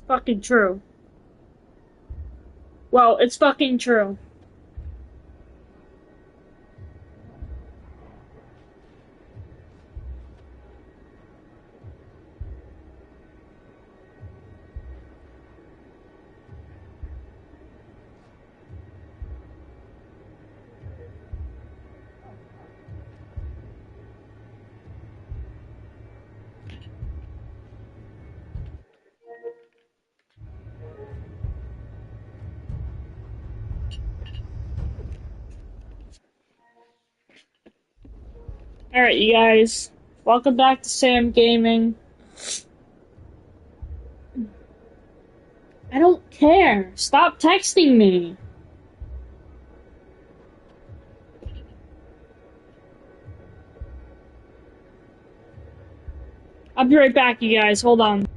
Fucking true. Well, it's fucking true. Alright, you guys. Welcome back to Sam Gaming. I don't care. Stop texting me. I'll be right back, you guys. Hold on.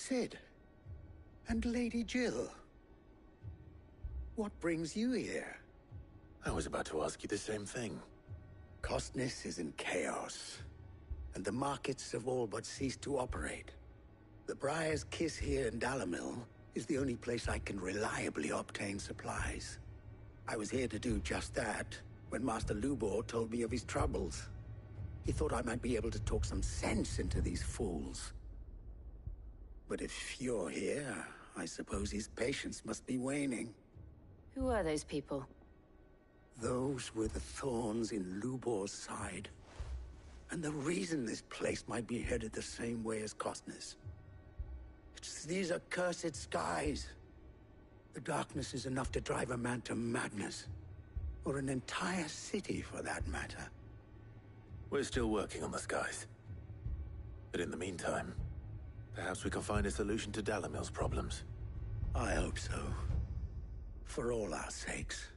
Sid and Lady Jill. What brings you here? I was about to ask you the same thing. Costness is in chaos, and the markets have all but ceased to operate. The Briar's Kiss here in Dalamil is the only place I can reliably obtain supplies. I was here to do just that when Master Lubor told me of his troubles. He thought I might be able to talk some sense into these fools. But if you're here, I suppose his patience must be waning. Who are those people? Those were the thorns in Lubor's side. And the reason this place might be headed the same way as Costness. It's these accursed skies. The darkness is enough to drive a man to madness. Or an entire city, for that matter. We're still working on the skies. But in the meantime, perhaps we can find a solution to Dalamil's problems. I hope so. For all our sakes.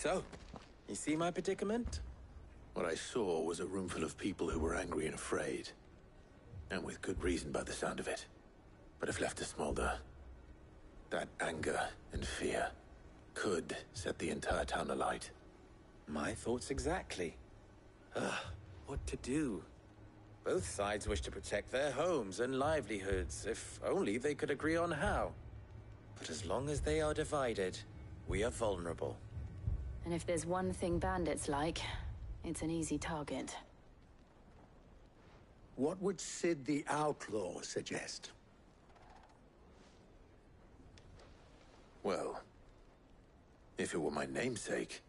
So, you see my predicament? What I saw was a room full of people who were angry and afraid. And with good reason by the sound of it. But if left to smolder, that anger and fear could set the entire town alight. My thoughts exactly. What to do? Both sides wish to protect their homes and livelihoods, if only they could agree on how. But as long as they are divided, we are vulnerable. And if there's one thing bandits like, it's an easy target. What would Sid the Outlaw suggest? Well, if it were my namesake,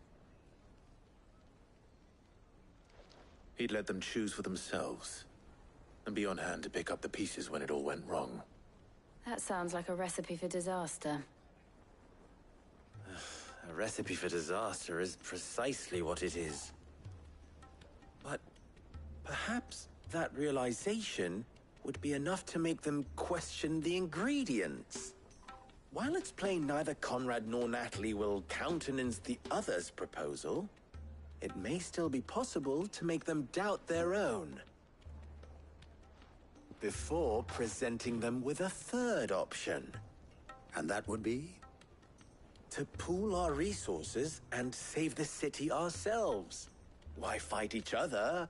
he'd let them choose for themselves, and be on hand to pick up the pieces when it all went wrong. That sounds like a recipe for disaster. A recipe for disaster is precisely what it is. But perhaps that realization would be enough to make them question the ingredients. While it's plain neither Conrad nor Natalie will countenance the other's proposal, it may still be possible to make them doubt their own. Before presenting them with a third option. And that would be? To pool our resources and save the city ourselves. Why fight each other?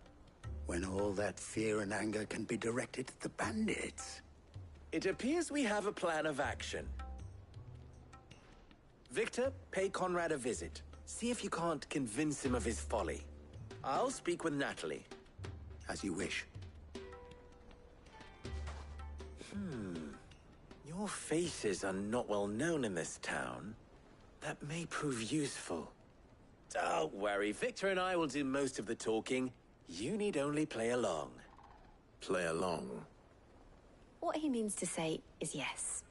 When all that fear and anger can be directed at the bandits. It appears we have a plan of action. Victor, pay Conrad a visit. See if you can't convince him of his folly. I'll speak with Natalie. As you wish. Your faces are not well known in this town. That may prove useful. Don't worry, Victor and I will do most of the talking. You need only play along. Play along. What he means to say is yes.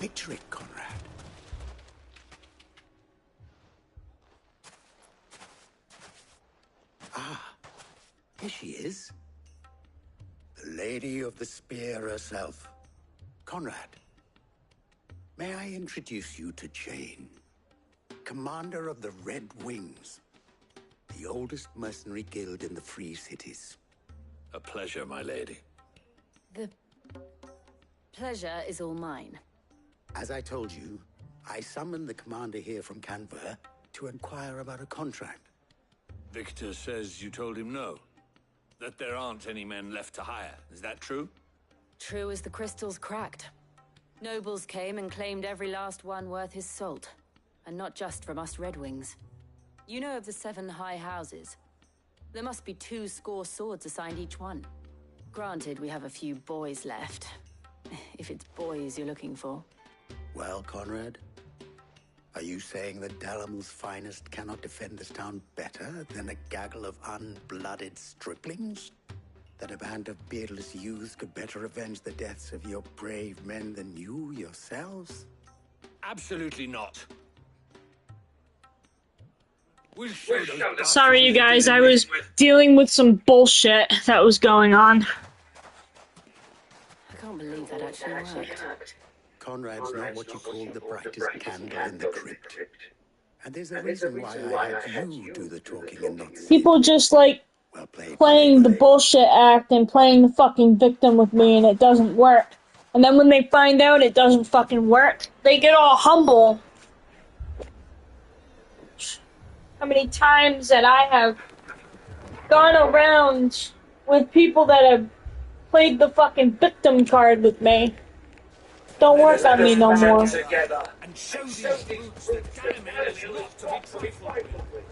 Picture it, Conrad. Ah, here she is. The Lady of the Spear herself. Conrad, may I introduce you to Jane, commander of the Red Wings, the oldest mercenary guild in the Free Cities. A pleasure, my lady. The pleasure is all mine. As I told you, I summoned the commander here from Canver to inquire about a contract. Victor says you told him no. That there aren't any men left to hire. Is that true? True as the crystals cracked. Nobles came and claimed every last one worth his salt. And not just from us Red Wings. You know of the 7 high houses. There must be 2 swords assigned each one. Granted, we have a few boys left. If it's boys you're looking for. Well, Conrad, are you saying that Dalamil's finest cannot defend this town better than a gaggle of unblooded striplings? That a band of beardless youths could better avenge the deaths of your brave men than you yourselves? Absolutely not. We'll show those Sorry, you bastards guys, I we're was dealing with. dealing with some bullshit that was going on. I can't believe that actually worked. Conrad's not what you call the brightest candle in the crypt. And there's a reason why I had you do the talking and not Sid. People just like Well played, playing the buddy. bullshit act and playing the fucking victim with me, and it doesn't work. And then when they find out it doesn't fucking work, they get all humble. How many times that I have gone around with people that have played the fucking victim card with me. Don't work on me no more. And show these brutes that Dalamil is not to be trifled with.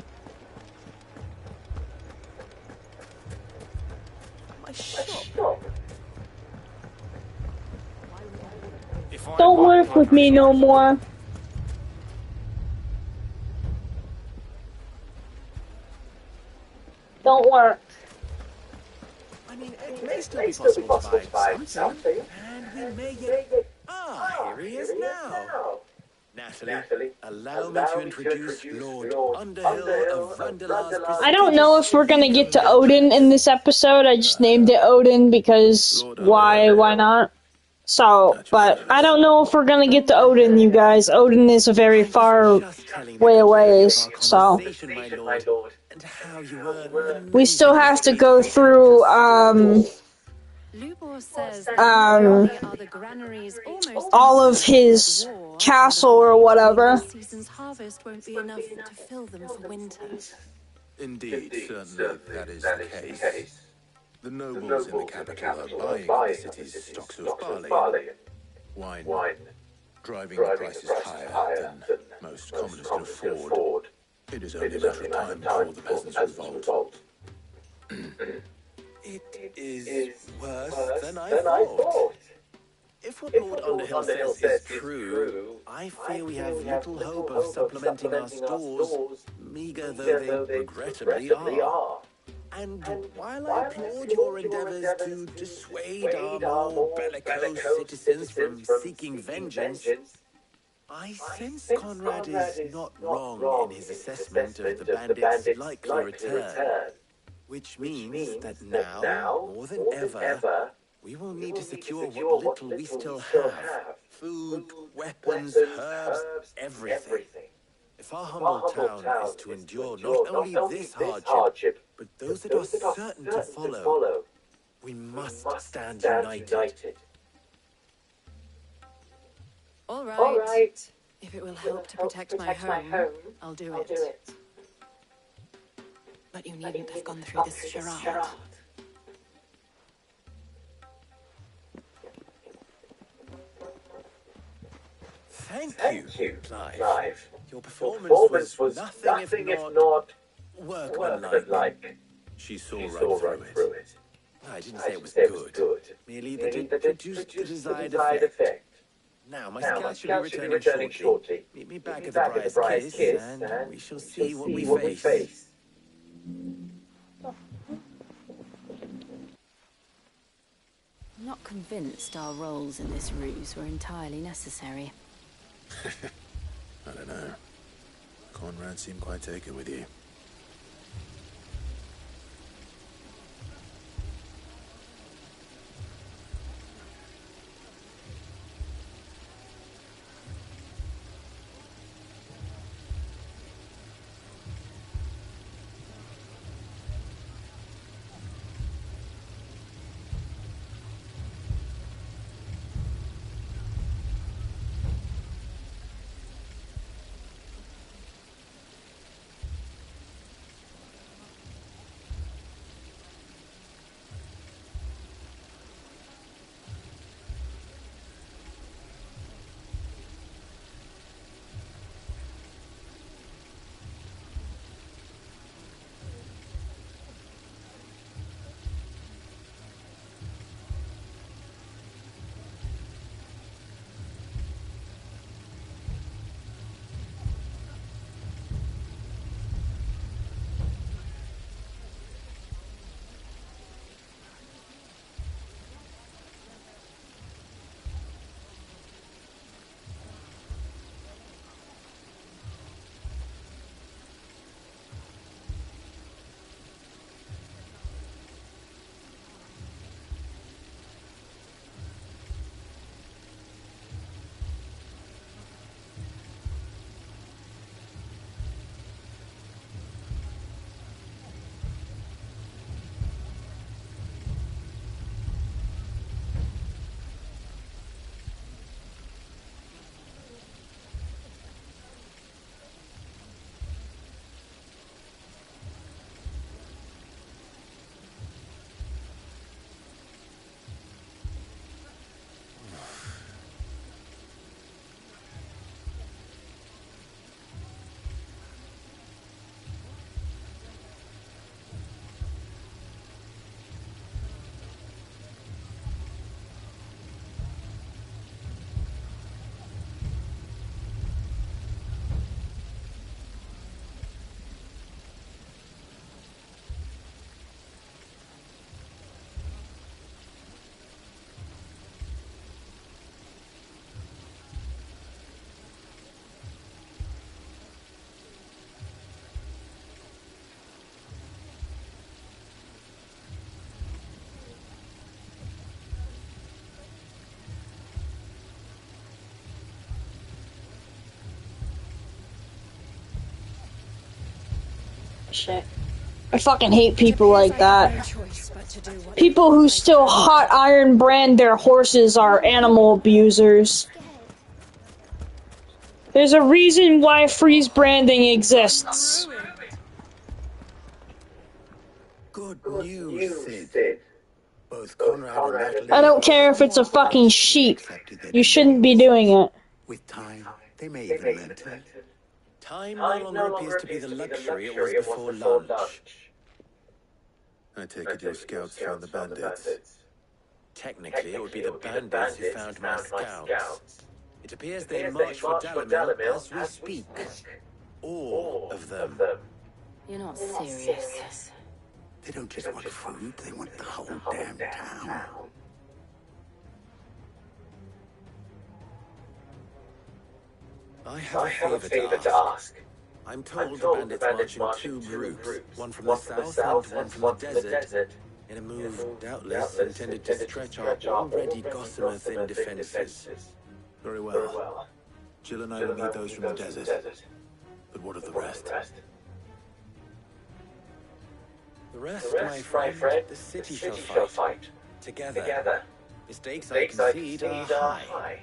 My shop. If I Don't want work with me no more. Don't work. I mean, it may still be possible to buy something, and we may get... Ah, here he is now. Natalie, allow me to introduce Lord Underhill of Randalar's... I don't know if we're gonna get to Odin in this episode. I just named it Odin because why not? So, but I don't know if we're gonna get to Odin, you guys. Odin is a very far way away, so we still have to go through, Lubor says that not only are the granaries almost all of his castle or whatever. this season's harvest won't be enough to fill them for winter. Indeed, certainly that is the case. The nobles in the capital are buying the city's stocks of barley and wine, driving the prices higher than most commoners can afford. It is only a matter of time before the peasants revolt. It is worse than I thought. If what Lord Underhill says is true, I fear we have little hope of supplementing our stores, meagre though they regrettably are. And while I applaud your endeavors to dissuade our more bellicose citizens from seeking vengeance, I sense Conrad is not wrong in his assessment of the bandits' likely return. Which means that now, more than ever, we will need to secure what little we still have. Food, weapons, herbs, everything. If our humble town is to endure not only this hardship, but those that are certain to follow, we must stand united. All right. If it will help to protect my home, I'll do it. But you needn't have gone through this charade. Thank you, Clive. Your performance was nothing if not workmanlike. She saw right through it. I didn't say it was good. Merely that it produced the desired effect. Now, my scouts should be returning shortly. Meet me back at the Briar's Kiss, and we shall see what we face. I'm not convinced our roles in this ruse were entirely necessary. I don't know. Conrad seemed quite taken with you. Shit. I fucking hate people like that. People who still hot iron brand their horses are animal abusers. There's a reason why freeze branding exists. Good news, Sid. Both Conrad and Natalie I don't care if it's a fucking sheep. You shouldn't be doing it. with time, they may even learn to. Time no longer appears to be the luxury it was before lunch. I take it your scouts found the bandits. Technically, it would be the bandits who found my scouts. It appears they march for Dalamil as we speak. All of them. You're not serious. They don't just want food, they want the whole damn town. I have a favor to ask. I'm told the bandits march in two groups, one from the south and one from the desert, in a move doubtless intended to stretch our already gossamer-thin defenses. Very well. Jill and I will meet those from the desert. But what of the rest? The rest, my friend, the city shall fight. Together. Mistakes I concede are high.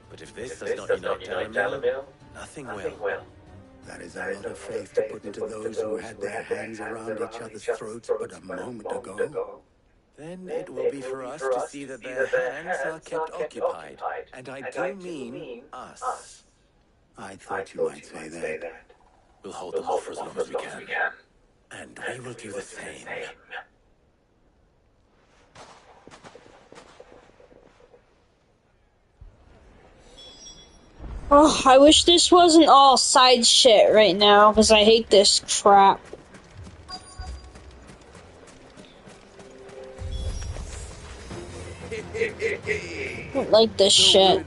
But if this does not unite Dalamil, nothing will. That is a lot of faith to put into those who had their hands around each other's throats but a moment ago. Then it will be for us to see that their hands are kept occupied. And I do mean us. I thought you might say that. We'll hold them off for as long as we can. And we will do the same. Oh, I wish this wasn't all side shit right now, because I hate this crap. I don't like this shit.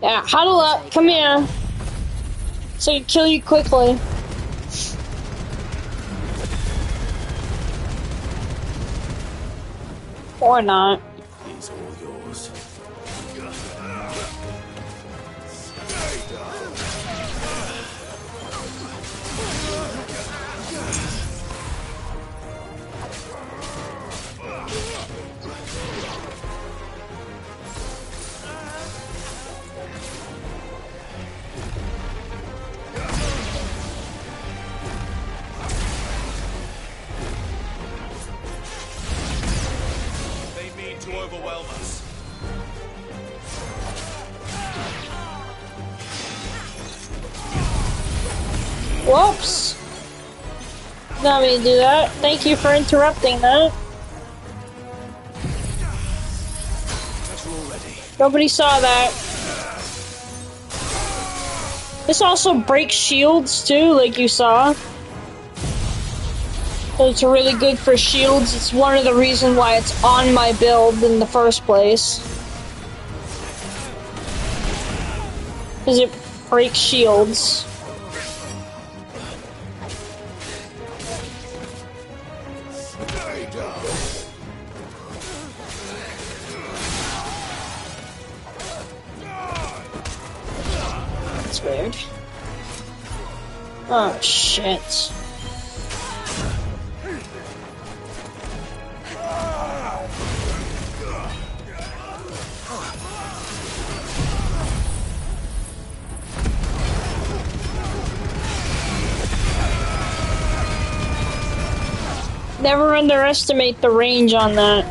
Yeah, huddle up. Come here. So I can kill you quickly. Or not. He's all yours. They mean to overwhelm us. Whoops. Not me to do that. Thank you for interrupting that. Nobody saw that. This also breaks shields too, like you saw. So it's really good for shields. It's one of the reasons why it's on my build in the first place. Because it breaks shields. That's weird. Oh, shit. Never underestimate the range on that.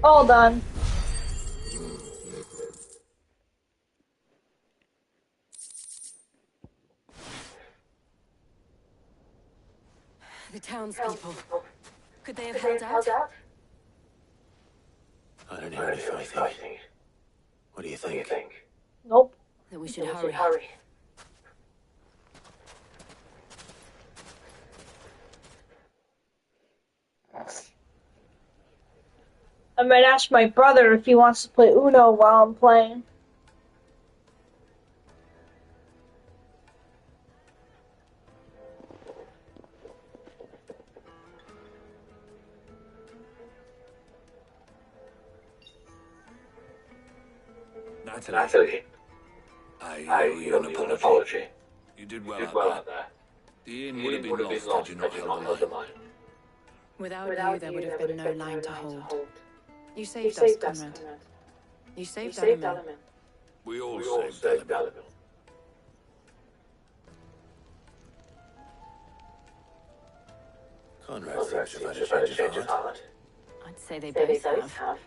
All done. The townspeople. Could they have held out? I don't hear any fighting. What do you think? Nope. That we should hurry. I might ask my brother if he wants to play Uno while I'm playing. Natalie, I owe you an apology. You did well out there. The inn would have been lost had you not held the line. Without you, there would have been no line to hold. You saved us, Conrad. You saved Alamin. We all saved Alamin. Conrad seems to have had a change of heart. I'd say they both have.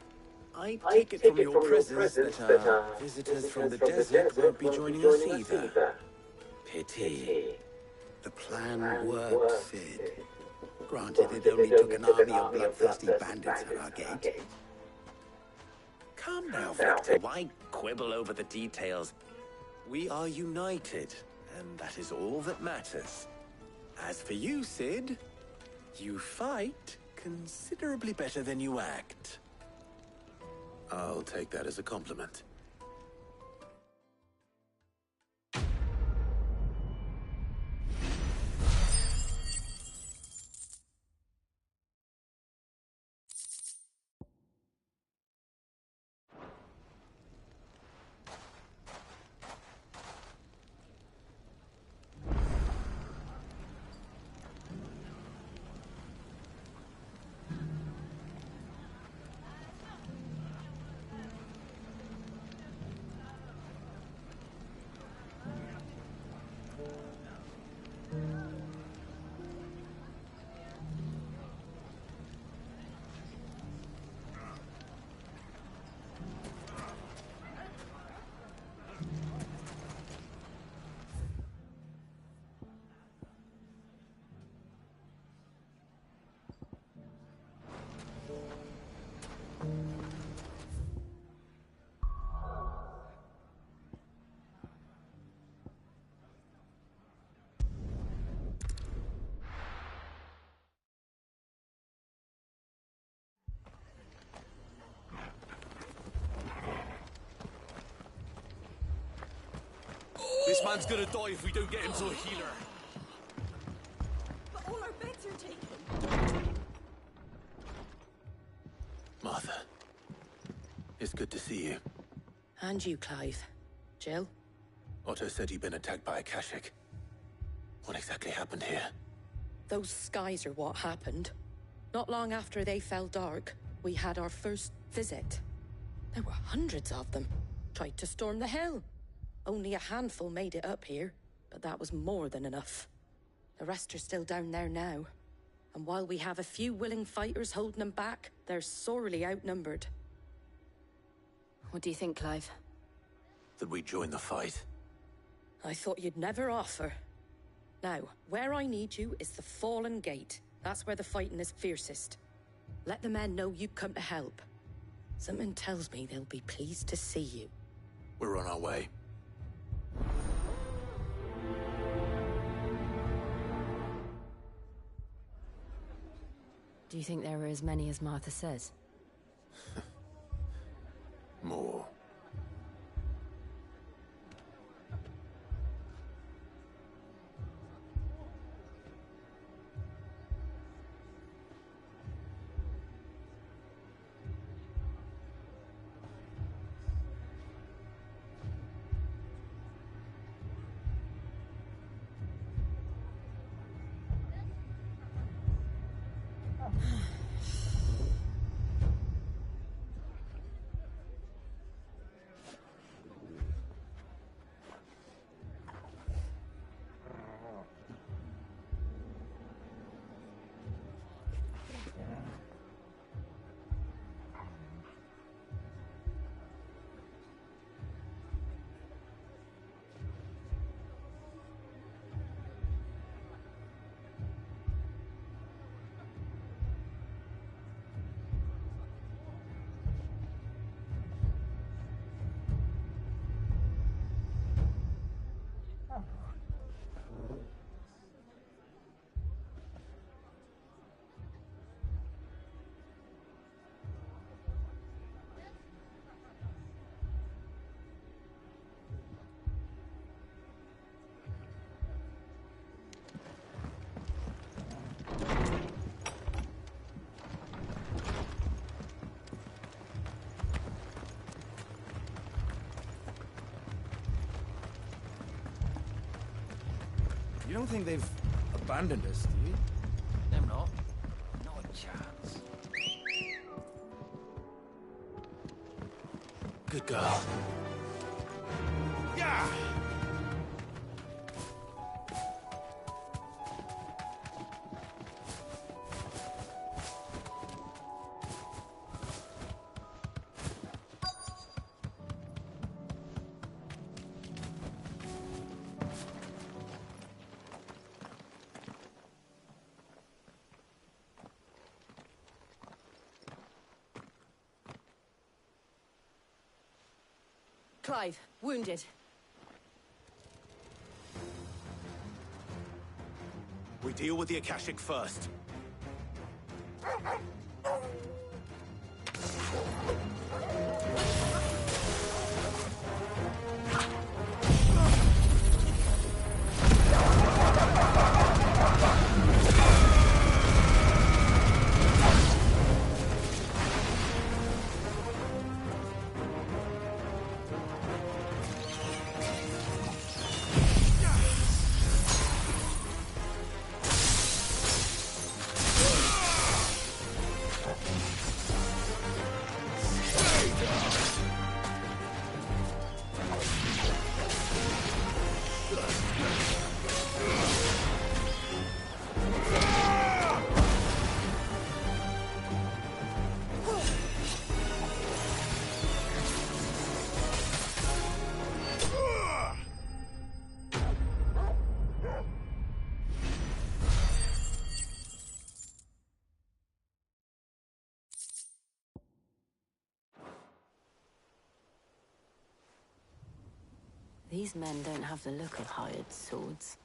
I take it from your presence that visitors from the desert won't be joining us either. pity. The plan worked, Sid. Granted, it only took an army of bloodthirsty bandits at our gate. Come now, Victor. Why quibble over the details? We are united, and that is all that matters. As for you, Sid, you fight considerably better than you act. I'll take that as a compliment. This man's gonna die if we don't get him to a healer. But all our beds are taken. Martha, it's good to see you. And you, Clive. Jill? Otto said you'd been attacked by a Kashik. What exactly happened here? Those skies are what happened. Not long after they fell dark, we had our first visit. There were hundreds of them. Tried to storm the hill. Only a handful made it up here, but that was more than enough. The rest are still down there now. And while we have a few willing fighters holding them back, they're sorely outnumbered. What do you think, Clive? That we join the fight? I thought you'd never offer. Now, where I need you is the Fallen Gate. That's where the fighting is fiercest. Let the men know you come to help. Something tells me they'll be pleased to see you. We're on our way. Do you think there are as many as Martha says? More. You don't think they've abandoned us, do you? Them not. Not a chance. Good girl. Yeah! Clive, wounded. We deal with the Akashic first. These men don't have the look of hired swords.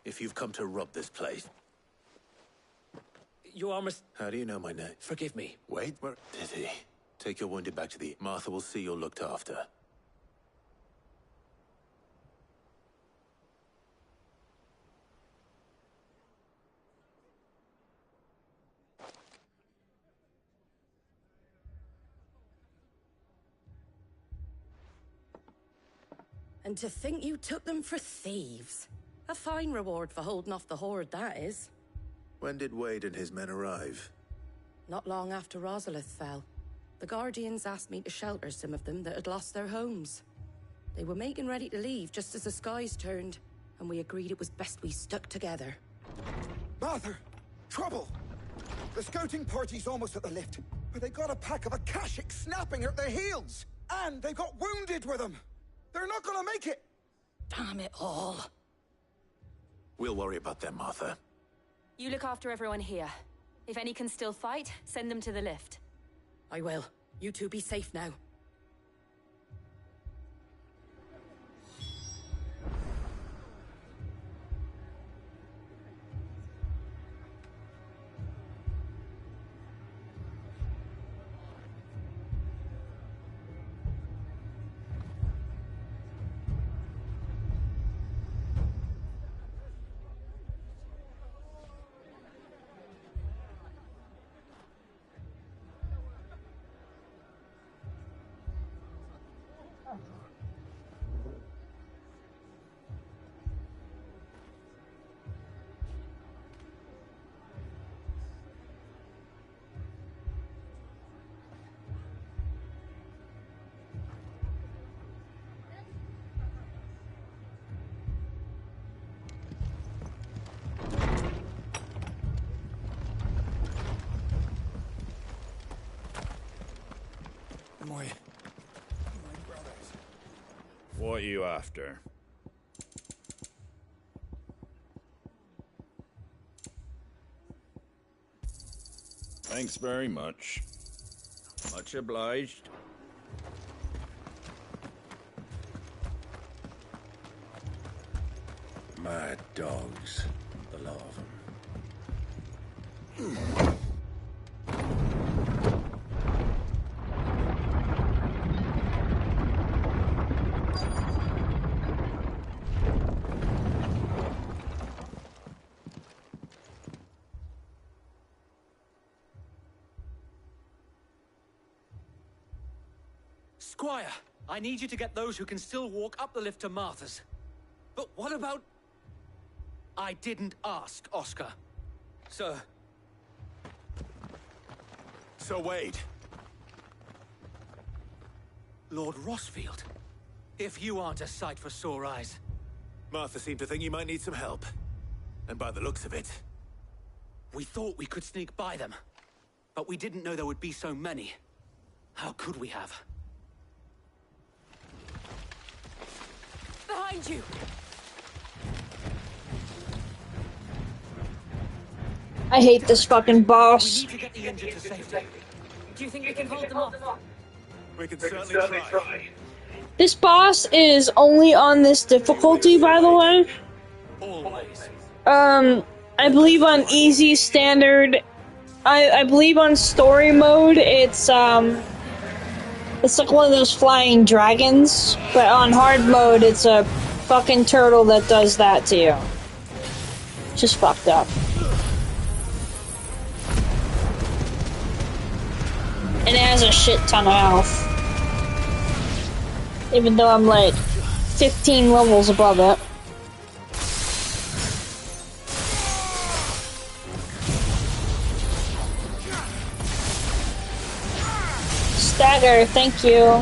If you've come to rob this place... You almost... How do you know my name? Forgive me. Wait, where did he? Take your wounded back to the... Martha will see you're looked after. And to think you took them for thieves. A fine reward for holding off the horde, that is. When did Wade and his men arrive? Not long after Rosalith fell. The Guardians asked me to shelter some of them that had lost their homes. They were making ready to leave just as the skies turned, and we agreed it was best we stuck together. Martha! Trouble! The scouting party's almost at the lift, but they got a pack of Akashic snapping at their heels! And they got wounded with them! They're not gonna make it! Damn it all. We'll worry about them, Martha. You look after everyone here. If any can still fight, send them to the lift. I will. You two be safe now. My brothers. What are you after? Thanks very much. Much obliged. Mad dogs. The lot of them. Squire, I need you to get those who can still walk up the lift to Martha's. But what about... I didn't ask, Oscar. Sir. So Wade. Lord Rossfield. If you aren't a sight for sore eyes. Martha seemed to think you might need some help. And by the looks of it... We thought we could sneak by them. But we didn't know there would be so many. How could we have? Behind you! I hate this fucking We boss. need to get the injured to safety. Do you think we can hold them off? We can certainly try. This boss is only on this difficulty, by the way. Always. I believe on easy, standard, I believe on story mode, it's like one of those flying dragons, but on hard mode, it's a fucking turtle that does that to you. Just fucked up. And it has a shit ton of health. Even though I'm like 15 levels above it. Stagger, thank you.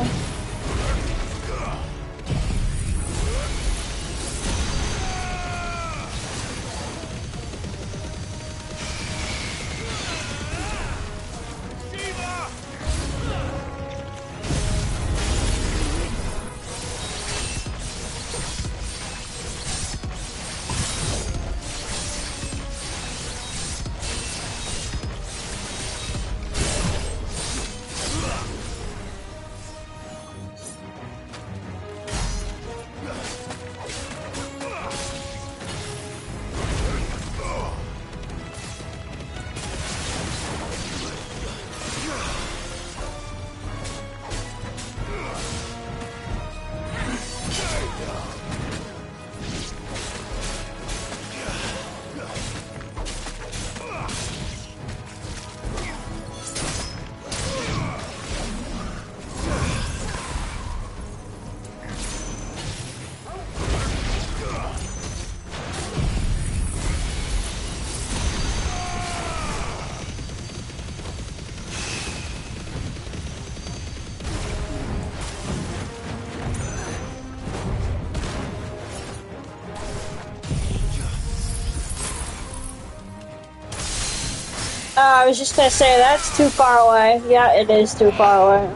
I was just gonna say, that's too far away. Yeah, it is too far away.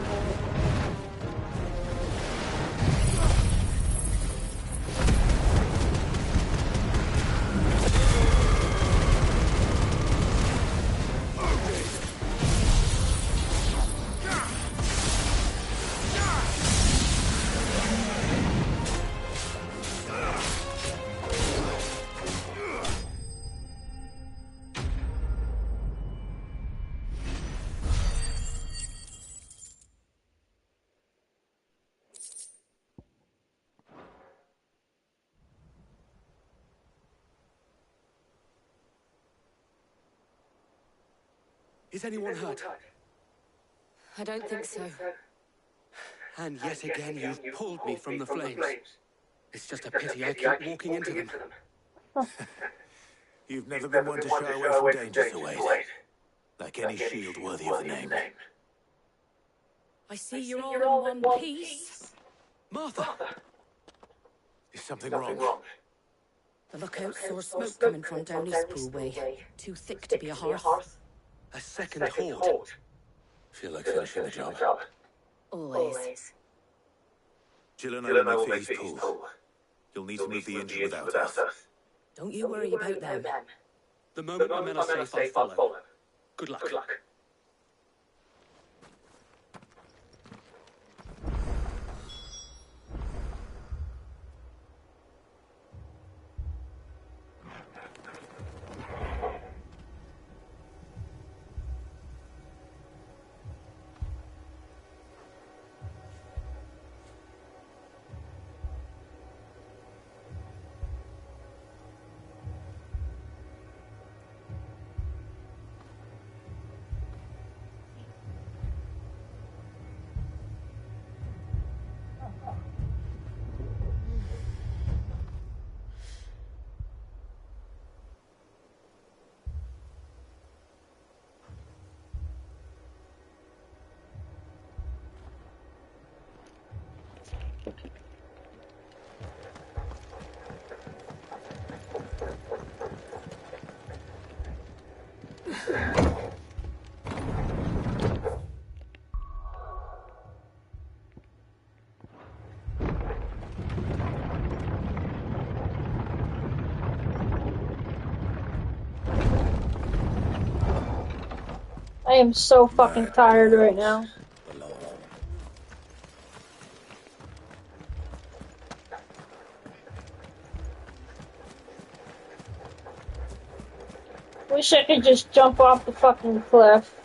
Is anyone hurt? I don't think so. And yet again, you've pulled me from the flames. It's just a pity I keep walking into them. You've never been one to shy away from danger, Sir Wade. Like any shield worthy of the name. I see you're all in one piece. Martha! Is something wrong? The lookout saw smoke coming from down Eastpool way. Too thick to be a hearth. A second horde. Feel like finishing the job. Always. Jill and I will make these pools. You'll need to move the injured without us. Don't you worry about them. The moment my men are safe, I'll follow. Good luck. I am so fucking tired right now. Wish I could just jump off the fucking cliff.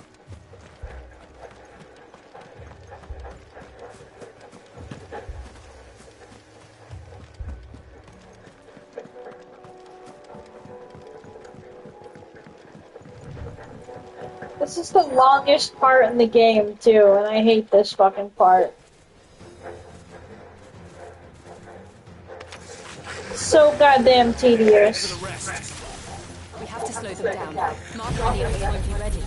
This is the longest part in the game, too, and I hate this fucking part. So goddamn tedious. We have to slow them down. Mark and the others won't be ready.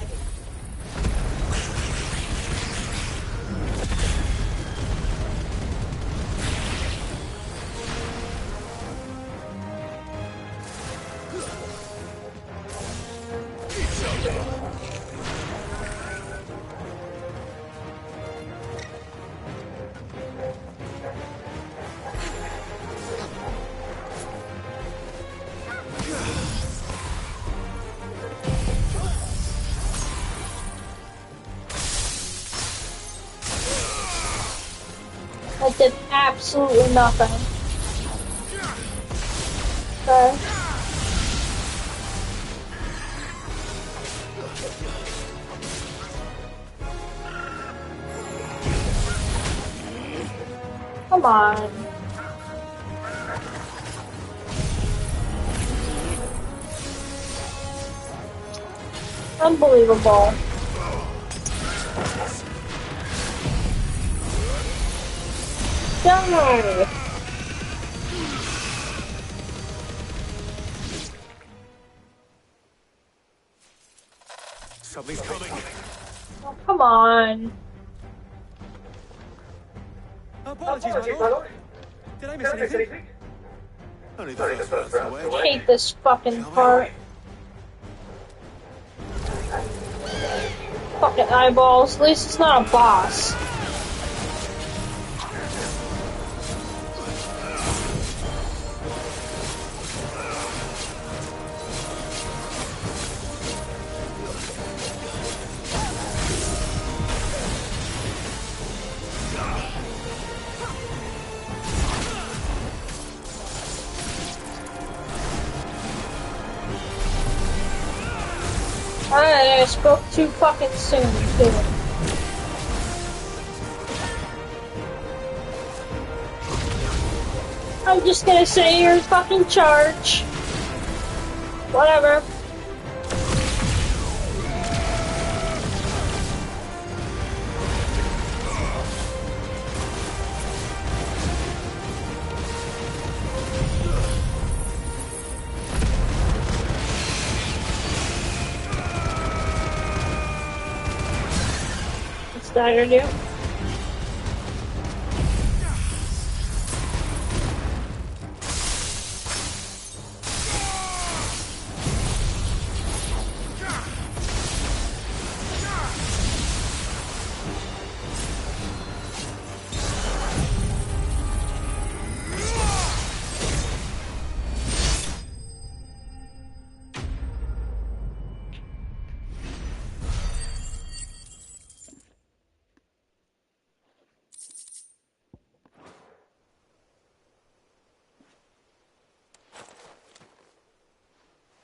I did absolutely nothing. Okay. Come on. Unbelievable. No. Something's coming. Oh, come on. Apologies, my lord. Did I miss anything? Only the first round away. I hate this fucking part. Fucking eyeballs. At least it's not a boss. I spoke too fucking soon, too. I'm just gonna say you're in fucking charge. Whatever. Staggered you.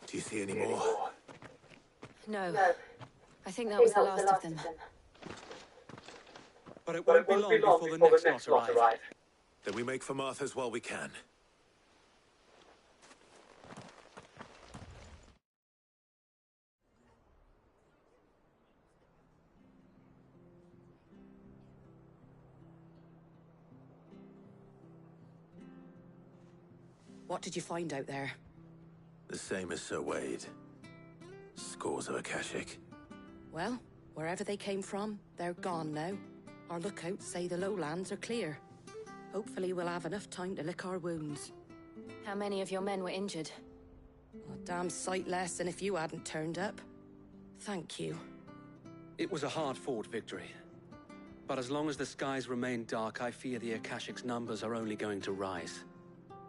Do you see any more? No. I think that was the last of them. But it won't be long before the next lot arrive. Then we make for Martha's while we can. What did you find out there? The same as Sir Wade. Scores of Akashic. Well, wherever they came from, they're gone now. Our lookouts say the lowlands are clear. Hopefully we'll have enough time to lick our wounds. How many of your men were injured? A damn sight less than if you hadn't turned up. Thank you. It was a hard-fought victory. But as long as the skies remain dark, I fear the Akashic's numbers are only going to rise.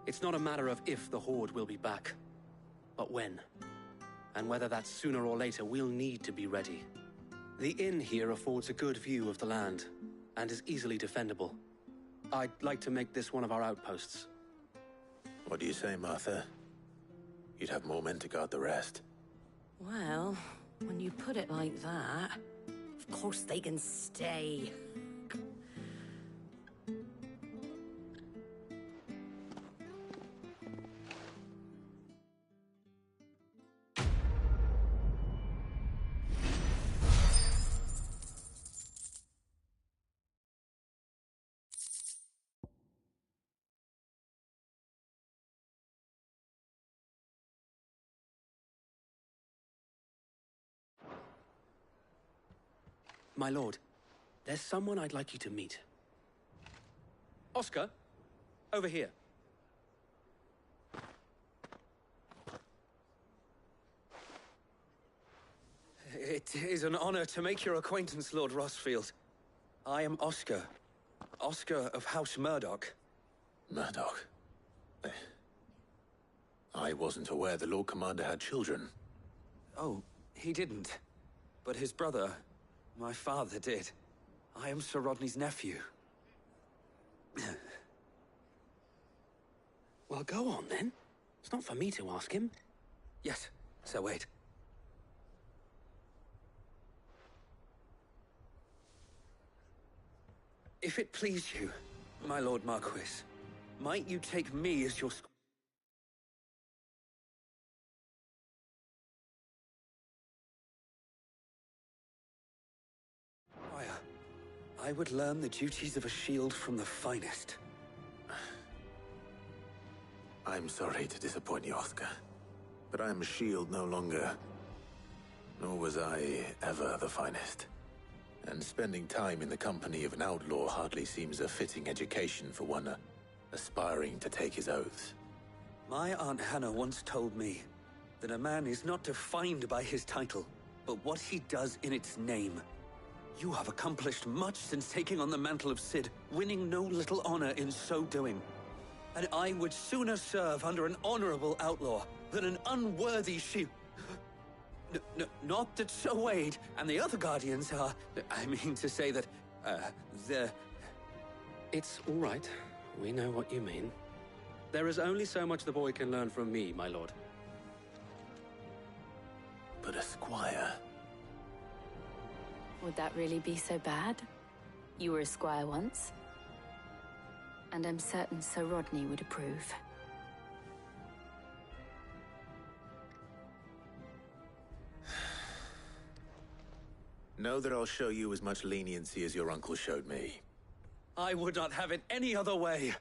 It's not a matter of if the Horde will be back, but when. And whether that's sooner or later, we'll need to be ready. The inn here affords a good view of the land, and is easily defendable. I'd like to make this one of our outposts. What do you say, Martha? You'd have more men to guard the rest. Well, when you put it like that, of course they can stay. My lord, there's someone I'd like you to meet. Oscar, over here. It is an honor to make your acquaintance, Lord Rossfield. I am Oscar. Oscar of House Murdoch. Murdoch? I wasn't aware the Lord Commander had children. Oh, he didn't. But his brother, my father, did. I am Sir Rodney's nephew. Well, go on then. It's not for me to ask him. Yes, Sir Wade. If it please you, my Lord Marquis, might you take me as your squire? I would learn the duties of a shield from the finest. I'm sorry to disappoint you, Oscar, but I'm a shield no longer. Nor was I ever the finest. And spending time in the company of an outlaw hardly seems a fitting education for one aspiring to take his oaths. My Aunt Hannah once told me that a man is not defined by his title, but what he does in its name. You have accomplished much since taking on the mantle of Cid, winning no little honor in so doing. And I would sooner serve under an honorable outlaw than an unworthy shield. Not that Sir Wade and the other Guardians are... I mean to say that, they're... It's all right. We know what you mean. There is only so much the boy can learn from me, my lord. But a squire... Would that really be so bad? You were a squire once. And I'm certain Sir Rodney would approve. Know that I'll show you as much leniency as your uncle showed me. I would not have it any other way.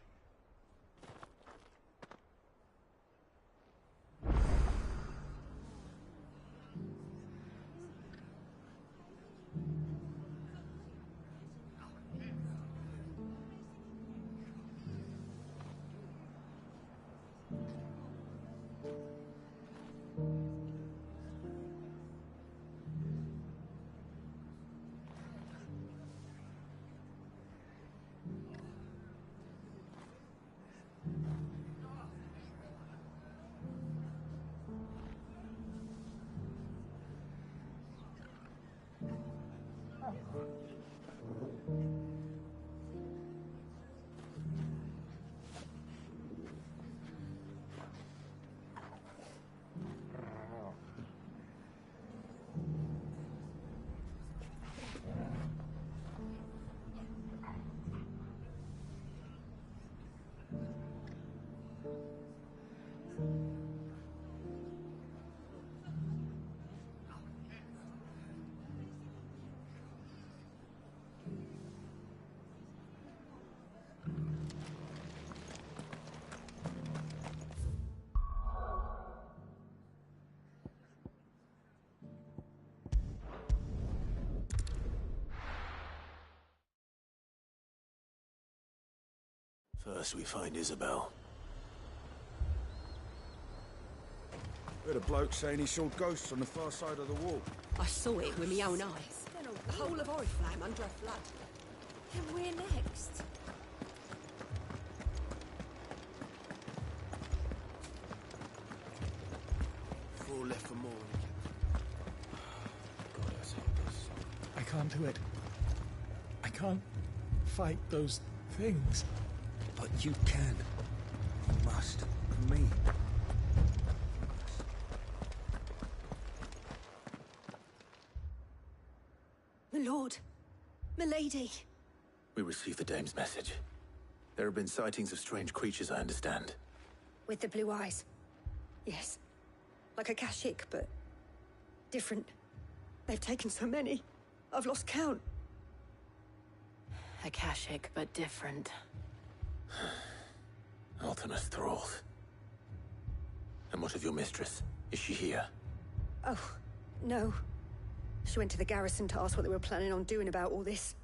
First we find Isabel. Heard a bloke saying he saw ghosts on the far side of the wall. I saw it with my own eyes. The whole of Oriflame under a flood. And where next? Four left for more. God, that's hopeless. can't do it. I can't fight those things. But you can. You must. For me. My lord. Milady. We received the dame's message. There have been sightings of strange creatures, I understand. With the blue eyes. Yes. Like a Kashik, but different. They've taken so many. I've lost count. Akashic, but different. Ultimus thralls. And what of your mistress? Is she here? Oh, no. She went to the garrison to ask what they were planning on doing about all this.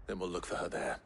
Then we'll look for her there.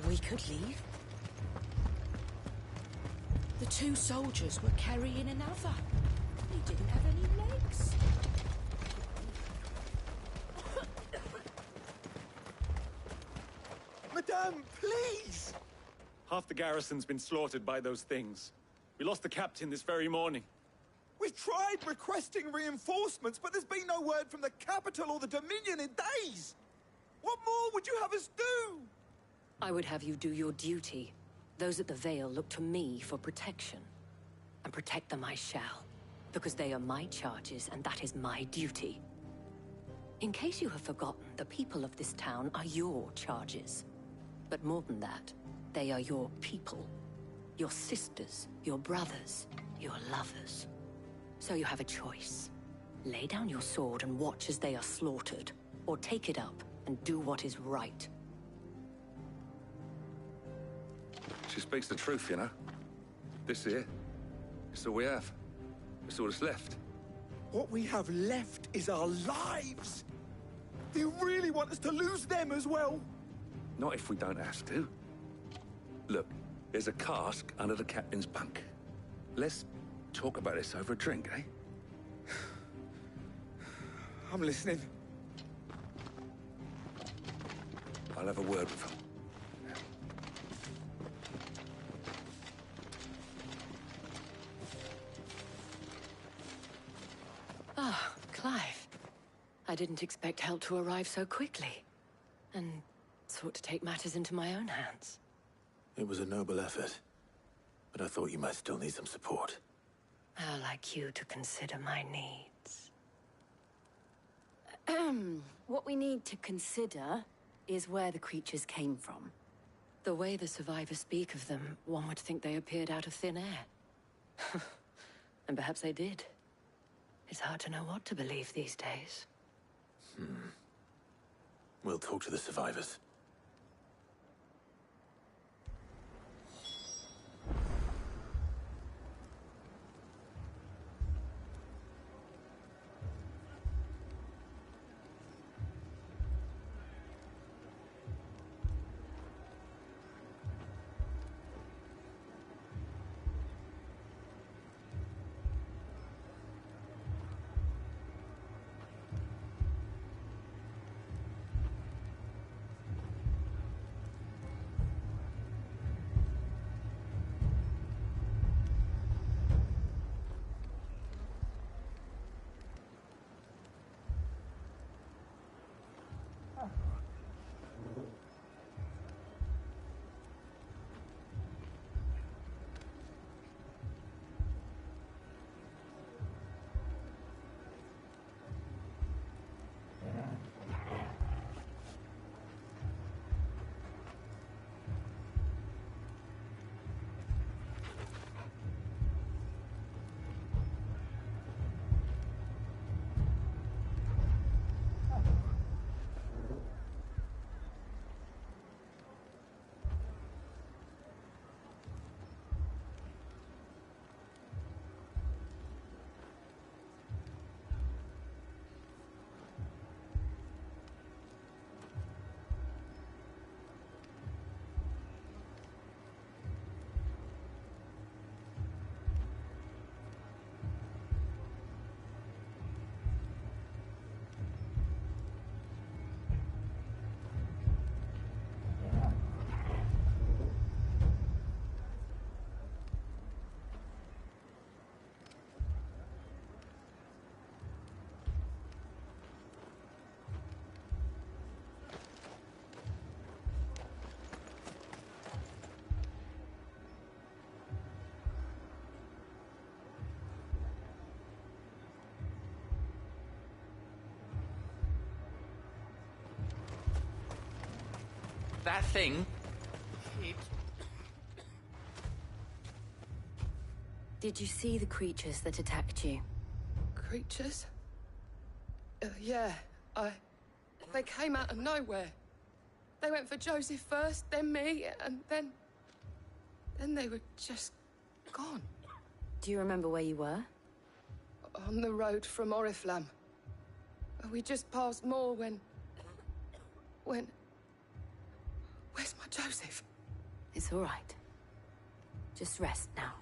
We could leave. The two soldiers were carrying another. He didn't have any legs. Madame, please! Half the garrison's been slaughtered by those things. We lost the captain this very morning. We've tried requesting reinforcements, but there's been no word from the capital or the Dominion in days! What more would you have us do? I would have you do your duty. Those at the Vale look to me for protection. And protect them I shall. Because they are my charges, and that is my duty. In case you have forgotten, the people of this town are your charges. But more than that, they are your people. Your sisters, your brothers, your lovers. So you have a choice. Lay down your sword and watch as they are slaughtered, or take it up and do what is right. She speaks the truth, you know. This here, it's all we have. It's all that's left. What we have left is our lives! Do you really want us to lose them as well? Not if we don't have to. Look, there's a cask under the captain's bunk. Let's talk about this over a drink, eh? I'm listening. I'll have a word with him. Ah, Clive. I didn't expect help to arrive so quickly. And sought to take matters into my own hands. It was a noble effort. But I thought you might still need some support. I'd like you to consider my needs. What we need to consider is where the creatures came from. The way the survivors speak of them, one would think they appeared out of thin air. And perhaps they did. It's hard to know what to believe these days. We'll talk to the survivors. That thing... Did you see the creatures that attacked you? Creatures? Yeah, They came out of nowhere. They went for Joseph first, then me, and then... Then they were just gone. Do you remember where you were? On the road from Oriflamme. We just passed Moor when... Where's my Joseph? It's all right. Just rest now.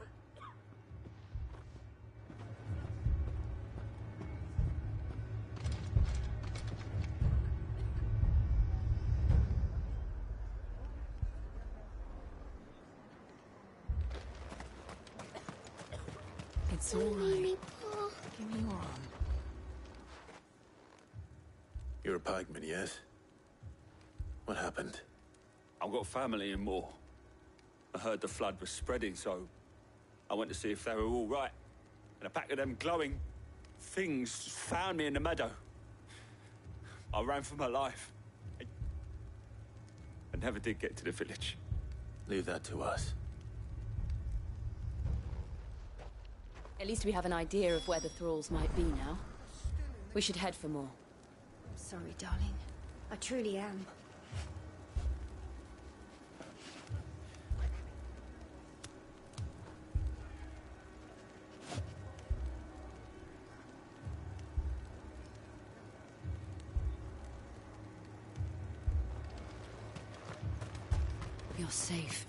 It's all right. Give me your arm. You're a pikeman, yes? What happened? I've got family in Moor. I heard the flood was spreading, so I went to see if they were all right. And a pack of them glowing things found me in the meadow. I ran for my life. I never did get to the village. Leave that to us. At least we have an idea of where the thralls might be now. We should head for more. I'm sorry, darling. I truly am. You're safe.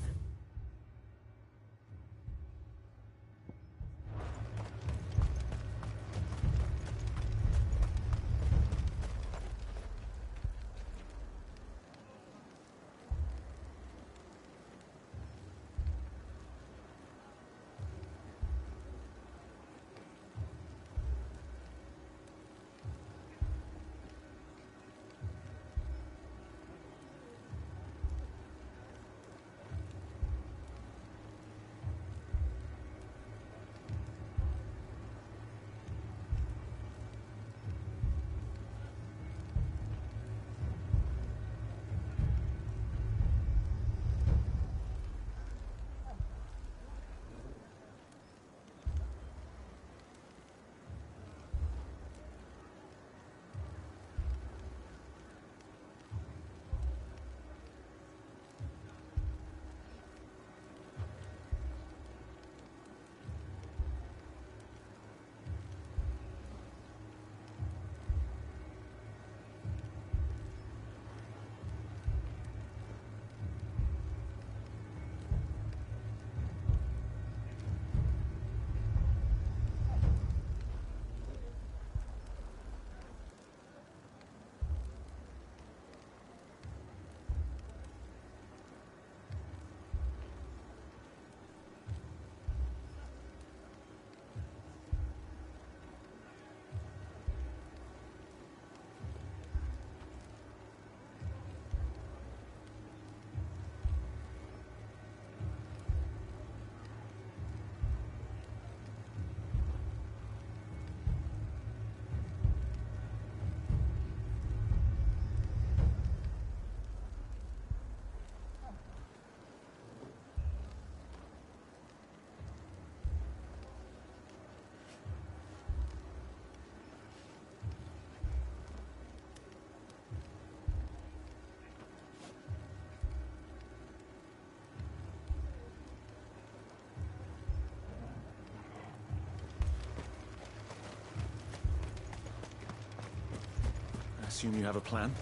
Assume you have a plan?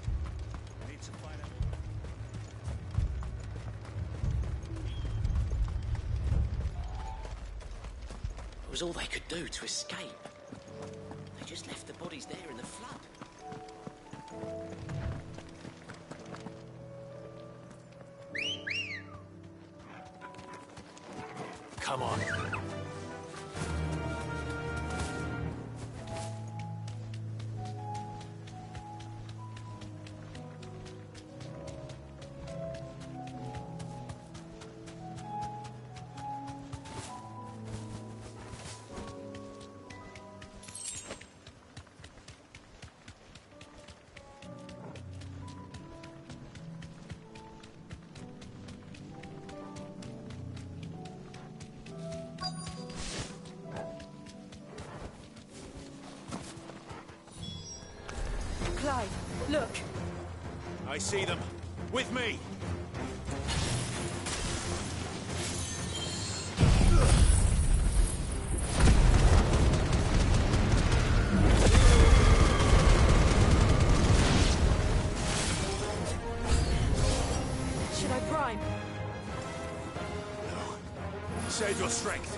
It was all they could do to escape. They just left the bodies there in the flood. Come on. Clive, look. I see them. With me! Should I prime? No. Save your strength.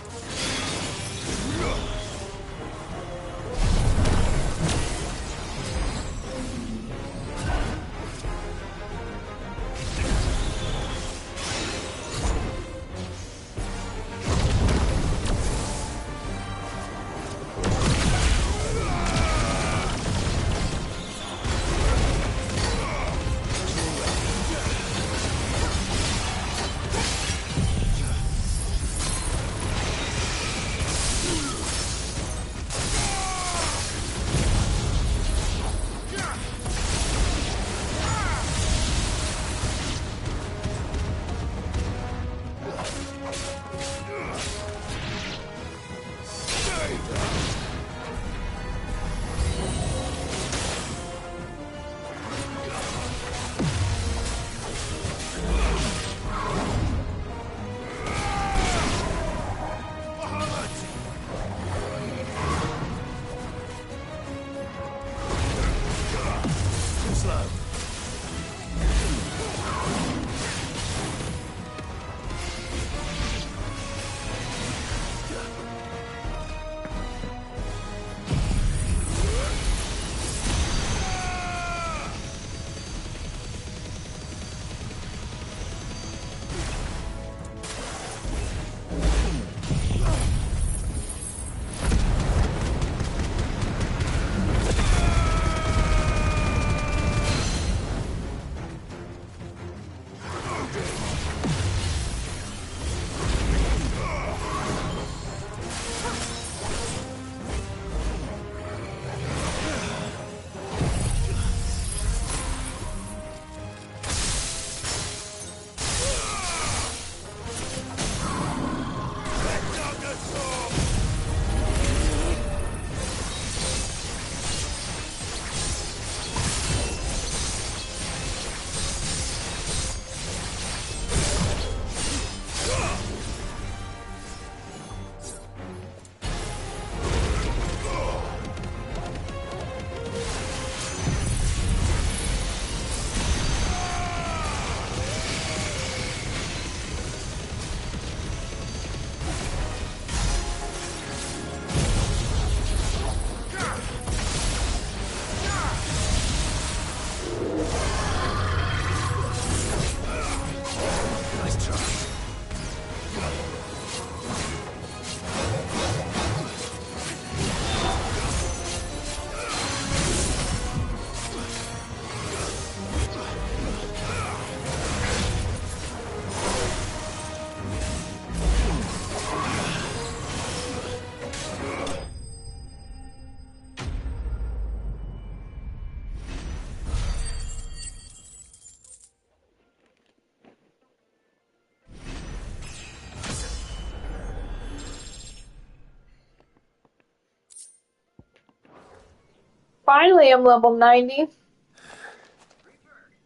Finally, I'm level 90.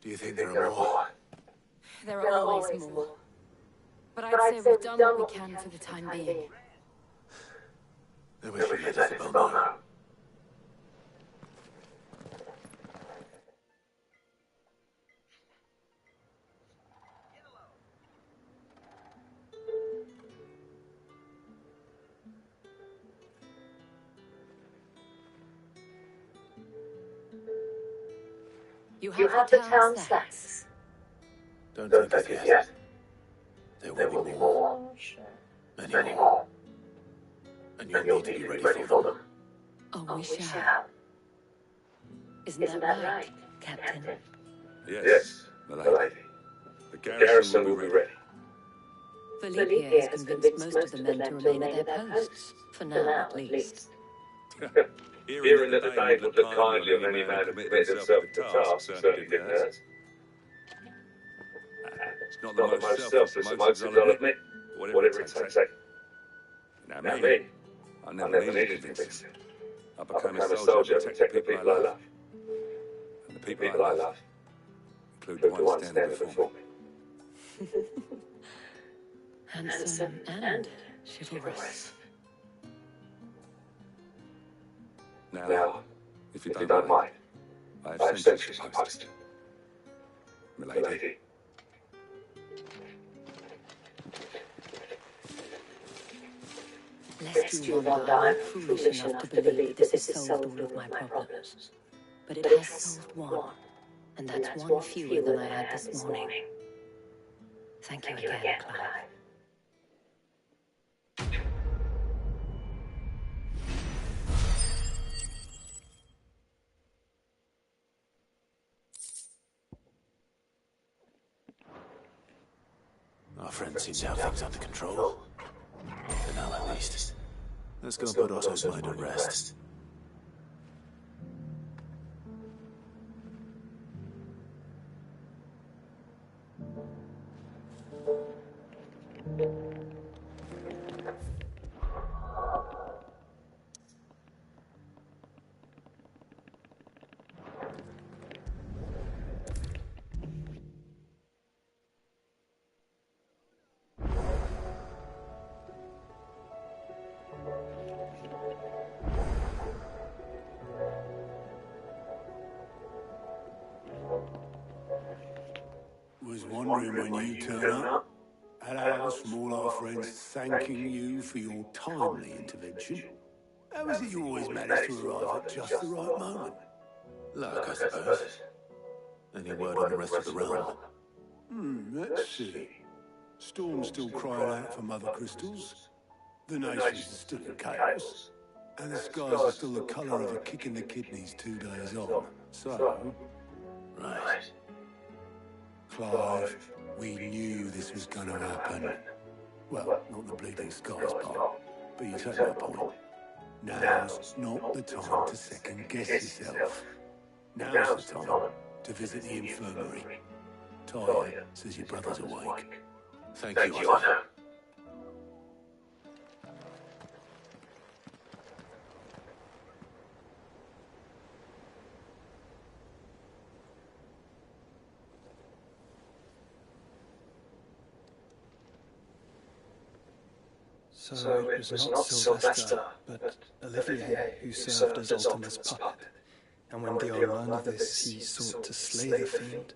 Do you think there are more? There are always more. But I'd say we've done what we can for the time being. Then we should let Isabel know. You have the town's thanks. Don't think it yet. There will be more. Many more. And you'll need to be ready for them. Oh, we shall. Isn't that right, Captain? Yes, my lady. The garrison will be ready. Felipe has convinced most of the men to remain at their posts, for now at least. Hearing that the Dane would look kindly on any man who committed himself to the task certainly didn't hurt. It's not the most selfless of motives, I'll admit. Whatever it takes. Now me, I never needed convincing. I became a soldier to protect the people I love. And the people I love include the ones standing before me. Handsome and chivalrous. Now, if you don't mind, I have sent you some post. Milady. Lest you wonder, I'm foolish enough to believe that this has solved all of my problems. But it has solved one, and that's one fewer than I had this morning. Thank you again, Clive. Our friend seems to have things under control. For now, at least. Let's go and put Otto's mind at rest. Was wondering when you turn up. Had ours from all our friends thanking you for your timely intervention. How is it you always manage to arrive at just the right moment? Luck, I suppose. Any word on the rest of the realm? Let's see. Storm's still crying out for mother crystals. The nations are still in chaos. And the skies are still the colour of a kick in the kidneys 2 days on. So... Right. Clive, we knew this was going to happen. Well, not the bleeding skies part, but you take my point. Now's not the time to second-guess yourself. Now's the time to visit the infirmary. Talia says your brother's awake. Thank you, Otto. So it was not Sylvester, but Olivier who served as Ultima's puppet, and when Dion learned of this, he sought to slay the fiend.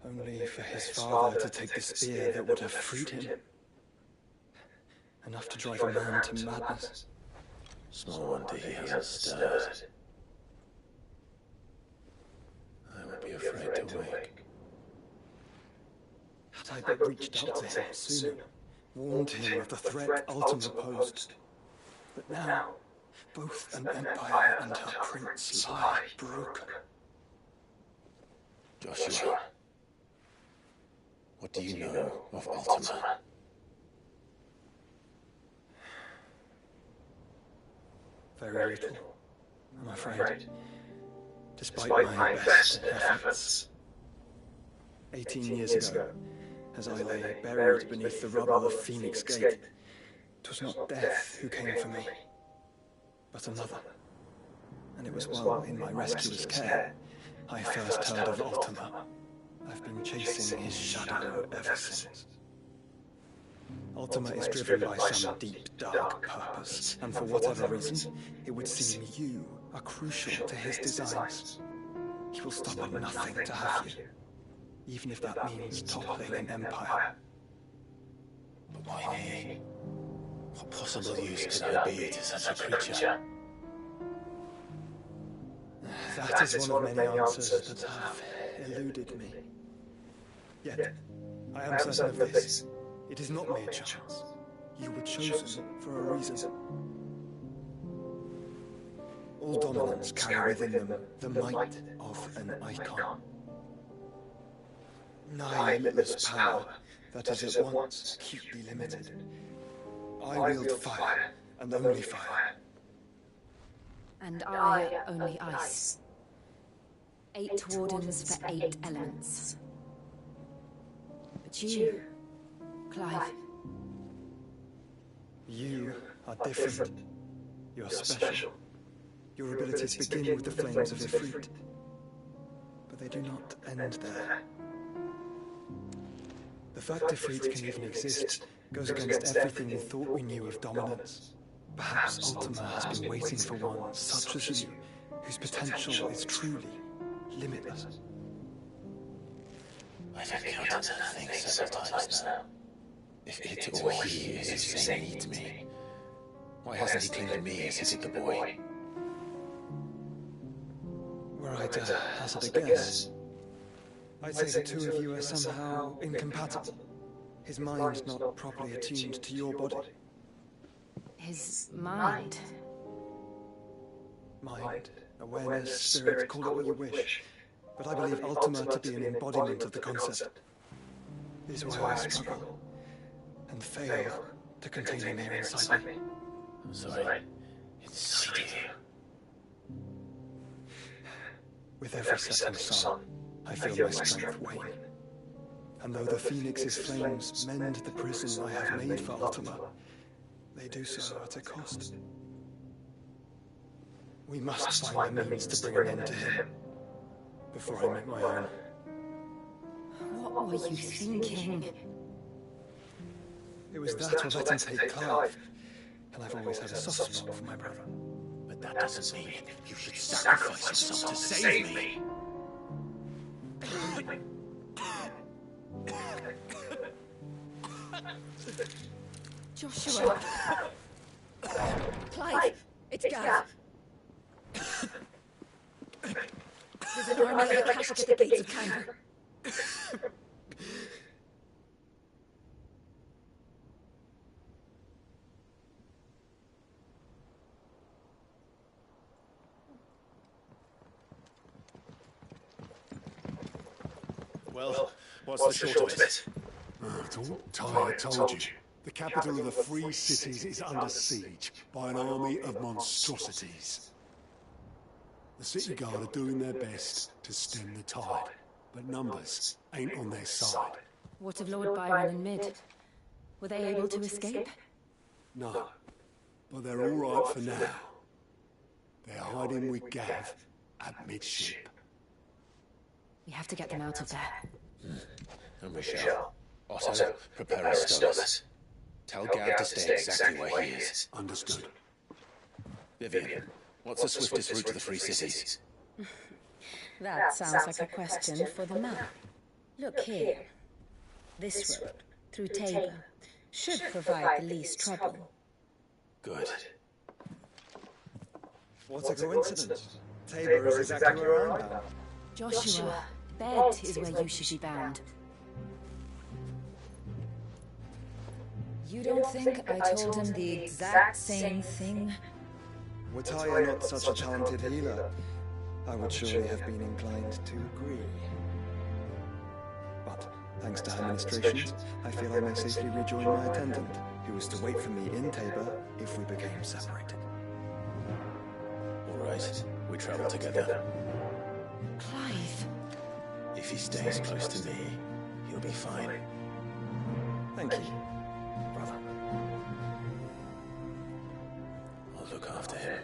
Only for his father to take the spear that would have freed him. Enough to drive a man to madness. Small wonder he hasn't stirred. I would be afraid to wake. Had I but reached out to him sooner, warned him of the threat Ultima posed. But now, both an empire and her prince lie broken. Joshua, what do you know of Ultima? Very little, I'm afraid. Despite my best efforts. 18 years ago, as I lay buried beneath the rubble of Phoenix Gate, 'twas not death who came for me, but another. And it was while in my rescuer's care I first heard of Ultima. I've been chasing his shadow ever since. Ultima is driven by some deep, dark purpose, and for whatever reason, it would seem you are crucial to his designs. He will stop at nothing to have you, even if that means toppling an empire. But why me? What possible use could I be to such a creature? That is one of many answers that have eluded me. Yet, I am certain of this. It is not mere chance. You were chosen for a reason. All dominants carry within them the might of an icon. Nigh limitless power that is at once acutely limited. I wield fire, and only fire. And I only ice. 8 wardens for 8 elements. But you, Clive. You are different. You're special. Your abilities begin with the flames of Ifrit. But they do not end there. The fact Ifrit can even exist goes against everything we thought we knew of dominance. Perhaps Ultima has been waiting for one such as you, whose potential is truly limitless. I've encountered things several times now. If it or he is as you say needs me, why hasn't he claimed me as he did the boy? Were I to hazard a guess, I'd say the two of you are somehow incompatible. His mind not properly attuned to your body. His mind? Mind, awareness, spirit, call it what you wish. But I believe Ultima to be an embodiment of the concept. It is why I struggle and fail to contain him here inside me. I'm sorry. Inside you. With every setting sun, I feel my strength wane. And though the Phoenix's flames mend the prison I have made for Ultima, they do so at a cost. We must find the means to bring an end to him before I make my own. What were you thinking? It was that or letting take Clive, and I've always had a soft spot for my brother. But that doesn't mean you should sacrifice yourself to save me. Joshua! Clive! It's Gav! There's an army of Akashic at the gates of Kandor. Well, what's the short of it? I told you. The capital of the Free Cities is under siege by an army of monstrosities. The city guard are doing their best to stem the tide, but numbers ain't on their side. What of Lord Byron and Mid? Were they able to escape? No, but they're all right for now. They're hiding with Gav at midship. We have to get them out of there. And we shall. Otto, prepare us stovers. Tell Gav to stay exactly where he is. Understood. Vivian, what's the swiftest route to the Free Cities? That sounds like a question for the map. Look here. This road, through Tabor, should provide the least trouble. Good. What a coincidence. Tabor is exactly where I'm bound. Joshua, Bed is where you should be bound. You don't think I told him the exact same thing? Were Talia not such a talented healer, I would surely have been inclined to agree. But, thanks to her ministrations, I feel I may safely rejoin my attendant, who was to wait for me in Tabor if we became separated. All right, we travel together. Clive. If he stays close to me, he'll be fine. Thank you, brother. I'll look after him.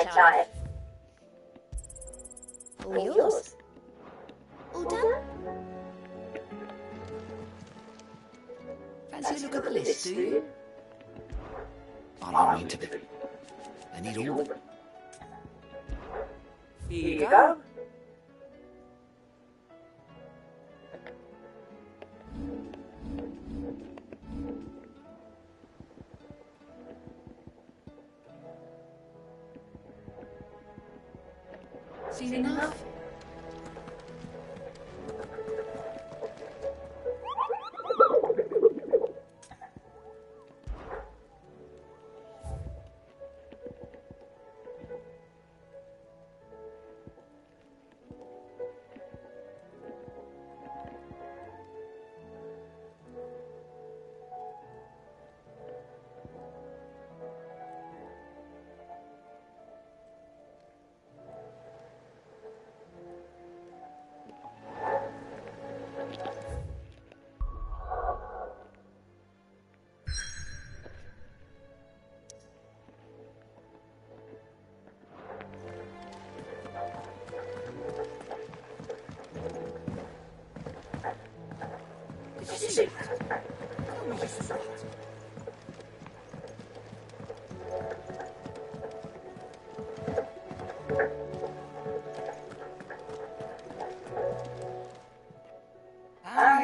time. All yours. All done? Fancy a look at the list, do you? I don't mean to be. I need all of them. Here you go. Seen enough?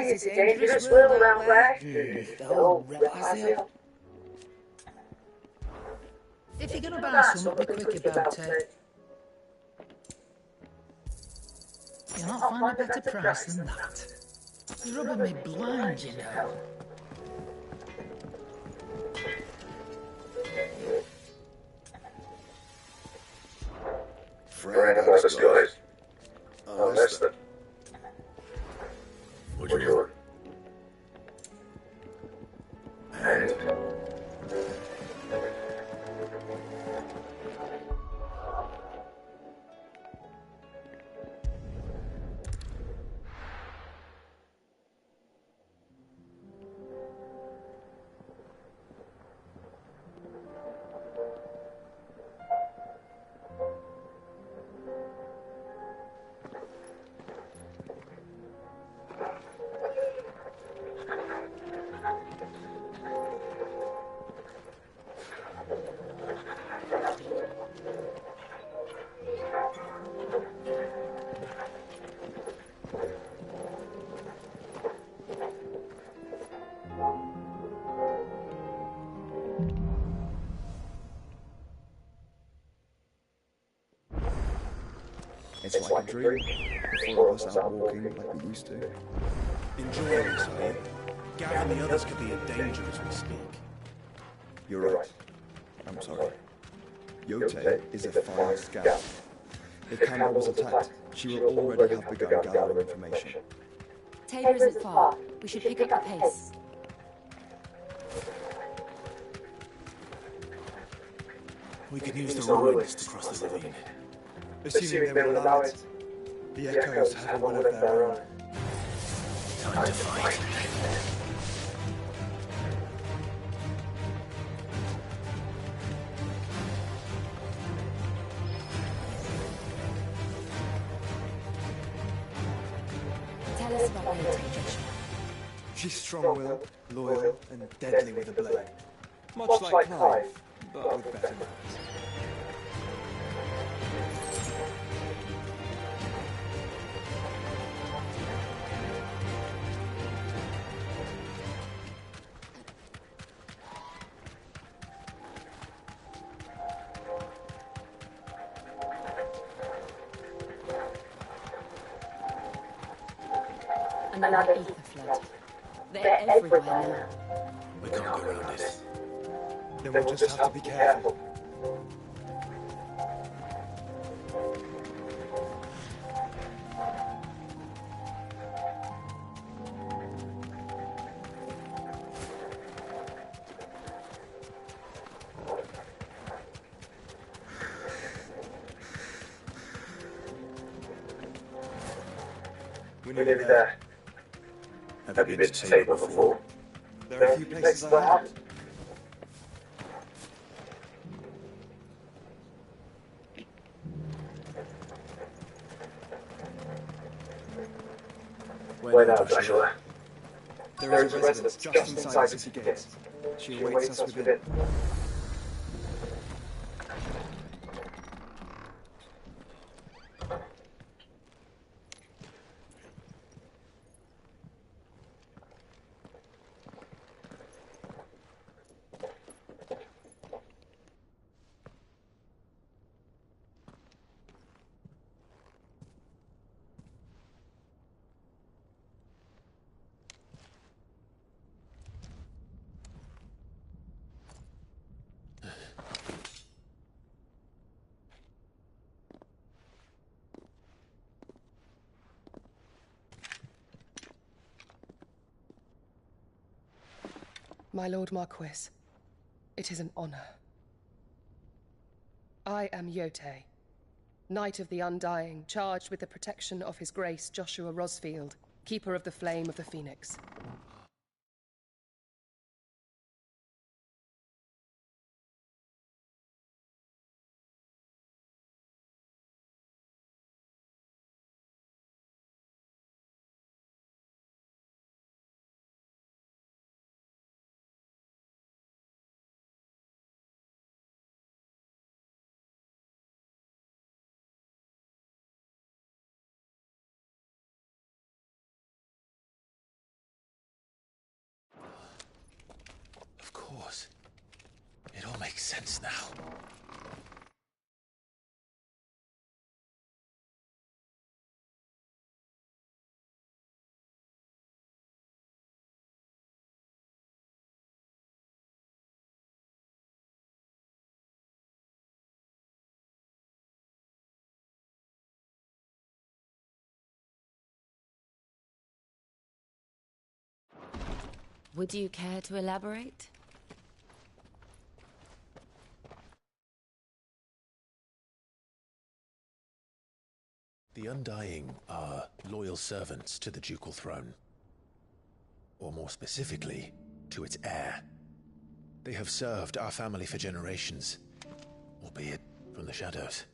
It's a dangerous world out there. Don't realise it. If you're gonna buy something, be quick about it. You'll not find a better price than that. You're rubbing me blind, you know. Friend about the skies. Unless the... What you want? And... It's like a dream. The four of us out walking like we used to. Enjoying this, are you? Gav and the others could be in danger as we speak. You're right. I'm sorry. Yote is a fine scout. If Campbell was attacked, she will already have begun gathering information. Tabor isn't far. We should pick up the pace. We could use the ruins to cross the ravine. Assuming they will allow it. The Echoes have one of their own. Time to fight. Tell us about Yote, Joshua. She's strong-willed, loyal, and deadly with a blade. Much like Clive, but with better manners. Another ether flood. They're everywhere now. We can't go around it. Then we'll just have to be careful. We're nearly there. Have you been to Tabor before? There are a few places I haven't. way now, Joshua. There is a residence just inside the city gates. She awaits us within. My Lord Marquis, it is an honor. I am Yote, Knight of the Undying, charged with the protection of His Grace Joshua Rosfield, Keeper of the Flame of the Phoenix. Of course. It all makes sense now. Would you care to elaborate? The Undying are loyal servants to the ducal throne. Or more specifically, to its heir. They have served our family for generations, albeit from the shadows.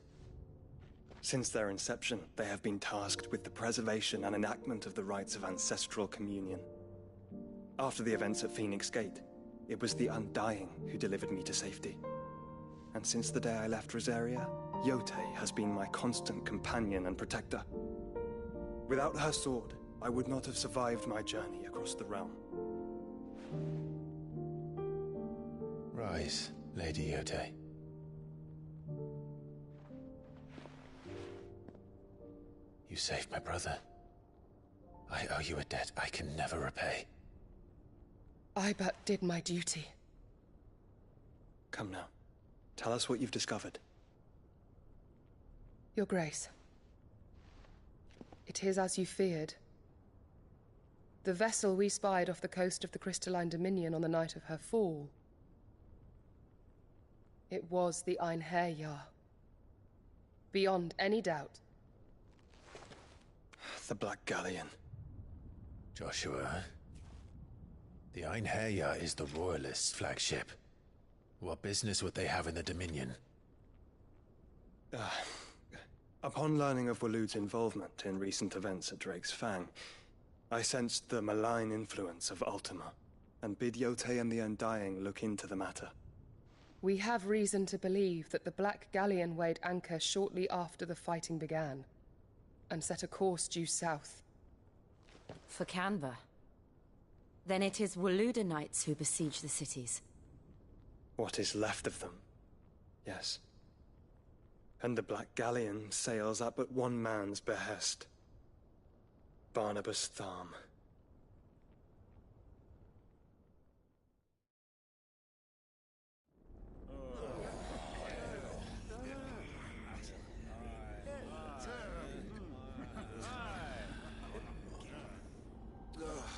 Since their inception, they have been tasked with the preservation and enactment of the rites of ancestral communion. After the events at Phoenix Gate, it was the Undying who delivered me to safety. And since the day I left Rosaria, Yote has been my constant companion and protector. Without her sword, I would not have survived my journey across the realm. Rise, Lady Yote. You saved my brother. I owe you a debt I can never repay. I but did my duty. Come now. Tell us what you've discovered. Your Grace. It is as you feared. The vessel we spied off the coast of the Crystalline Dominion on the night of her fall. It was the Einherjar. Beyond any doubt. The Black Galleon. Joshua. The Einherjar is the Royalists' flagship. What business would they have in the Dominion? Upon learning of Waloed's involvement in recent events at Drake's Fang, I sensed the malign influence of Ultima, and bid Yote and the Undying look into the matter. We have reason to believe that the Black Galleon weighed anchor shortly after the fighting began, and set a course due south. For Canva. Then it is Waloed Knights who besiege the cities. What is left of them, yes. And the Black Galleon sails at but one man's behest. Barnabas Tharm.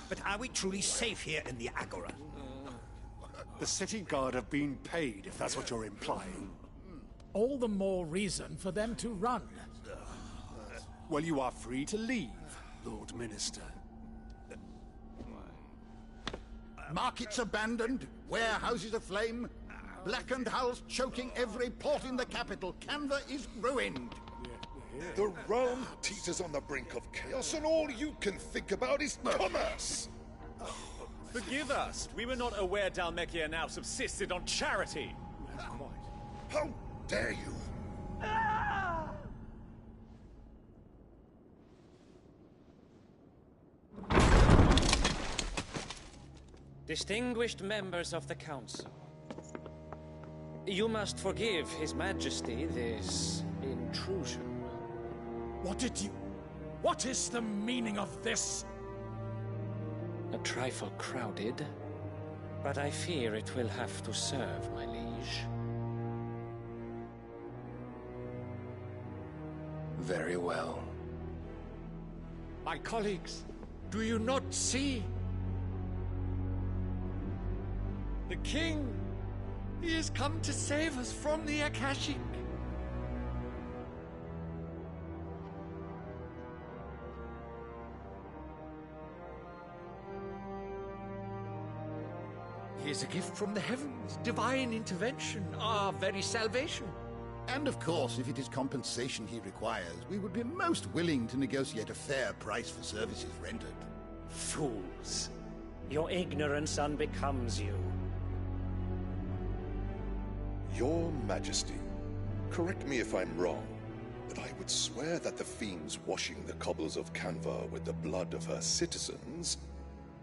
But are we truly safe here in the Agora? The city guard have been paid, if that's what you're implying. All the more reason for them to run. Well, you are free to leave, Lord Minister. Markets abandoned, warehouses aflame, blackened hulls choking every port in the capital. Canva is ruined. The realm teeters on the brink of chaos, and all you can think about is commerce! Forgive us. We were not aware Dhalmekia now subsisted on charity. How dare you! Distinguished members of the Council, you must forgive His Majesty this intrusion. What is the meaning of this? A trifle crowded, but I fear it will have to serve, my liege. Very well. My colleagues, do you not see? The king! He has come to save us from the Akashic! He is a gift from the heavens, divine intervention, our very salvation. And of course, if it is compensation he requires, we would be most willing to negotiate a fair price for services rendered. Fools! Your ignorance unbecomes you. Your Majesty, correct me if I'm wrong, but I would swear that the fiends washing the cobbles of Canva with the blood of her citizens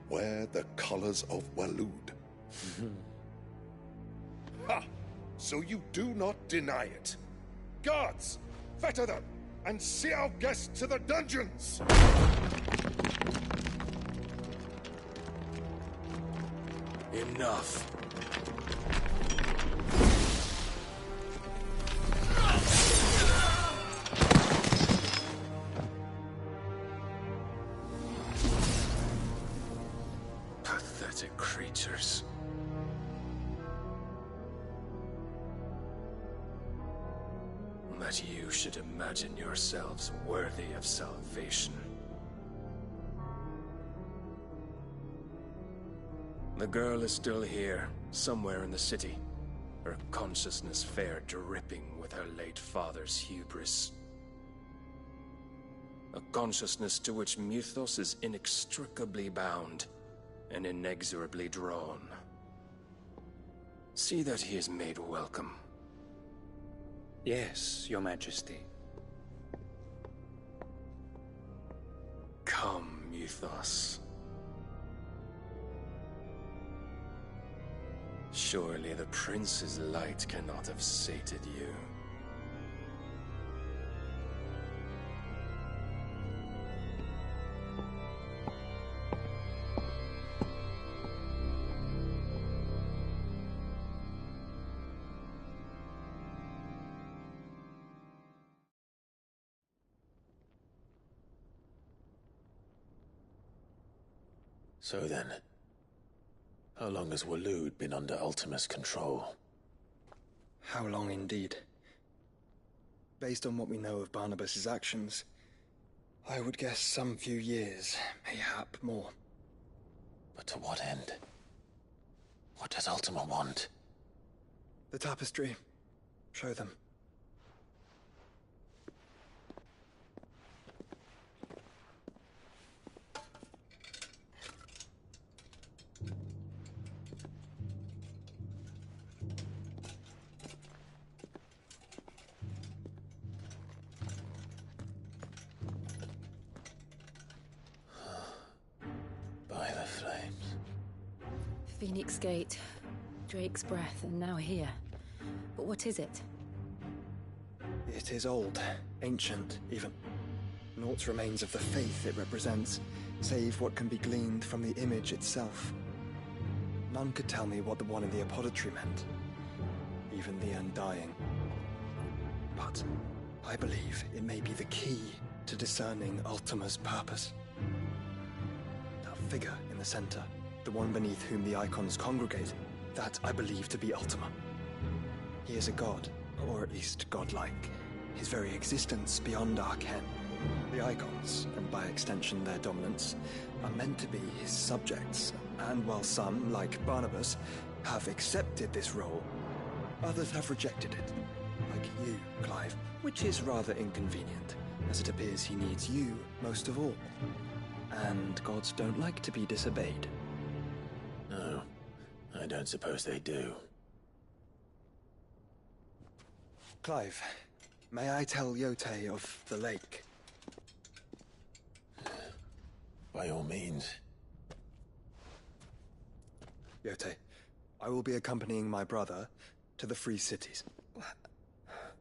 wear the colors of Waloed. Ha! So you do not deny it. Guards, fetter them, and see our guests to the dungeons! Enough. Pathetic creatures. That you should imagine yourselves worthy of salvation. The girl is still here, somewhere in the city, her consciousness fair dripping with her late father's hubris. A consciousness to which Mythos is inextricably bound and inexorably drawn. See that he is made welcome. Yes, Your Majesty. Come, Mythos. Surely the prince's light cannot have sated you. So then, how long has Waloed been under Ultima's control? How long indeed? Based on what we know of Barnabas's actions, I would guess some few years, mayhap more. But to what end? What does Ultima want? The tapestry. Show them. By the flames. Phoenix Gate, Drake's Breath, and now here. But what is it? It is old, ancient, even. Naught remains of the faith it represents, save what can be gleaned from the image itself. None could tell me what the one in the apothecary meant, even the Undying. But I believe it may be the key to discerning Ultima's purpose. That figure in the center, the one beneath whom the icons congregate, that I believe to be Ultima. He is a god, or at least godlike, his very existence beyond our ken. The icons, and by extension their dominants, are meant to be his subjects, and while some, like Barnabas, have accepted this role, others have rejected it, like you, Clive, which is rather inconvenient. as it appears he needs you most of all. And gods don't like to be disobeyed. No, I don't suppose they do. Clive, may I tell Yote of the lake? By all means. Yote, I will be accompanying my brother to the Free Cities.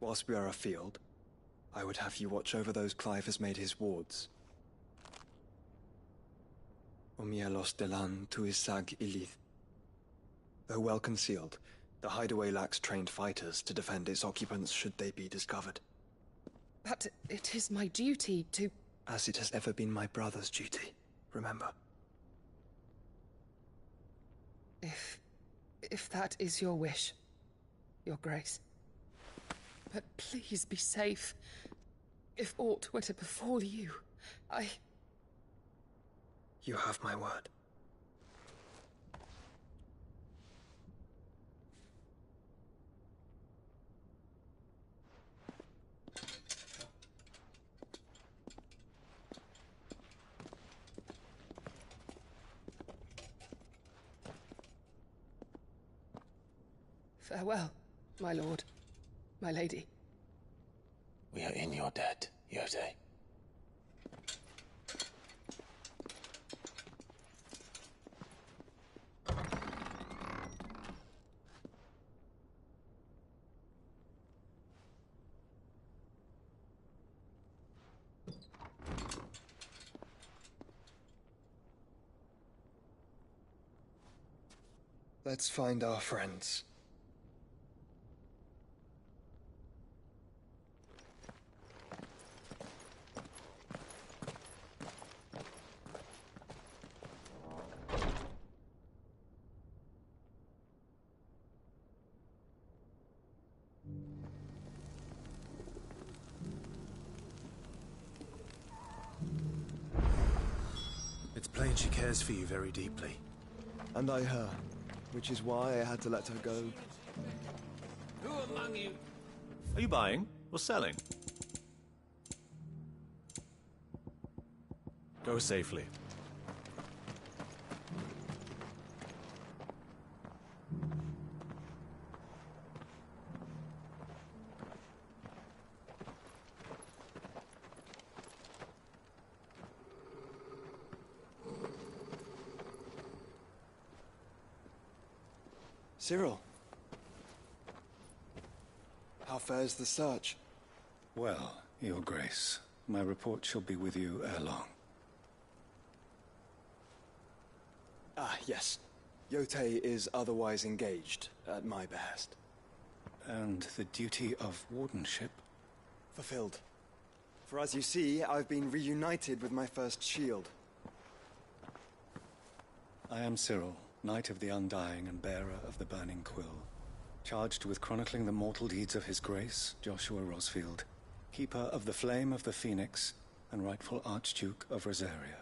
Whilst we are afield, I would have you watch over those Clive has made his wards. Omielos delan tuisag ilith. Though well concealed, the hideaway lacks trained fighters to defend its occupants should they be discovered. But it is my duty to... As it has ever been my brother's duty, remember. If that is your wish, Your Grace. But please be safe. If aught were to befall you, You have my word. Farewell, my lord, my lady. We are in your debt, Yote. Let's find our friends. It's plain she cares for you very deeply. And I her, which is why I had to let her go. Who among you? Are you buying or selling? Go safely. Cyril. How fares the search? Well, Your Grace, my report shall be with you ere long. Ah, yes. Yote is otherwise engaged, at my behest. And the duty of wardenship? Fulfilled. For as you see, I've been reunited with my first shield. I am Cyril, Knight of the Undying and bearer of the Burning Quill, charged with chronicling the mortal deeds of His Grace, Joshua Rosfield, Keeper of the Flame of the Phoenix, and rightful Archduke of Rosaria.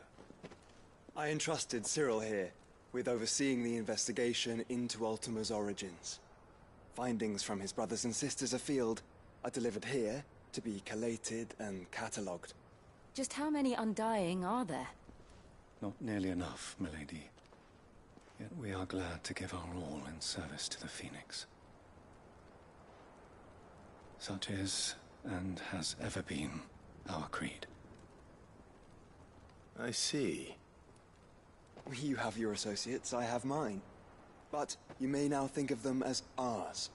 I entrusted Cyril here with overseeing the investigation into Ultima's origins. Findings from his brothers and sisters afield are delivered here to be collated and catalogued. Just how many Undying are there? Not nearly enough, milady. Yet we are glad to give our all in service to the Phoenix. Such is, and has ever been, our creed. I see. You have your associates, I have mine. But you may now think of them as ours.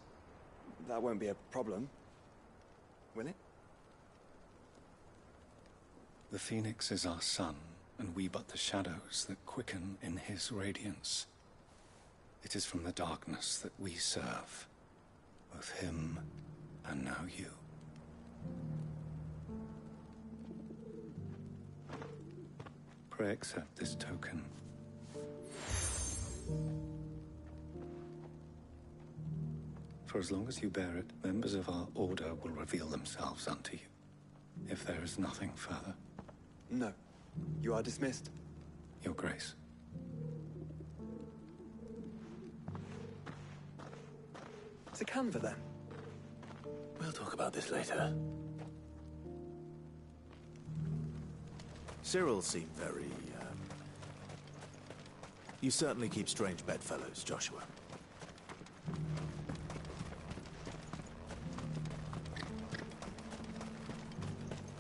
That won't be a problem, will it? The Phoenix is our sun, and we but the shadows that quicken in his radiance. It is from the darkness that we serve, both him and now you. Pray accept this token. For as long as you bear it, members of our order will reveal themselves unto you, if there is nothing further. No. You are dismissed. Your Grace. It's a Canva, then. We'll talk about this later. Cyril seemed very, You certainly keep strange bedfellows, Joshua.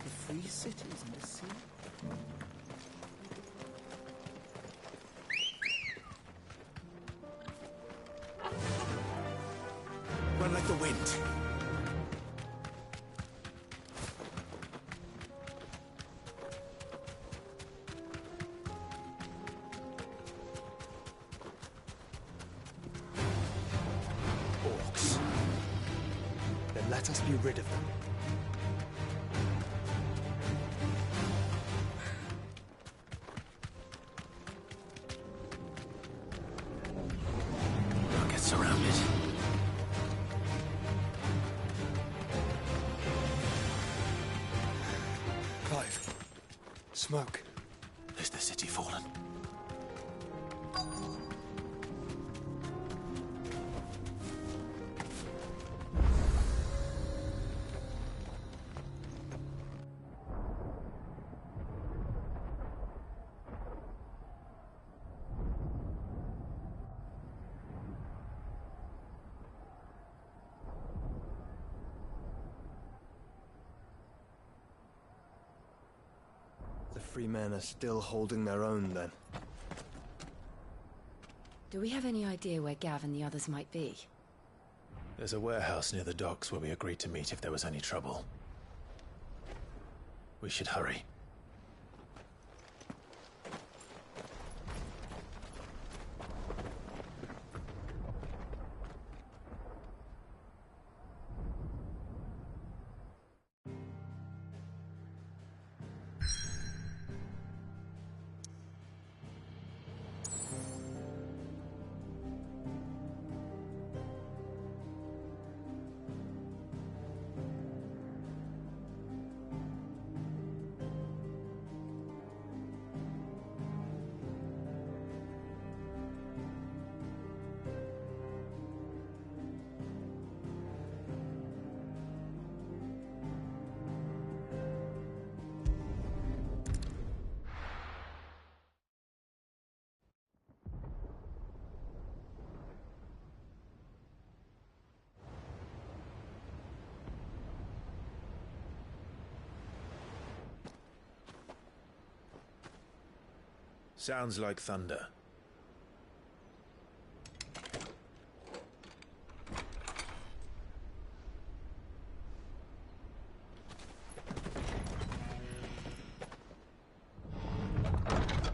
The free cities and the sea. Run like the wind. Orcs. Then let us be rid of them. Don't get surrounded. Clive. Smoke. Is the city fallen? The free men are still holding their own, then. Do we have any idea where Gav and the others might be? There's a warehouse near the docks where we agreed to meet if there was any trouble. We should hurry. Sounds like thunder.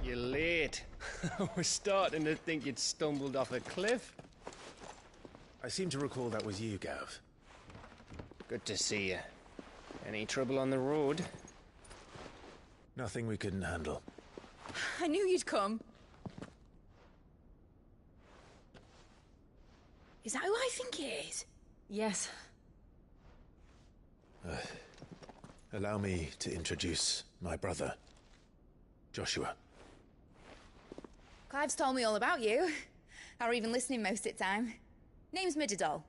You're late. I was starting to think you'd stumbled off a cliff. I seem to recall that was you, Gav. Good to see you. Any trouble on the road? Nothing we couldn't handle. I knew you'd come. Is that who I think it is? Yes. Allow me to introduce my brother, Joshua. Clive's told me all about you. Or even listening most of the time. Name's Midadol,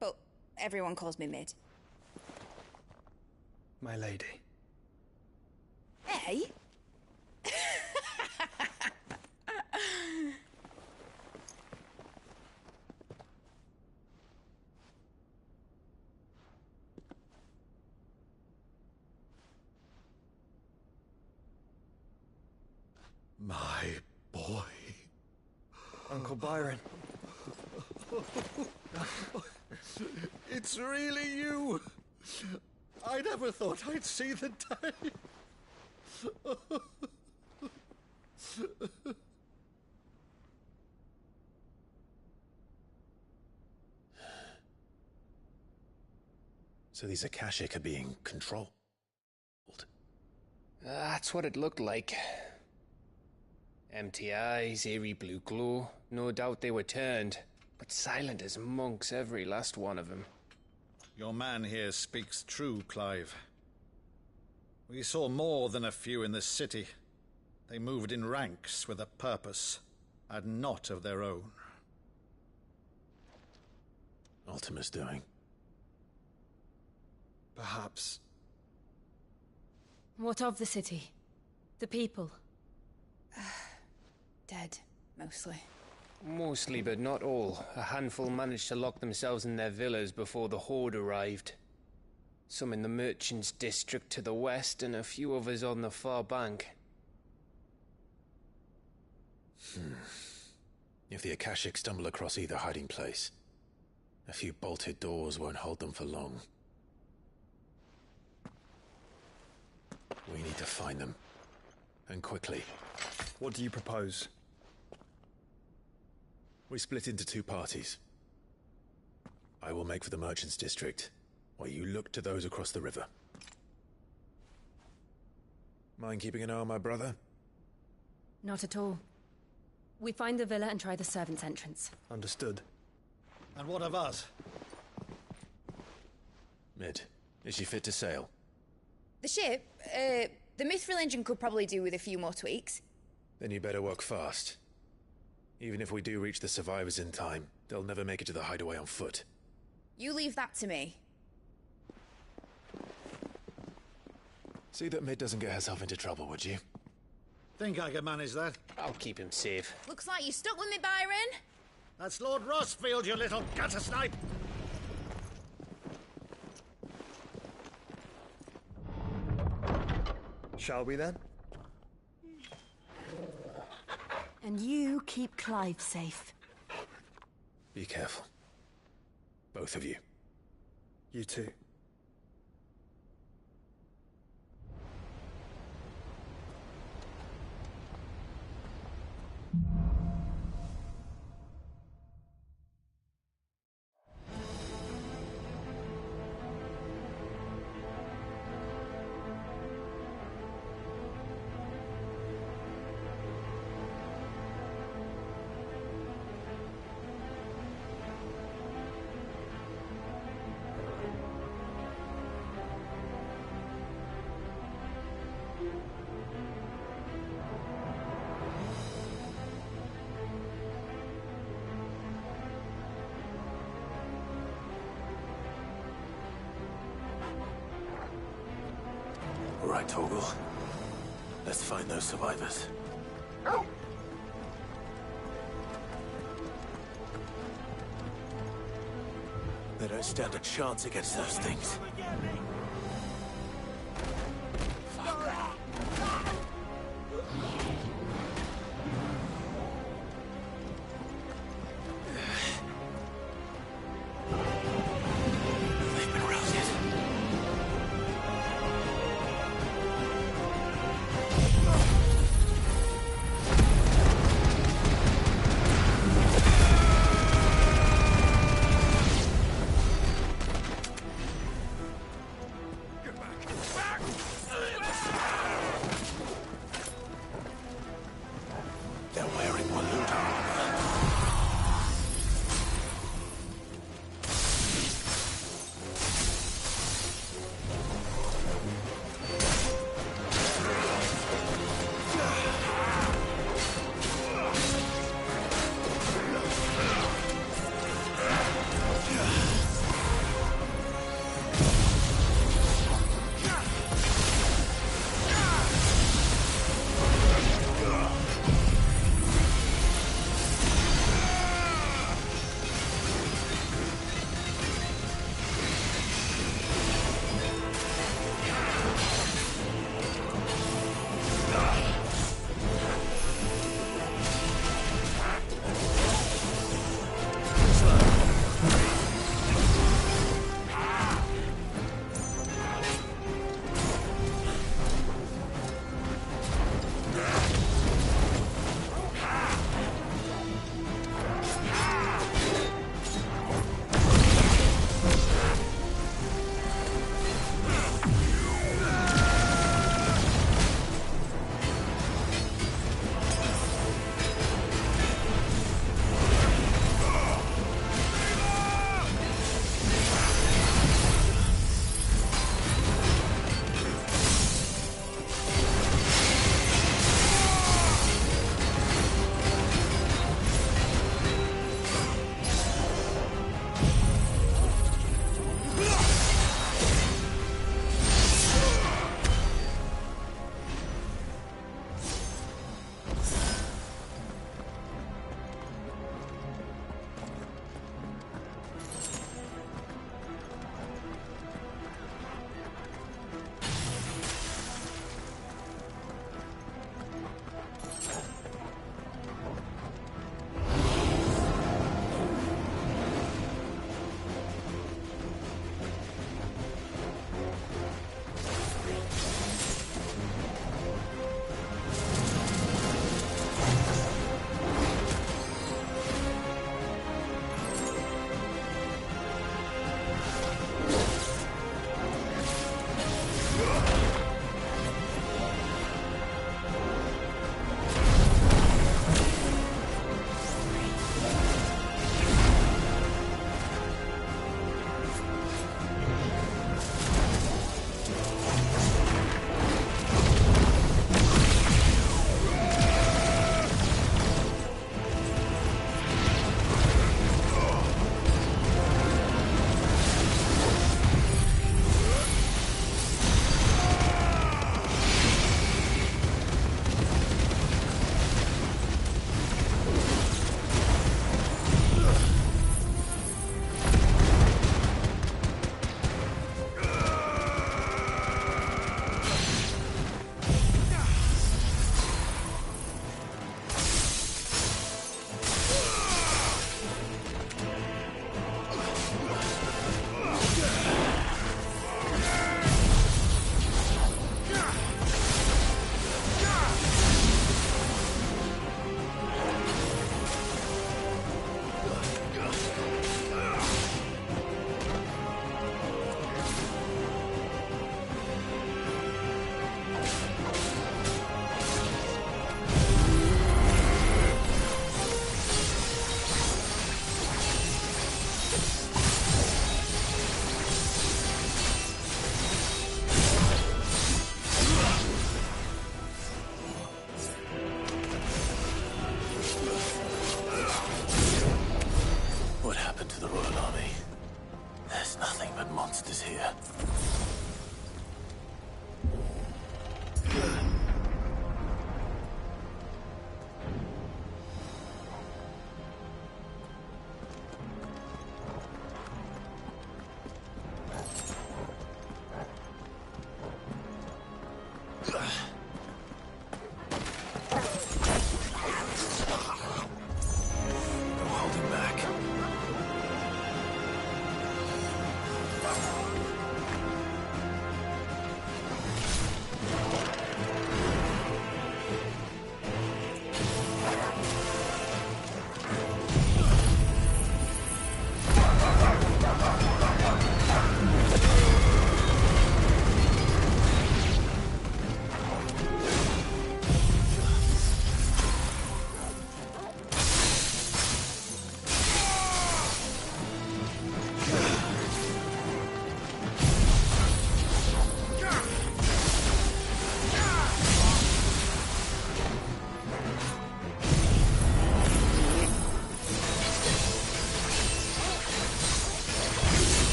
but everyone calls me Mid. My lady. Hey? My boy. Uncle Byron. It's really you. I never thought I'd see the day. So these Akashic are being controlled. That's what it looked like. Empty eyes, eerie blue glow. No doubt they were turned, but silent as monks, every last one of them. Your man here speaks true, Clive. We saw more than a few in this city. They moved in ranks with a purpose, and not of their own. Ultima's doing. Perhaps. What of the city? The people. Dead, mostly. Mostly, but not all. A handful managed to lock themselves in their villas before the Horde arrived. Some in the Merchants' District to the west, and a few others on the far bank. If the Akashic stumble across either hiding place, a few bolted doors won't hold them for long. We need to find them. And quickly. What do you propose? We split into two parties. I will make for the Merchants' District, while you look to those across the river. Mind keeping an eye on my brother? Not at all. We find the villa and try the servants' entrance. Understood. And what of us? Mid, is she fit to sail? The ship, the Mithril engine could probably do with a few more tweaks. Then you better work fast. Even if we do reach the survivors in time, they'll never make it to the hideaway on foot. You leave that to me. See that Mid doesn't get herself into trouble, would you? Think I can manage that? I'll keep him safe. Looks like you stuck with me, Byron. That's Lord Rossfield, you little gutter snipe! Shall we then? And you keep Clive safe. Be careful. Both of you. You too. All right, Torgal. Let's find those survivors. They don't stand a chance against those things.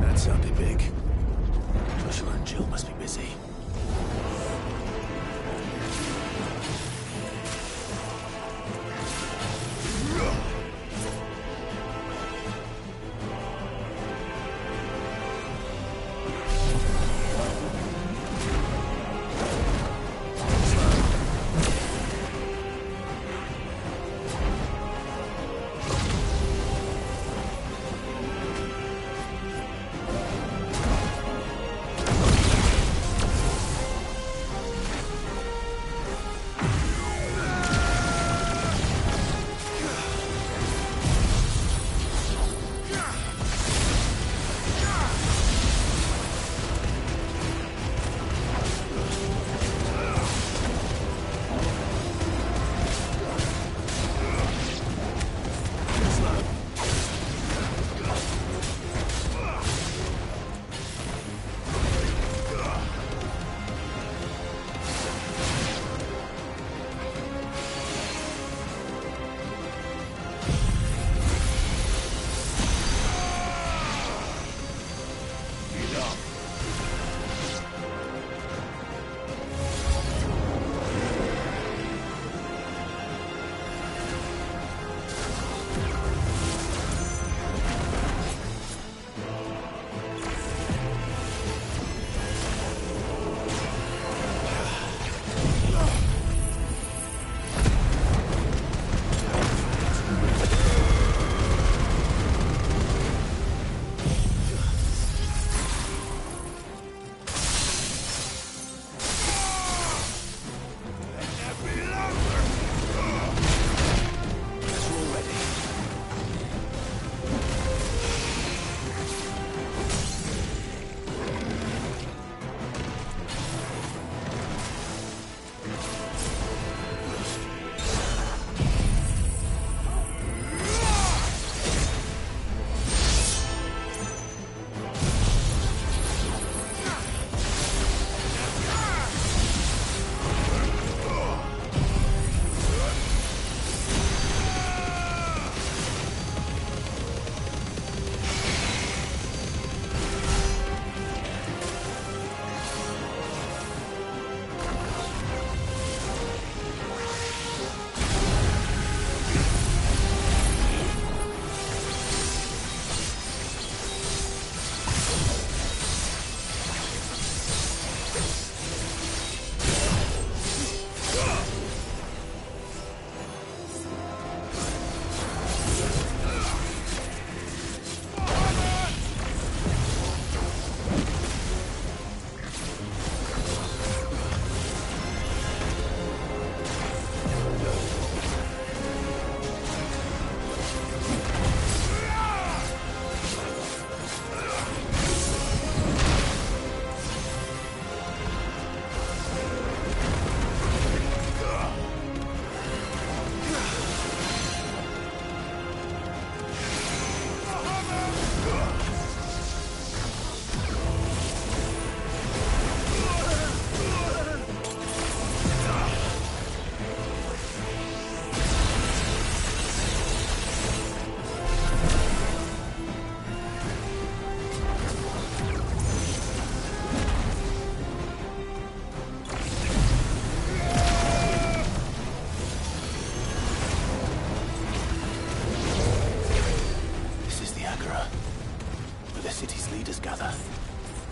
That sounded big. Joshua and Jill must be busy.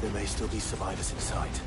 There may still be survivors in sight.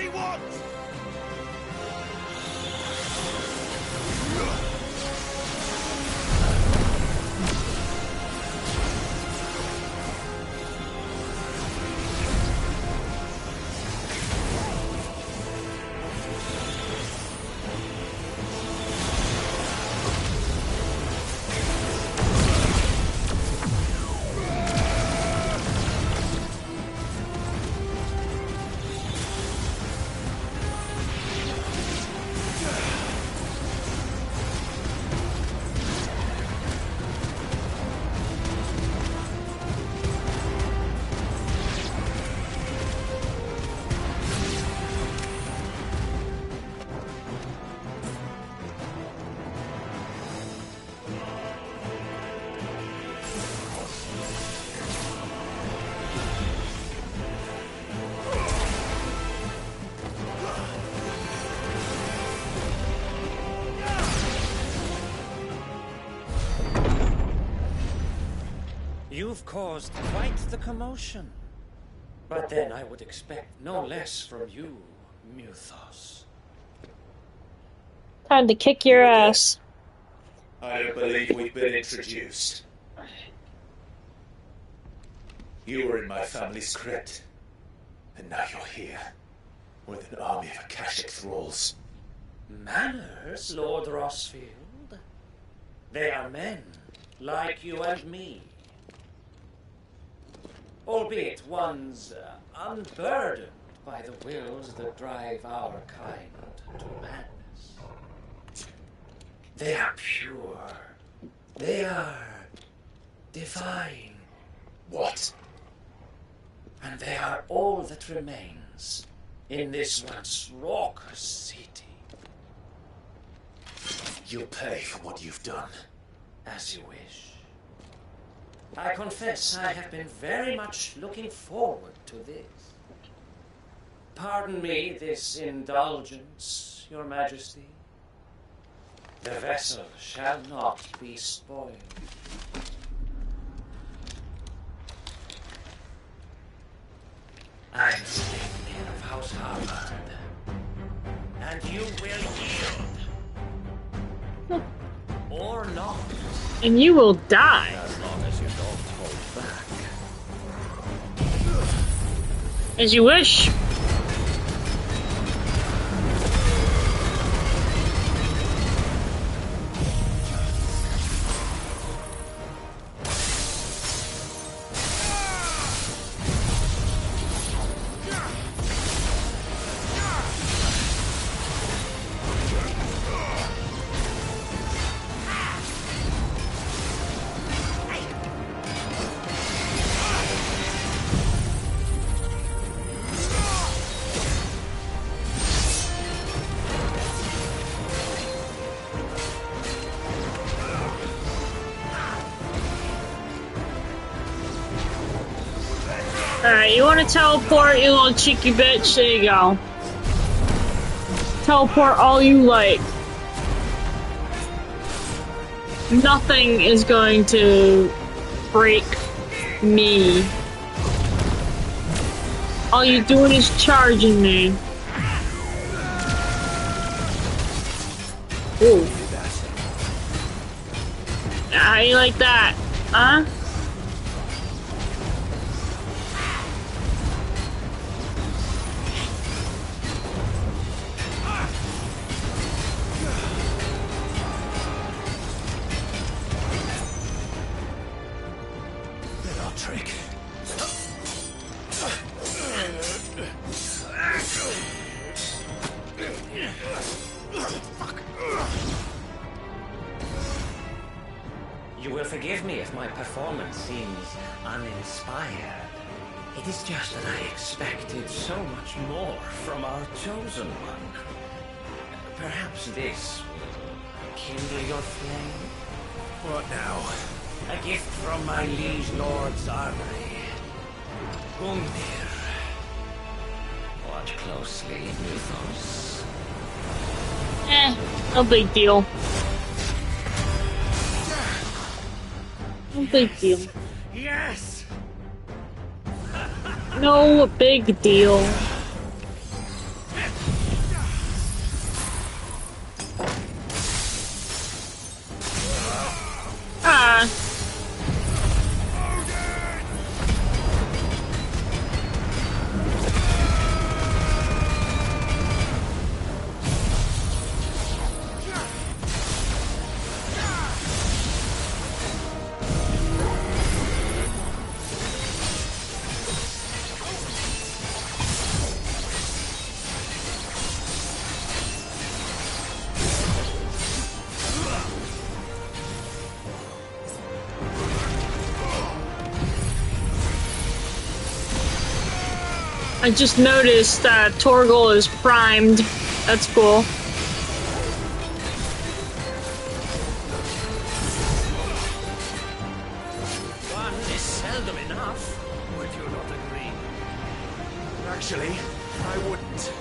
he want? You've caused quite the commotion. But then I would expect no less from you, Muthos. Time to kick your ass. I don't believe we've been introduced. You were in my family's crypt, and now you're here, with an army of Akashic thralls. Manners, Lord Rossfield? They are men, like you and me. Albeit ones unburdened by the wills that drive our kind to madness. They are pure. They are divine. What? And they are all that remains in this once raucous city. You'll pay for what you've done. As you wish. I confess I have been very much looking forward to this. Pardon me this indulgence, Your Majesty. The vessel shall not be spoiled. I'm King of House Harvard, and you will yield. Or not. And you will die. As long as you don't hold back. As you wish. Alright, you want to teleport, you little cheeky bitch? There you go. Teleport all you like. Nothing is going to break me. All you're doing is charging me. Ooh. How you like that? Huh? You will forgive me if my performance seems uninspired. It is just that I expected so much more from our chosen one. Perhaps this will kindle your flame? What now? A gift from my liege lord Zargri. Gungnir. Watch closely, Muthos. No big deal. No big deal. Yes! No big deal. I just noticed that Torgal is primed. That's cool. One is seldom enough. Would you not agree? Actually, I wouldn't.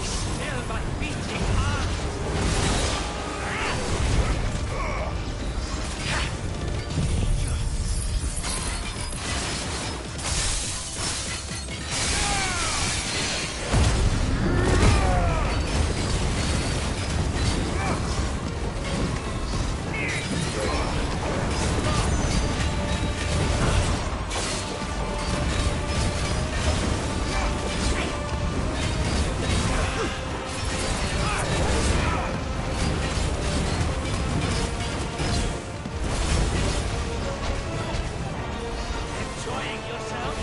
Still but beating heart. Enjoying yourself?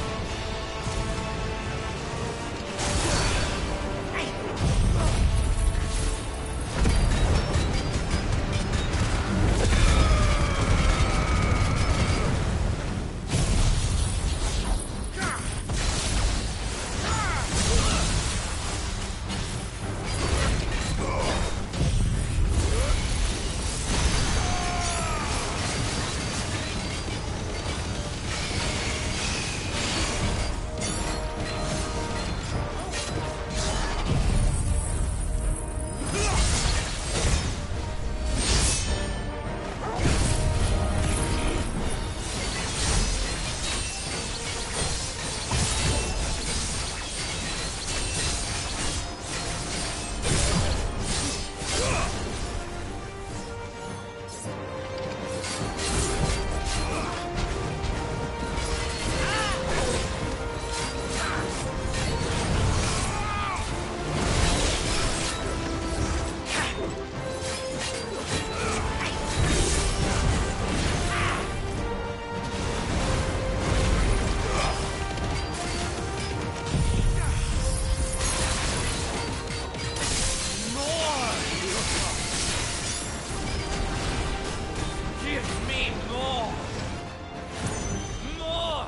Give me more! More!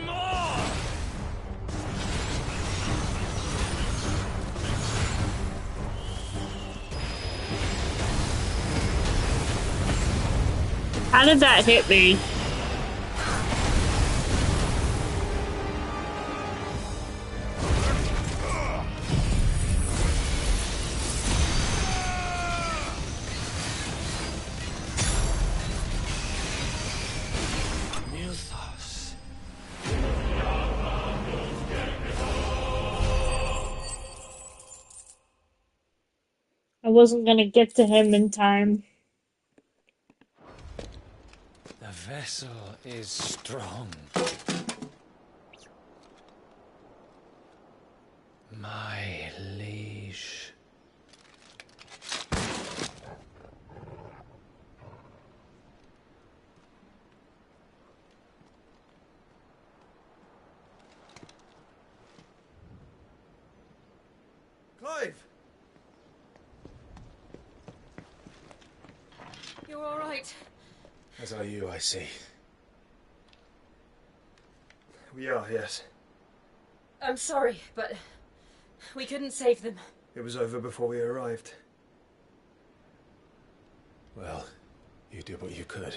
More! How did that hit me? Nilthos. I wasn't gonna get to him in time. The vessel is strong. My liege. Clive! You're all right. As are you, I see. We are, yes. I'm sorry, but we couldn't save them. It was over before we arrived. Well, you did what you could.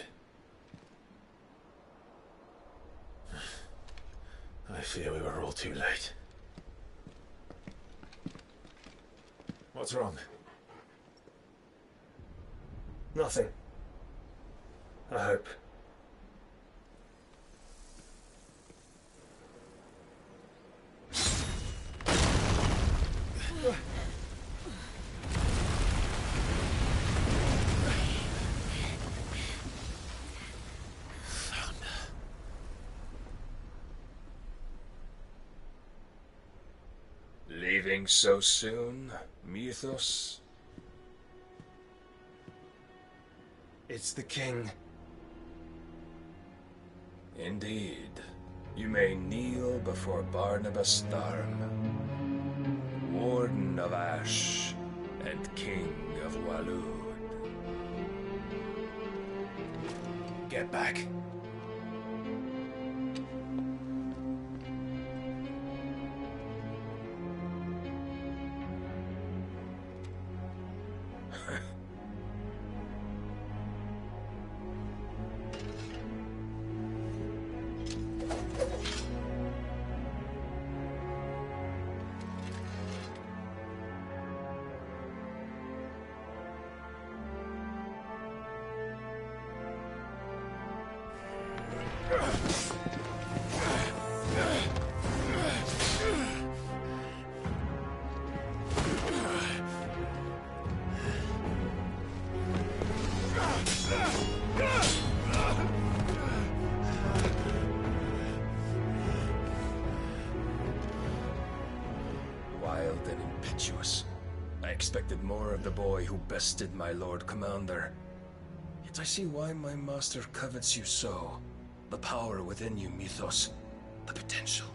I fear we were all too late. What's wrong? Nothing. I hope. Leaving so soon, Mythos? It's the king. Indeed. You may kneel before Barnabas Tharm, Warden of Ash and King of Waloed. Get back. Wild and impetuous. I expected more of the boy who bested my Lord Commander. Yet I see why my master covets you so. The power within you, Mythos. The potential.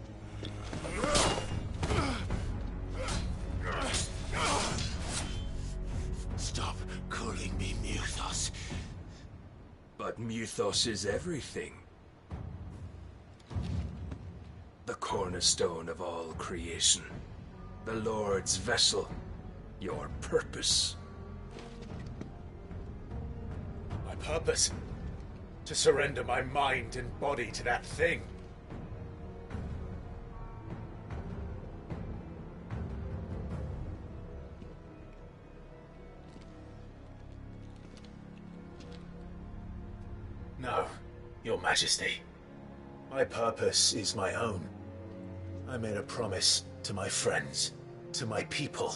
Stop calling me Mythos. But Mythos is everything. The cornerstone of all creation. The Lord's vessel. Your purpose. My purpose? To surrender my mind and body to that thing. No, Your Majesty. My purpose is my own. I made a promise to my friends, to my people.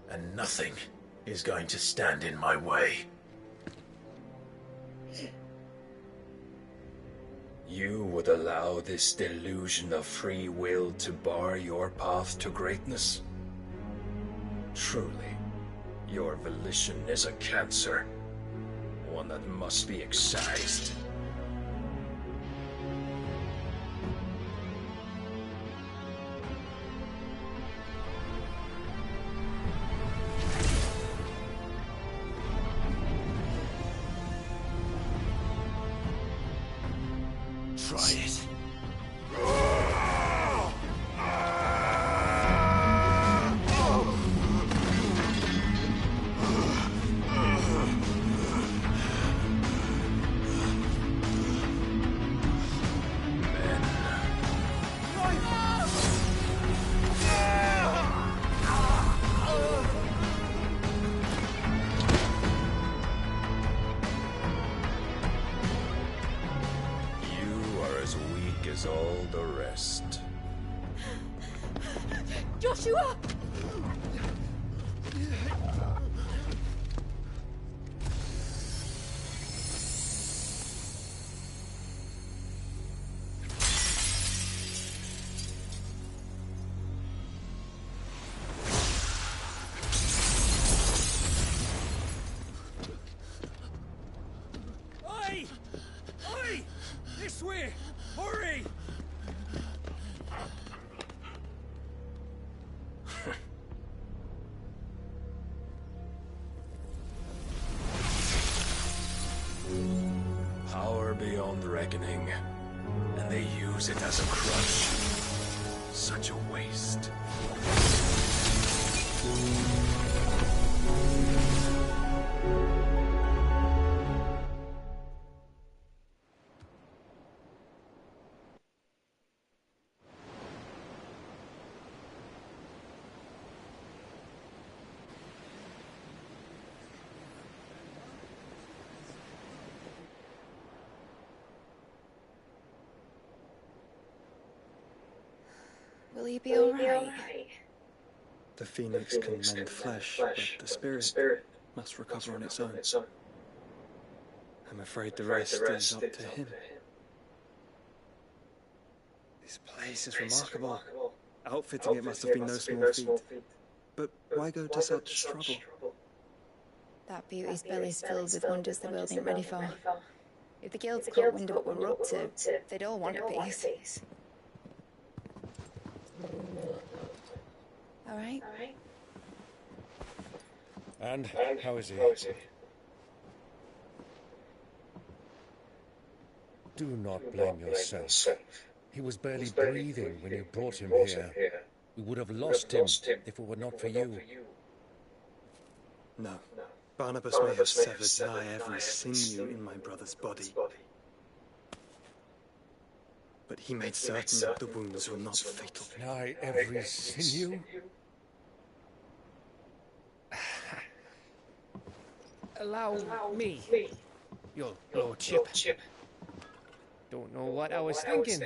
And nothing is going to stand in my way. You would allow this delusion of free will to bar your path to greatness? Truly, your volition is a cancer, one that must be excised. Try it. As all the rest. Joshua! Oi! Oi! This way! Hurry! Power beyond reckoning, and they use it as a crutch. Such a waste. Will he be alright? The phoenix can mend flesh, but the spirit must recover on its own. I'm afraid the rest is up to him. This place is remarkable. Outfitting it must have been no small feat. But why go to such trouble? That beauty's belly's filled with wonders the world ain't ready for. If the guilds caught wind of what we're up to, they'd all want a piece. All right? And how is he? Do not blame yourself. He was barely breathing when you brought him here. We would have lost him if it were not for you. No. Barnabas may have severed nigh every sinew in my brother's body. But he made certain that the wounds were not fatal. Nigh every sinew? Allow me, your lordship. Don't know what I was thinking,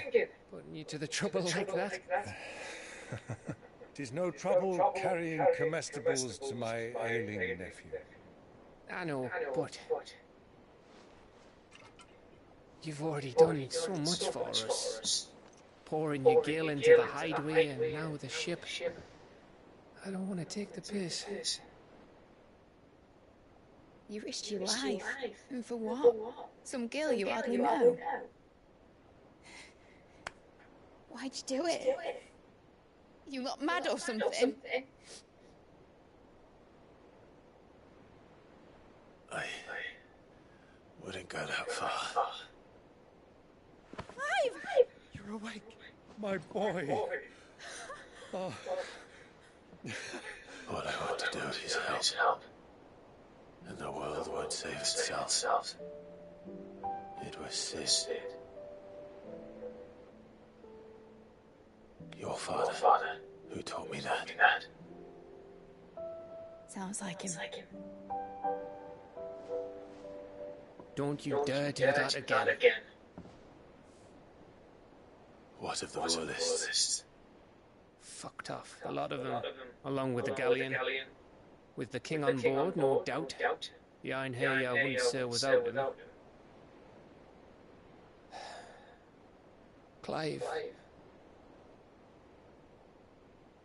putting you to the trouble like that. Tis no trouble carrying comestibles to my ailing nephew. I know, but you've already done so much for us. Pouring your gale into the hideaway and now the ship. I don't want to take the piss. You risked your life. And for what? Some girl you hardly know. Why'd you do it? You got mad or something? I wouldn't go that far. Clive! You're awake, my boy. Oh. All I want to do is help. And the world won't save itself. It was Sid. Your father, who taught me that. Sounds like him. Don't you dare do that again. What of the royalists? Fucked off, a lot of them, along with the galleon. With the king on board, no doubt. The Iron Hair wouldn't sail without him. Clive.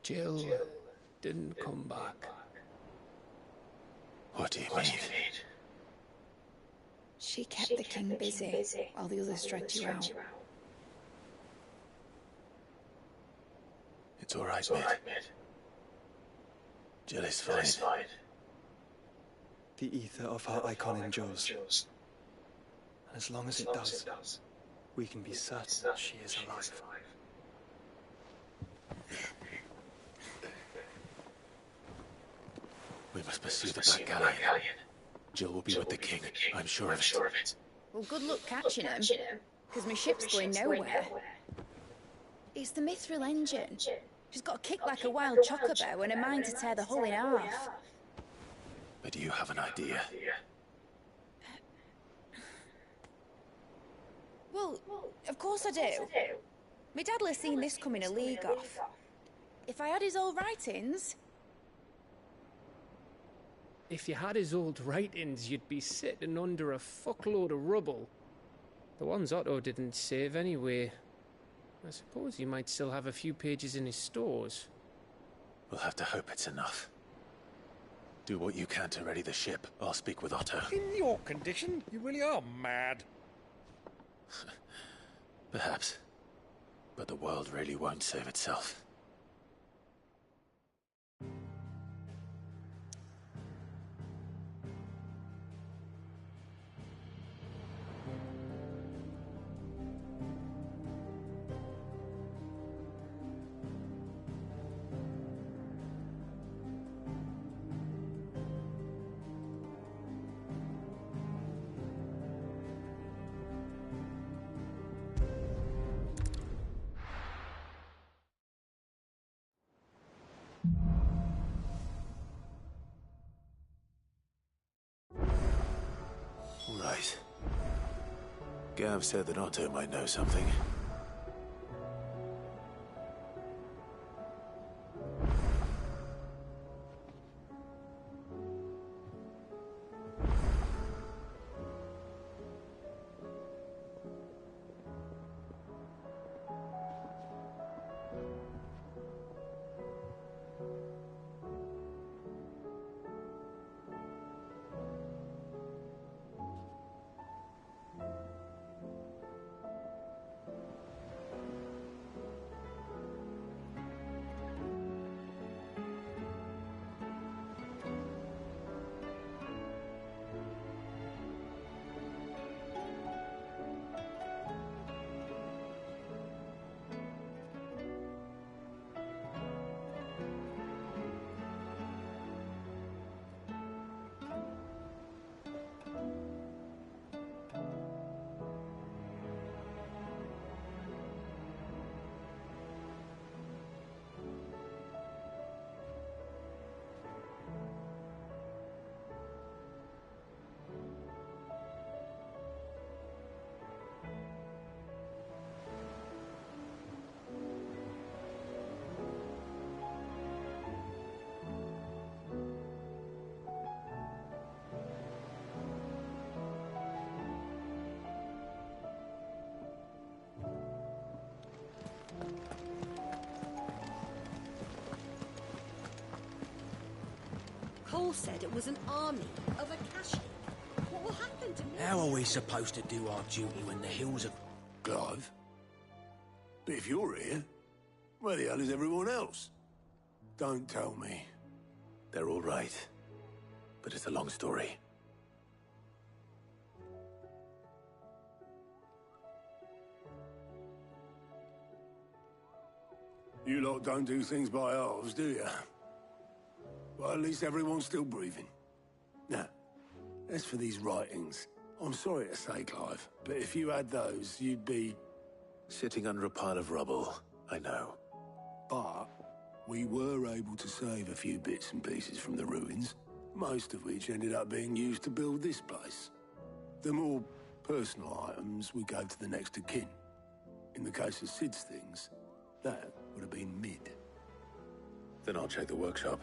Jill didn't come back. What do you mean? She kept the king busy while the others dragged you out. It's all right, mate. Jill is fine. The ether of her icon endures. And as long as it does, we can be certain she is alive. We must pursue the Black Galleon. Jill will be with the king, I'm sure of it. Well, good luck catching him, because my ship's going nowhere. It's the Mithril engine. She's got a kick like a wild chocobo and a mind to tear the hull in half. But do you have an idea? Well, of course I do. My dad'll have seen this coming a league off. If I had his old writings... If you had his old writings, you'd be sitting under a fuckload of rubble. The ones Otto didn't save anyway. I suppose you might still have a few pages in his stores. We'll have to hope it's enough. Do what you can to ready the ship. I'll speak with Otto. In your condition, you really are mad. Perhaps. But the world really won't save itself. Right. Gav said that Otto might know something. all said it was an army of Akashic. What will happen to me? How are we supposed to do our duty when the hills are... Clive? But if you're here, where the hell is everyone else? Don't tell me. They're all right. But it's a long story. You lot don't do things by halves, do you? Well, at least everyone's still breathing. Now, as for these writings, I'm sorry to say, Clive, but if you had those, you'd be... Sitting under a pile of rubble, I know. But we were able to save a few bits and pieces from the ruins, most of which ended up being used to build this place. The more personal items we gave to the next of kin. In the case of Sid's things, that would have been mid. Then I'll check the workshop.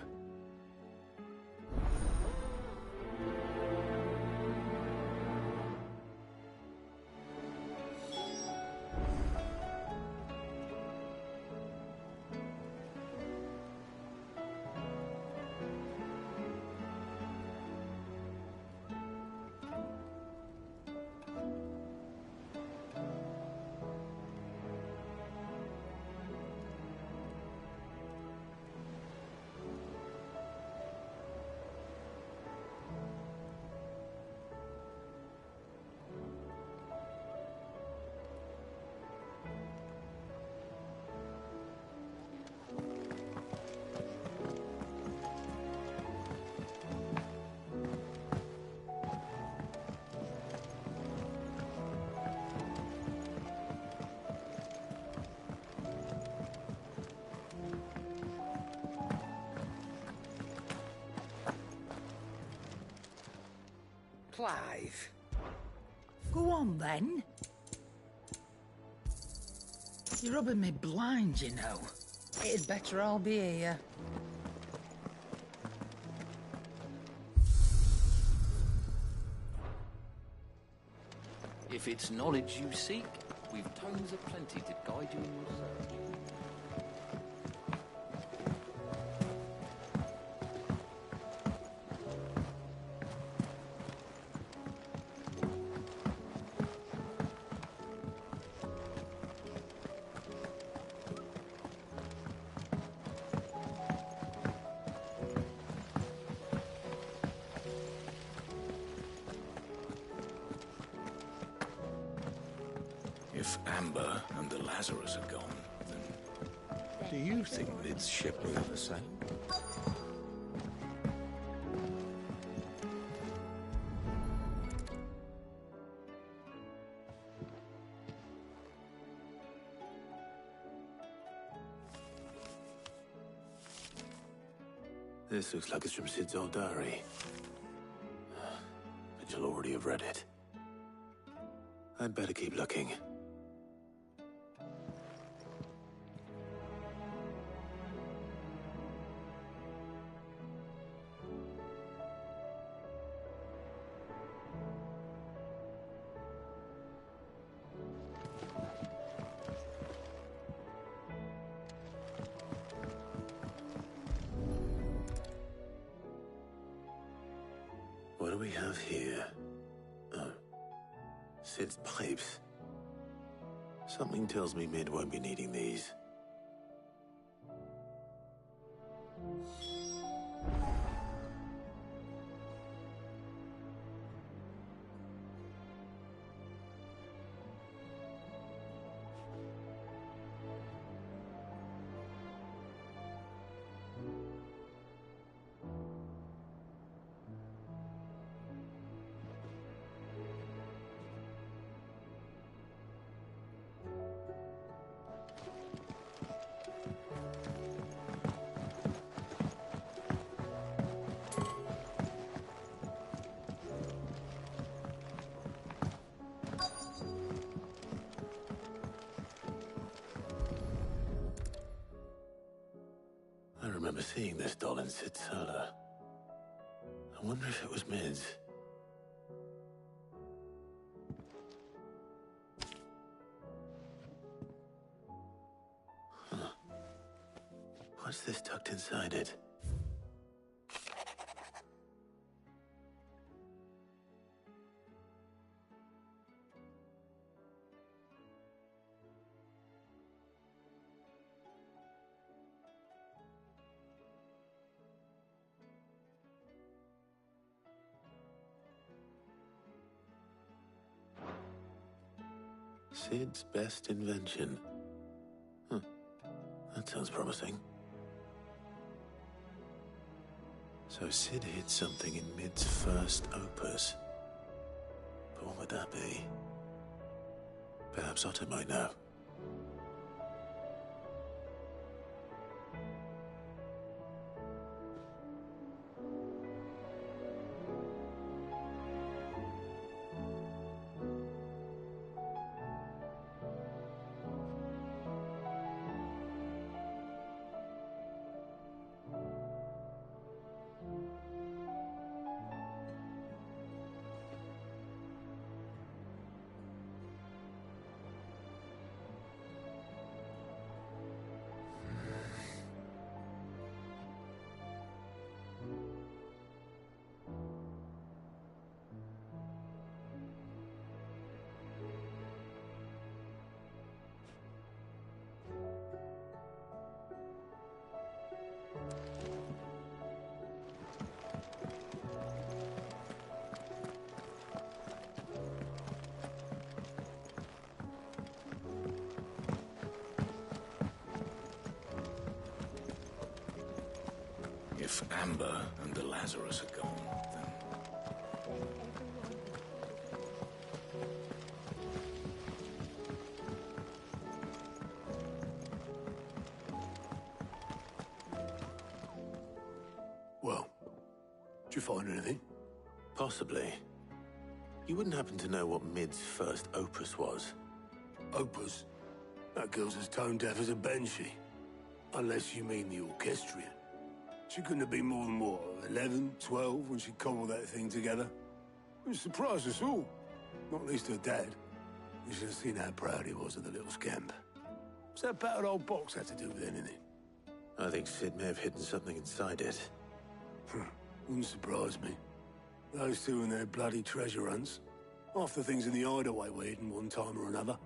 Clive. Go on, then. You're rubbing me blind, you know. It'd better I'll be here. If it's knowledge you seek, we've tomes aplenty to guide you in your search. If Amber and the Lazarus are gone, then do you think Lid's ship will ever sail? This looks like it's from Sid's old diary. But you'll already have read it. I'd better keep looking. What do we have here? Oh. Sid's pipes. Something tells me Mid won't be needing these. I remember seeing this doll in Sid's cellar. I wonder if it was Mid's. Huh. What's this tucked inside it? Sid's best invention. Huh. That sounds promising. So Sid hid something in Mid's first opus. But what would that be? Perhaps Otto might know. If Amber and the Lazarus are gone, then... Well, did you find anything? Possibly. You wouldn't happen to know what Mid's first opus was? Opus? That girl's as tone deaf as a banshee. Unless you mean the orchestrion. She couldn't have been more than, what, 11, 12 when she cobbled that thing together? It surprised us all. Not least her dad. You should have seen how proud he was of the little scamp. What's that battered old box have to do with anything? I think Sid may have hidden something inside it. Wouldn't surprise me. Those two and their bloody treasure hunts. Half the things in the hideaway were hidden one time or another.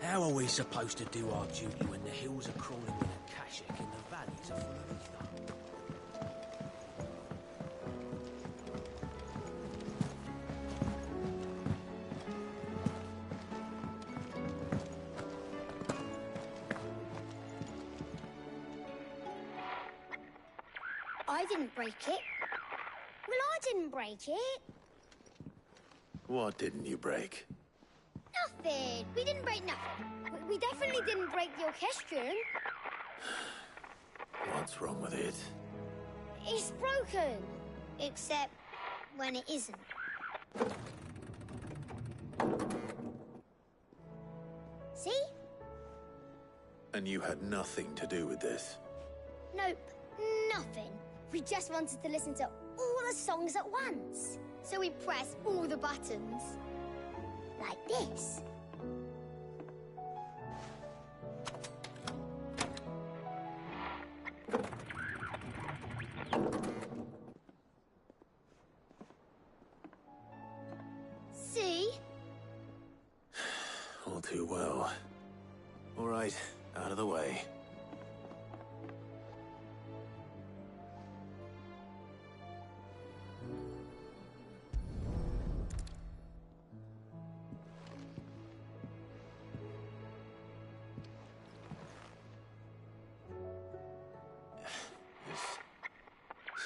How are we supposed to do our duty when the hills are crawling with a Kashik and the valleys are full of ether? I didn't break it. Well, I didn't break it. What didn't you break? Nothing. We didn't break nothing. We definitely didn't break the orchestrion. What's wrong with it? It's broken. Except when it isn't. See? And you had nothing to do with this? Nope. Nothing. We just wanted to listen to all the songs at once. So we pressed all the buttons. Like this. See? All too well. All right, out of the way.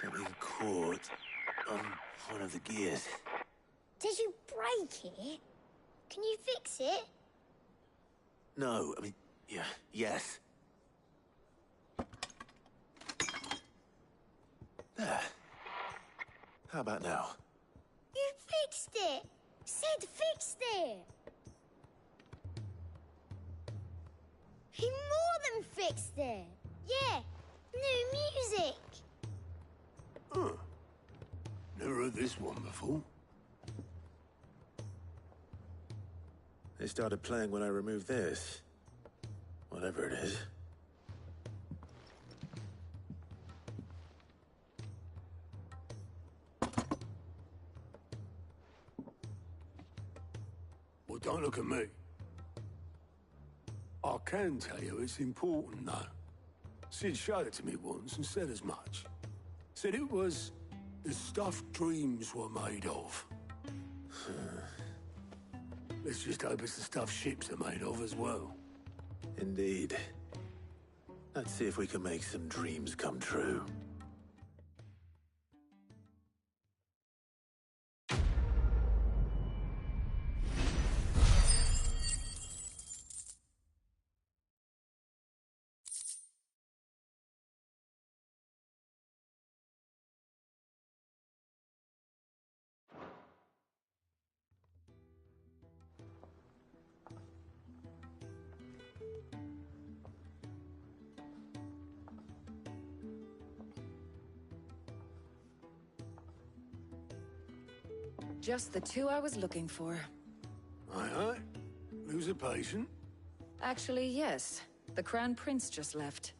something caught on one of the gears. Did you break it? Can you fix it? No, I mean, yeah, yes. There. How about now? You fixed it! Sid fixed it! He more than fixed it! Yeah, new music! Huh. Never heard this one before. They started playing when I removed this. Whatever it is. Well, don't look at me. I can tell you it's important, though. Sid showed it to me once and said as much. Said it was the stuff dreams were made of. Let's just hope it's the stuff ships are made of as well. Indeed. Let's see if we can make some dreams come true. Just the two I was looking for. Aye, aye. Lose a patient? Actually, yes. The Crown Prince just left.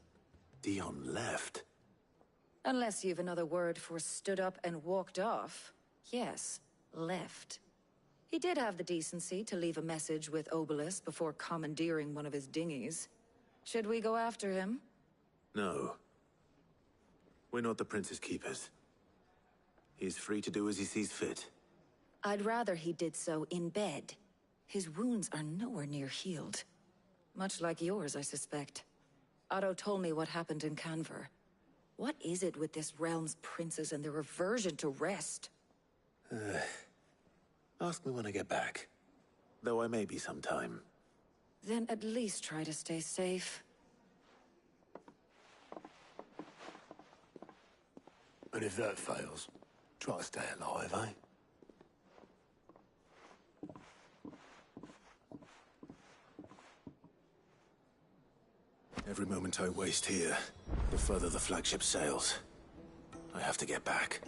Dion left? Unless you've another word for stood up and walked off. Yes, left. He did have the decency to leave a message with Obelisk before commandeering one of his dinghies. Should we go after him? No. We're not the Prince's keepers. He's free to do as he sees fit. I'd rather he did so in bed. His wounds are nowhere near healed. Much like yours, I suspect. Otto told me what happened in Canver. What is it with this realm's princes and their aversion to rest? Ask me when I get back. Though I may be sometime. Then at least try to stay safe. And if that fails, try to stay alive, eh? Every moment I waste here, the further the flagship sails. I have to get back.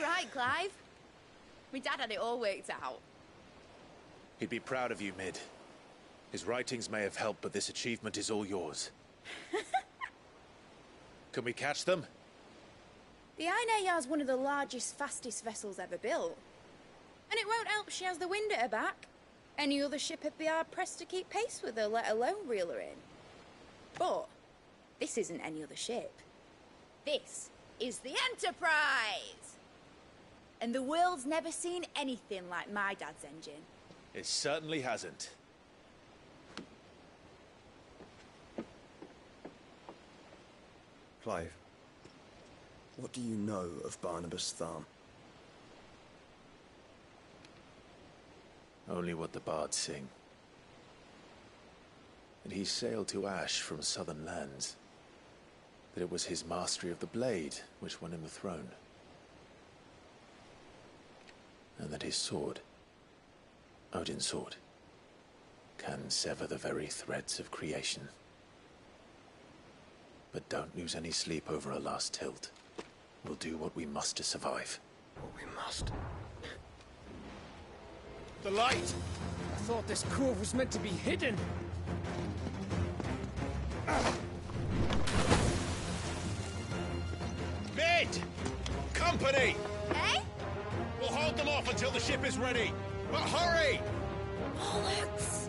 Right, Clive? My dad had it all worked out. He'd be proud of you, Mid. His writings may have helped, but this achievement is all yours. Can we catch them? The Aine Yard's one of the largest, fastest vessels ever built. And it won't help she has the wind at her back. Any other ship would be hard-pressed to keep pace with her, let alone reel her in. But this isn't any other ship. This is the Enterprise! And the world's never seen anything like my dad's engine. It certainly hasn't. Clive, what do you know of Barnabas Tharm? Only what the bards sing. That he sailed to Ash from southern lands. That it was his mastery of the blade which won him the throne. And that his sword, Odin's sword, can sever the very threads of creation. But don't lose any sleep over a last tilt. We'll do what we must to survive. What we must. The light! I thought this cove was meant to be hidden. Mid! Company! Eh? We'll hold them off until the ship is ready. But hurry! Bollocks!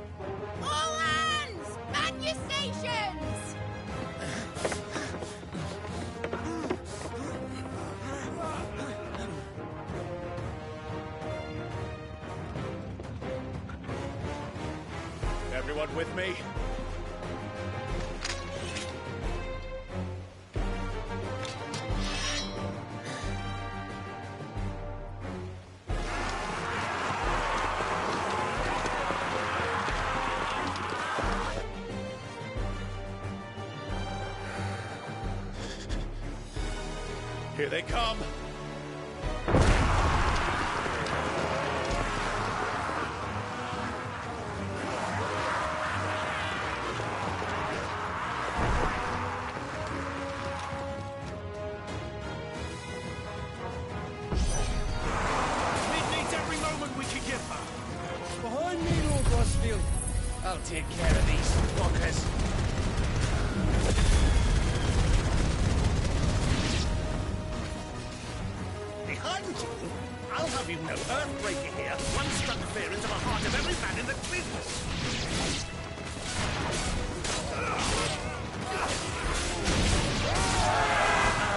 All hands! Man your stations! Everyone with me? Here they come! Behind me, Lord Rosfield. I'll take care of these fuckers. Behind you? I'll have you know, Earthbreaker here once struck fear into the heart of every man in the business.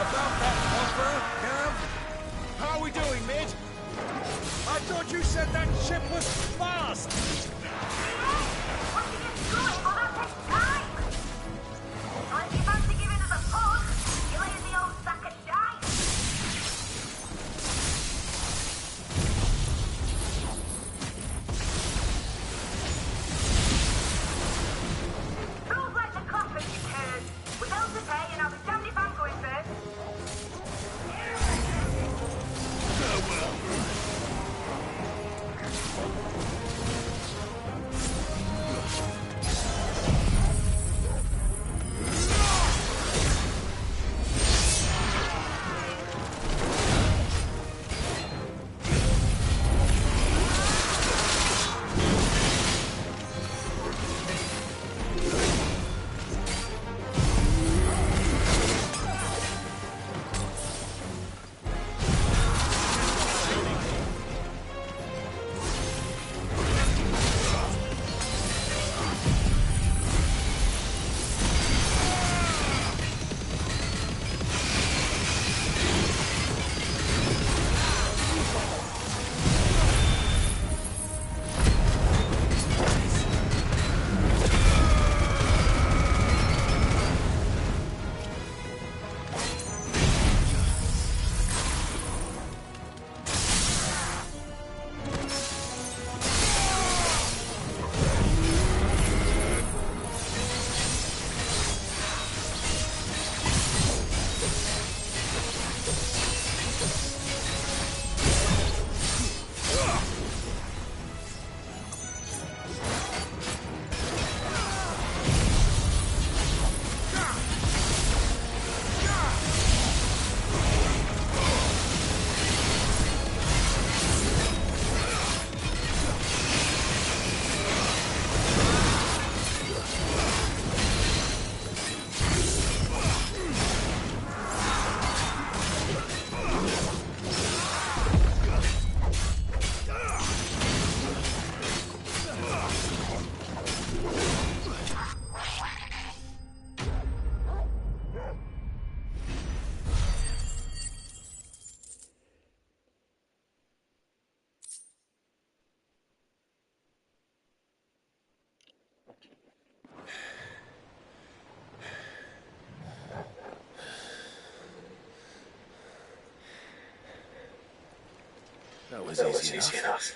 About that offer, Cav? How are we doing, Mid? I thought you said that ship was fast! was easy enough.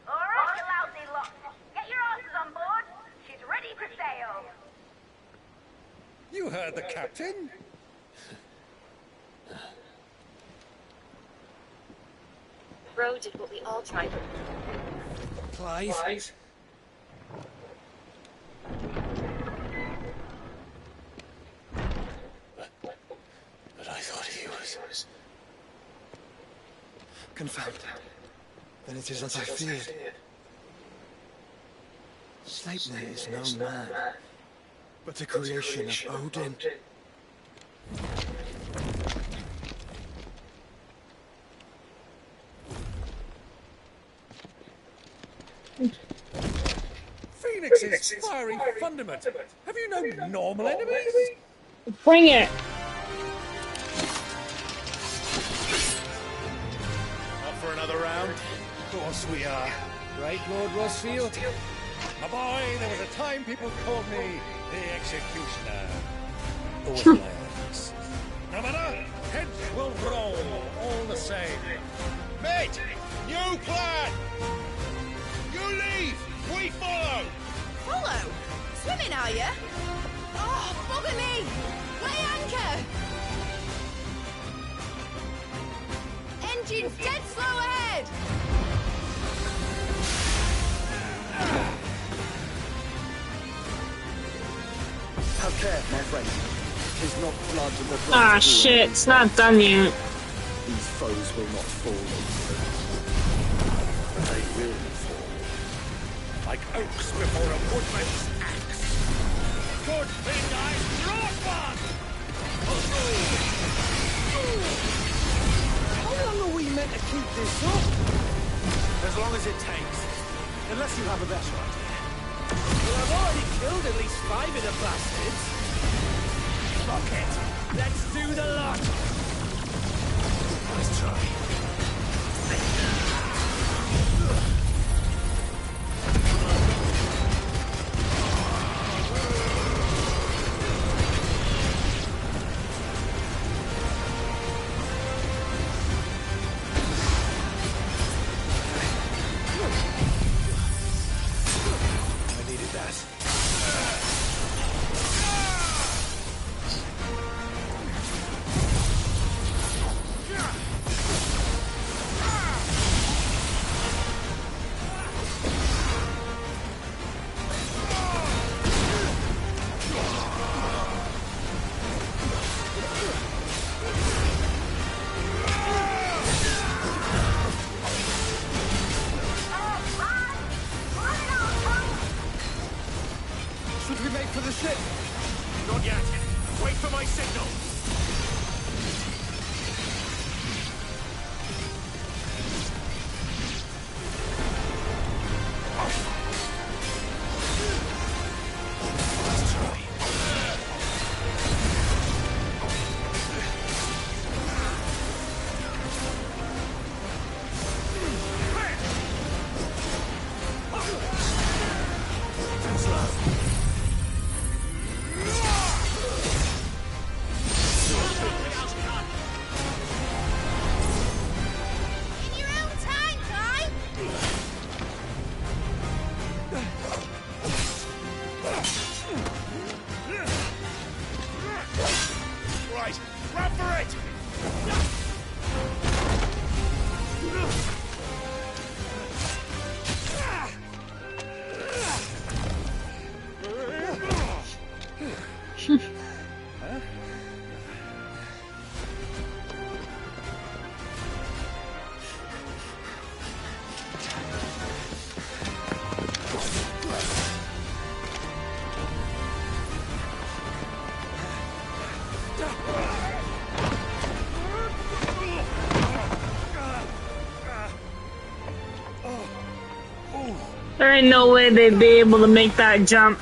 Alright, you lousy lot. Get your asses on board. She's ready to sail. You heard the captain? Ro did what we all tried. Clive? But I thought he was... Confounded. Then it is as I feared. Sleipnir is no man, but a creation of Odin. Phoenix's fiery fundament. Have you no normal enemies? Bring it. Up for another round? Of course we are. Right, Lord Rossfield? My boy, there was a time people called me the Executioner. Always lions. No matter, heads will roll all the same. Mate, new plan! You leave, we follow! Follow? Swimming, are you? Oh, bugger me! Weigh anchor! Engine's dead slow ahead! Have care, my friend. 'Tis not blood and the blood. Ah, shit, it's not done yet. These foes will not fall. They will fall. Like oaks before a woodman's axe. Good thing I brought one! How long are we meant to keep this up? As long as it takes. Unless you have a better idea. Well, I've already killed at least 5 of the bastards. Fuck it. Let's do the lot. Let's try. There ain't no way they'd be able to make that jump.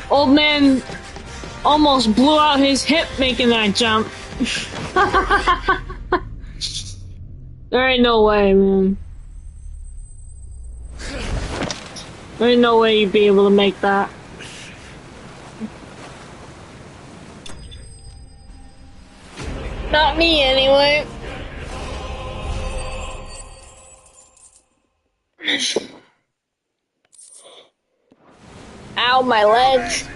Old man almost blew out his hip making that jump. There ain't no way, man. There ain't no way you'd be able to make that. Not me, anyway. Ow, my legs.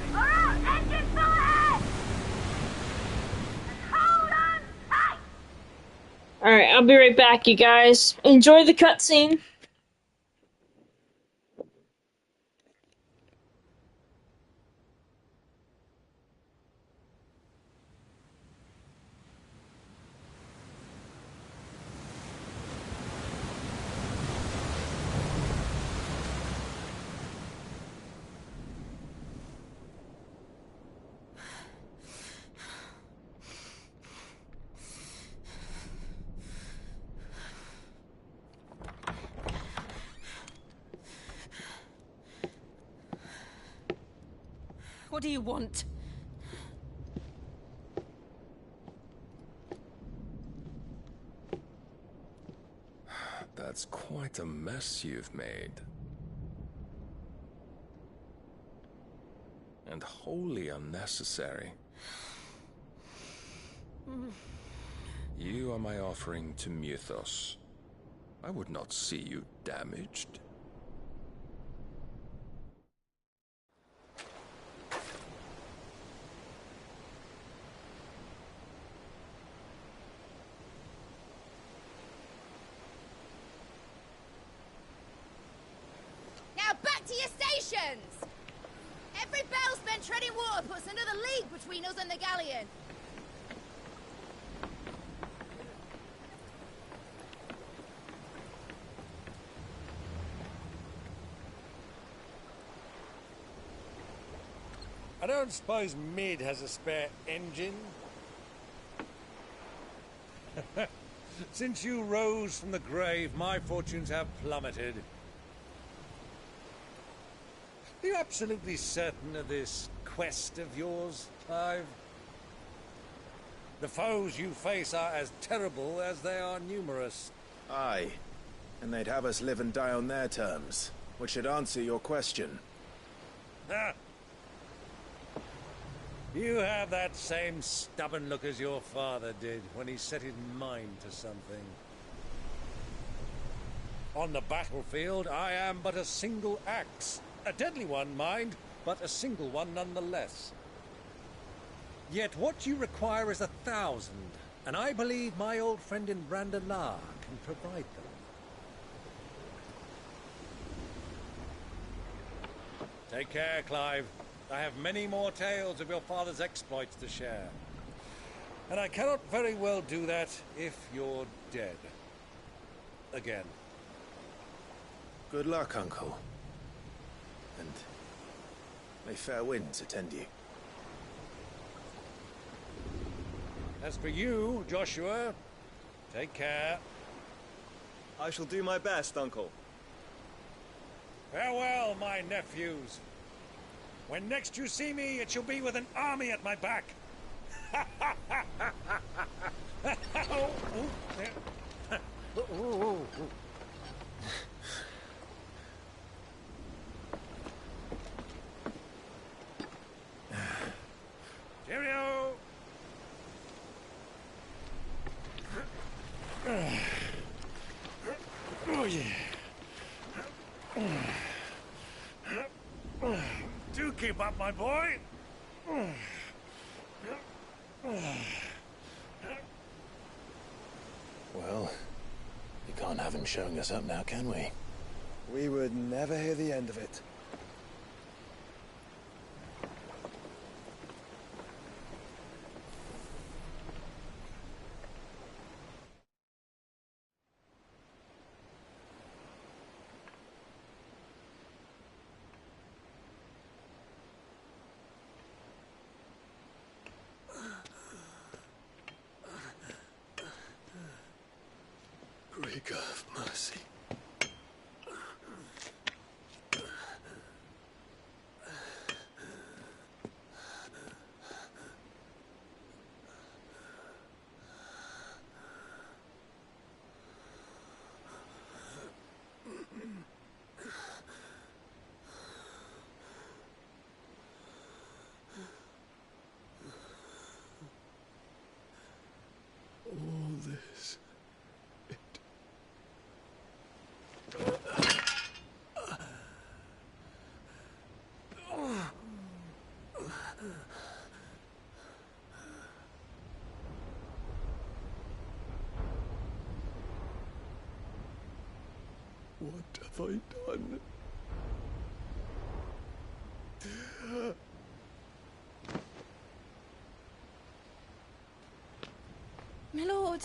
Alright, I'll be right back, you guys. Enjoy the cutscene. What do you want? That's quite a mess you've made. And wholly unnecessary. You are my offering to Mythos. I would not see you damaged. Now back to your stations! Every bell spent treading water puts another league between us and the galleon. I don't suppose Mid has a spare engine? Since you rose from the grave, my fortunes have plummeted. Are you absolutely certain of this quest of yours, Clive? The foes you face are as terrible as they are numerous. Aye, and they'd have us live and die on their terms, which should answer your question. Ah. You have that same stubborn look as your father did when he set his mind to something. On the battlefield, I am but a single axe. A deadly one, mind, but a single one nonetheless. Yet what you require is 1,000, and I believe my old friend in Brandalar can provide them. Take care, Clive. I have many more tales of your father's exploits to share. And I cannot very well do that if you're dead. Again. Good luck, Uncle. And may fair winds attend you. As for you, Joshua, take care. I shall do my best, Uncle. Farewell, my nephews. When next you see me, it shall be with an army at my back. Cheerio! Oh, yeah. Do keep up, my boy. Well, we can't have him showing us up now, can we? We would never hear the end of it. Great God of mercy. What have I done? My lord.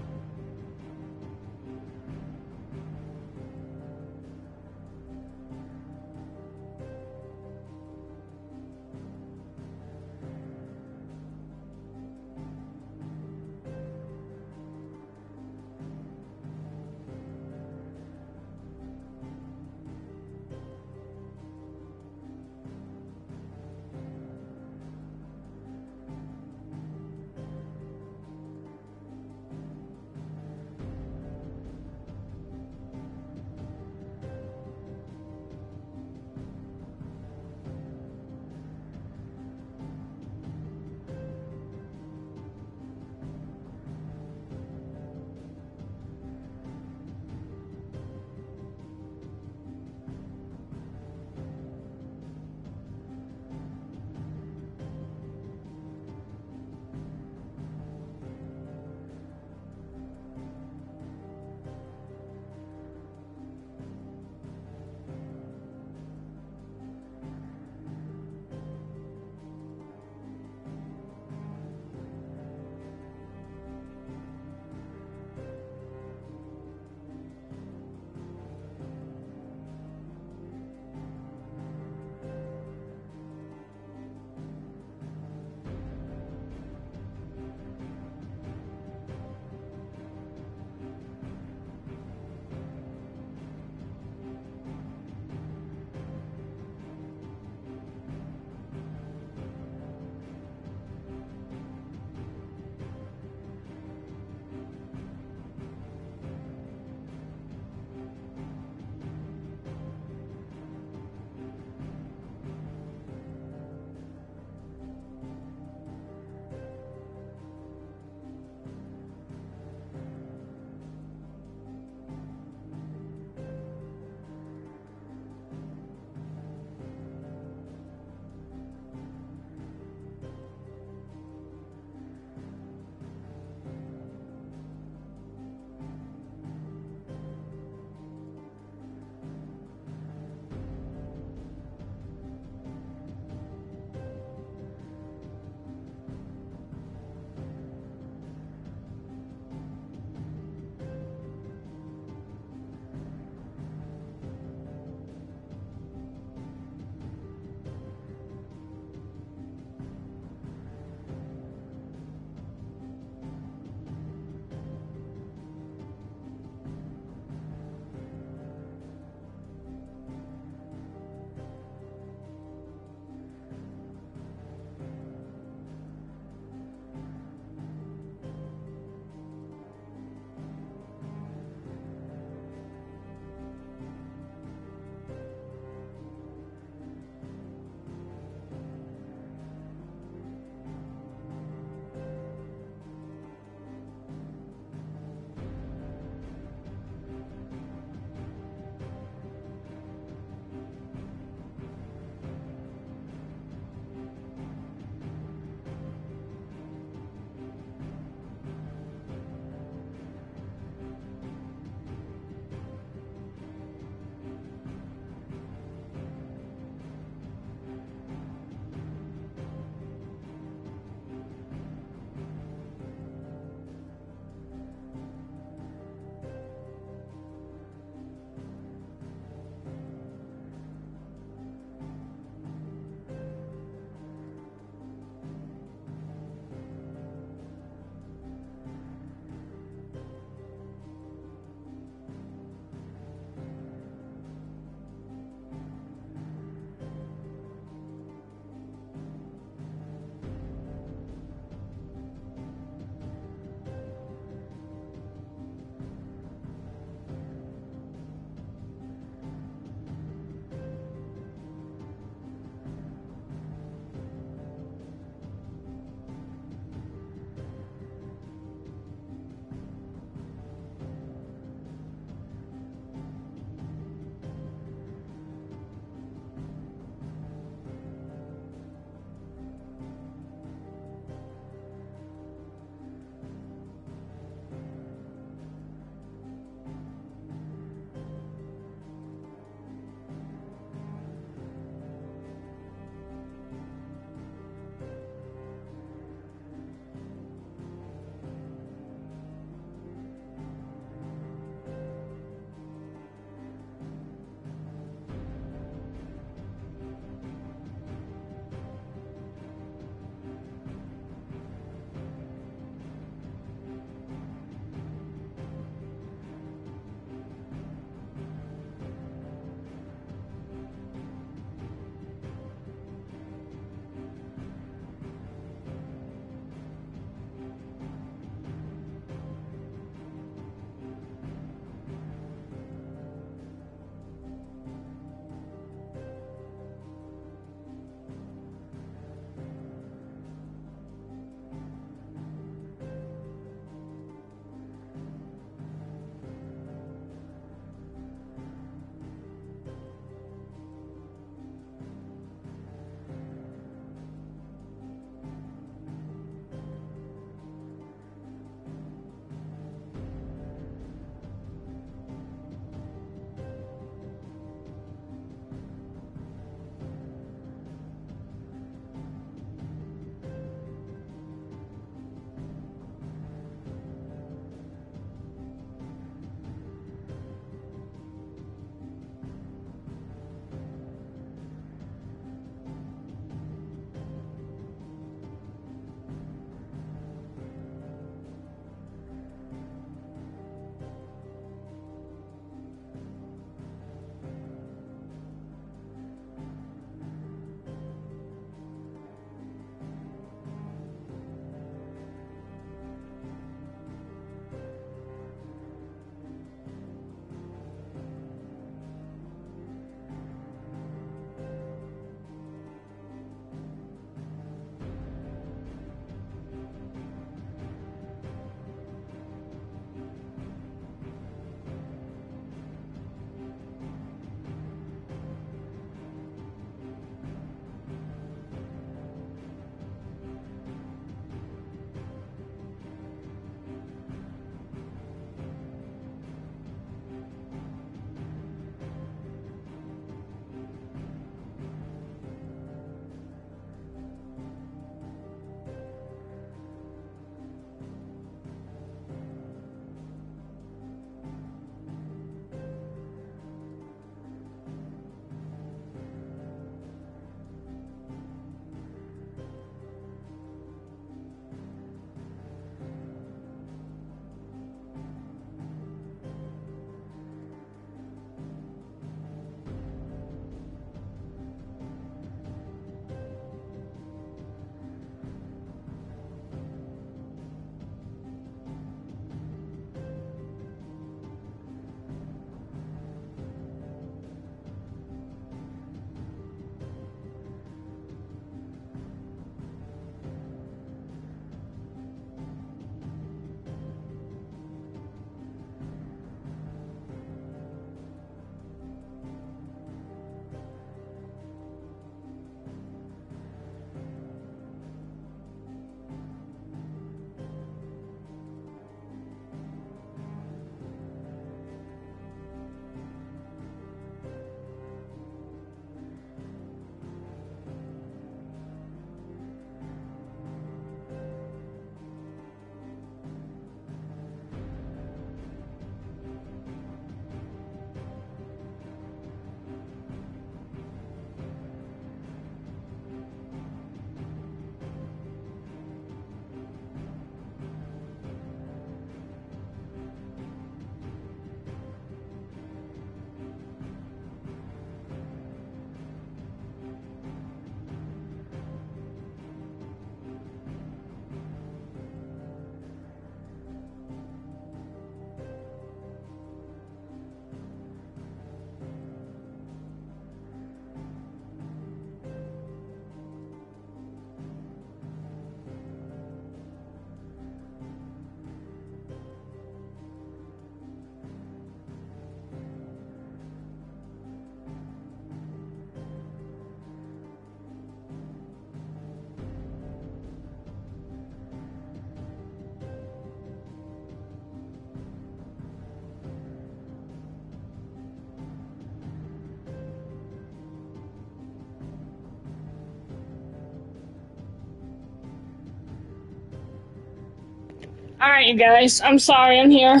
Alright, you guys. I'm sorry, I'm here.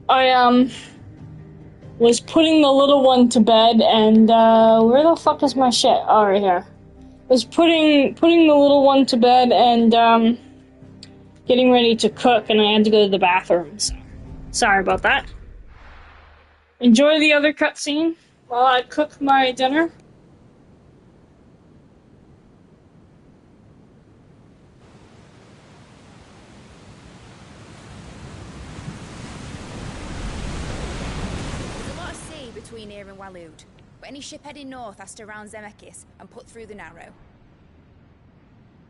I, was putting the little one to bed, and, where the fuck is my shit? Oh, right here. Was putting the little one to bed, and, getting ready to cook, and I had to go to the bathroom, so... Sorry about that. Enjoy the other cutscene while I cook my dinner. There's a lot of sea between here and Waloed, but any ship heading north has to round Zemeckis and put through the Narrow.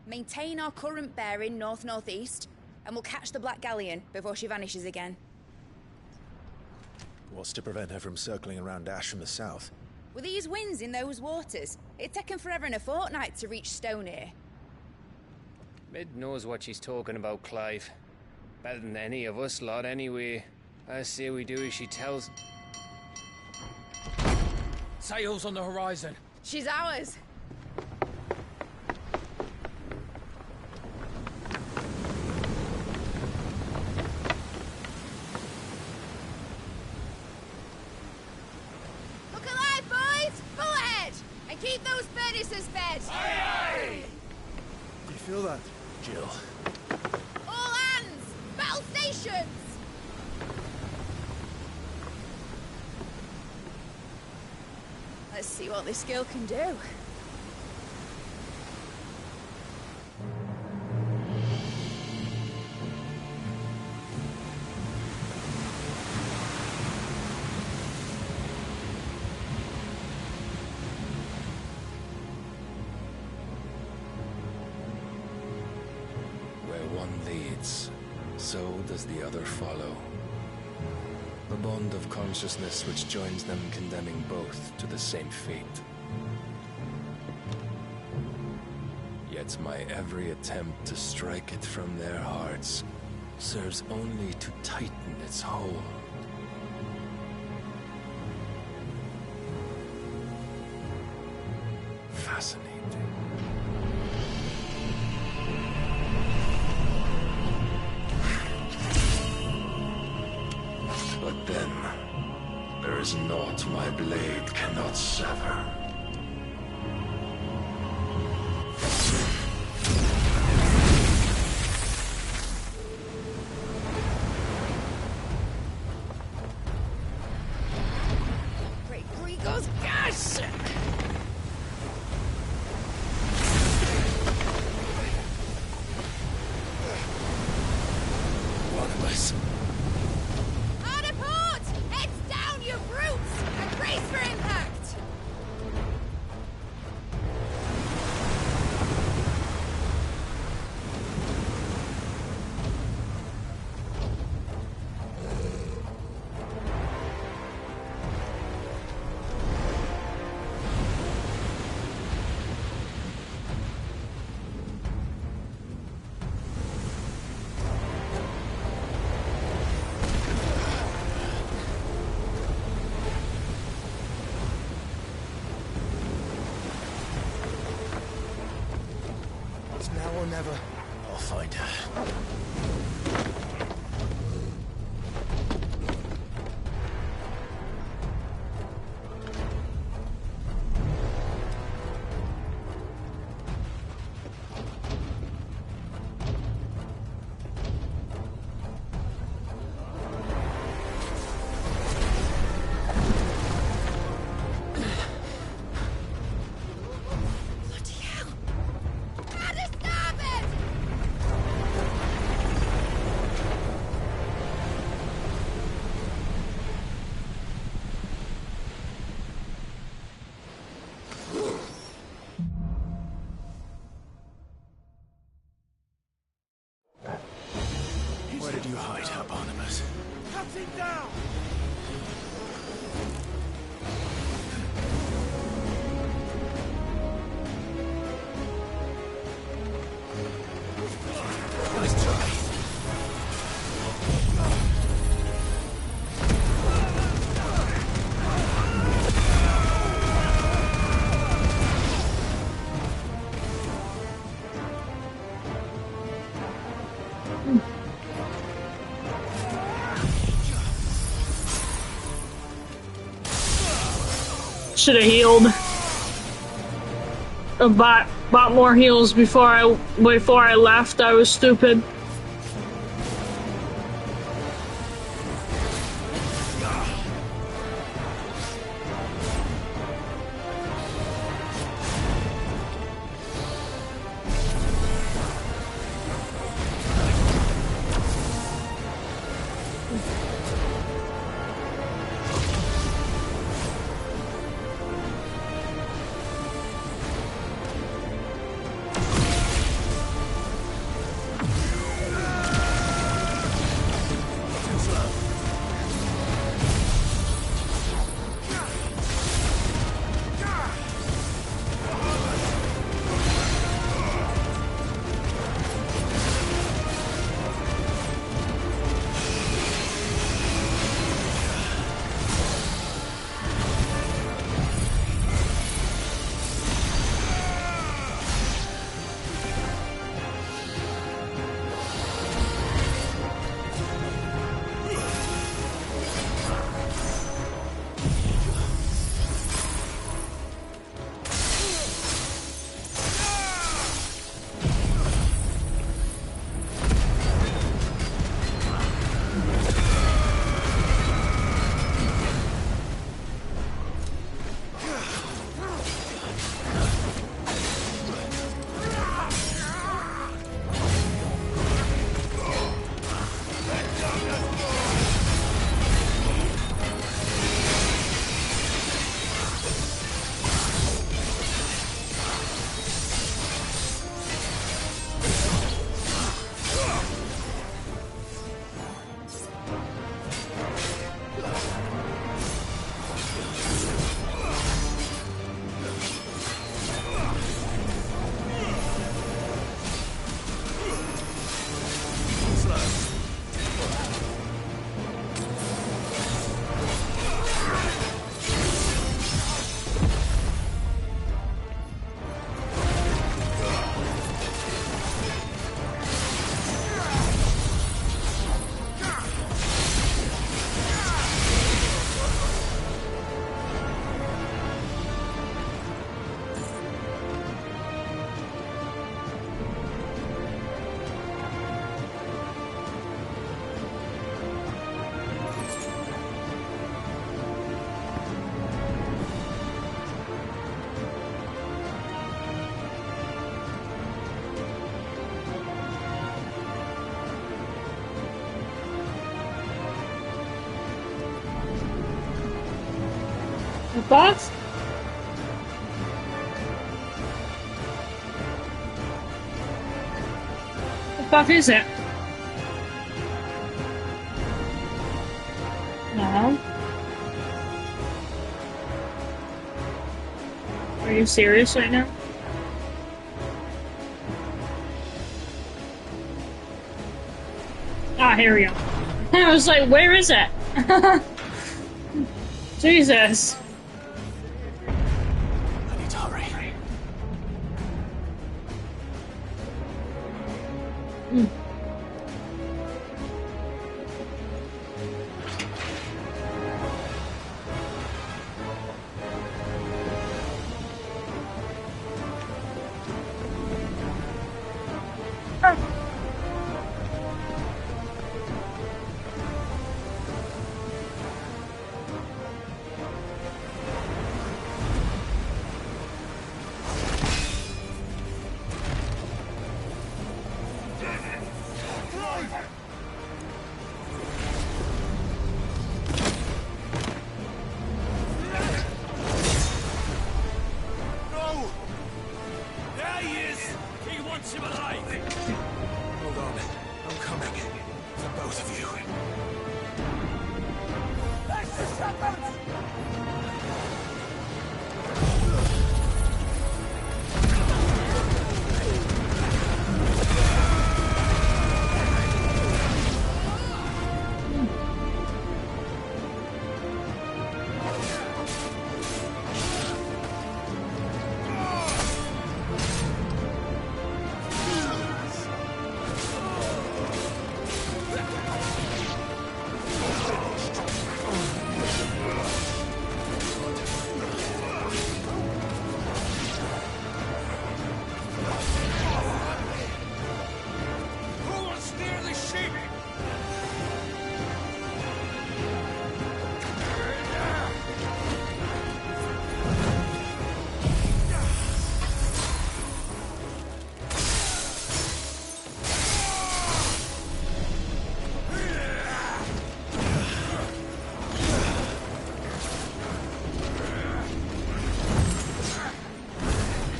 Maintain our current bearing north-northeast, and we'll catch the Black Galleon before she vanishes again. What's to prevent her from circling around Ash from the south? With these winds in those waters, it'd taken forever and a fortnight to reach Stonehenge. Mid knows what she's talking about, Clive. Better than any of us lot, anyway. I say we do as she tells. Sails on the horizon. She's ours. Look alive, boys! Full ahead! And keep those furnaces fed! Aye, aye! Do you feel that, Jill? All hands! Battle stations! Let's see what this girl can do. Where one leads, so does the other follow. The bond of consciousness which joins them, condemning both to the same fate. Yet my every attempt to strike it from their hearts serves only to tighten its hold. Fascinating. But then, there is naught my blade cannot sever. Great Grigor's gas! One of us. Hard apart! Heads down, you brutes! And brace for impact! It's now or never. I'll find her. Bloody hell! At a starboard! Should have healed. Or bought more heals before I left. I was stupid. Thoughts? What the fuck is it? No. Are you serious right now? Ah, here we go. I was like, where is it? Jesus.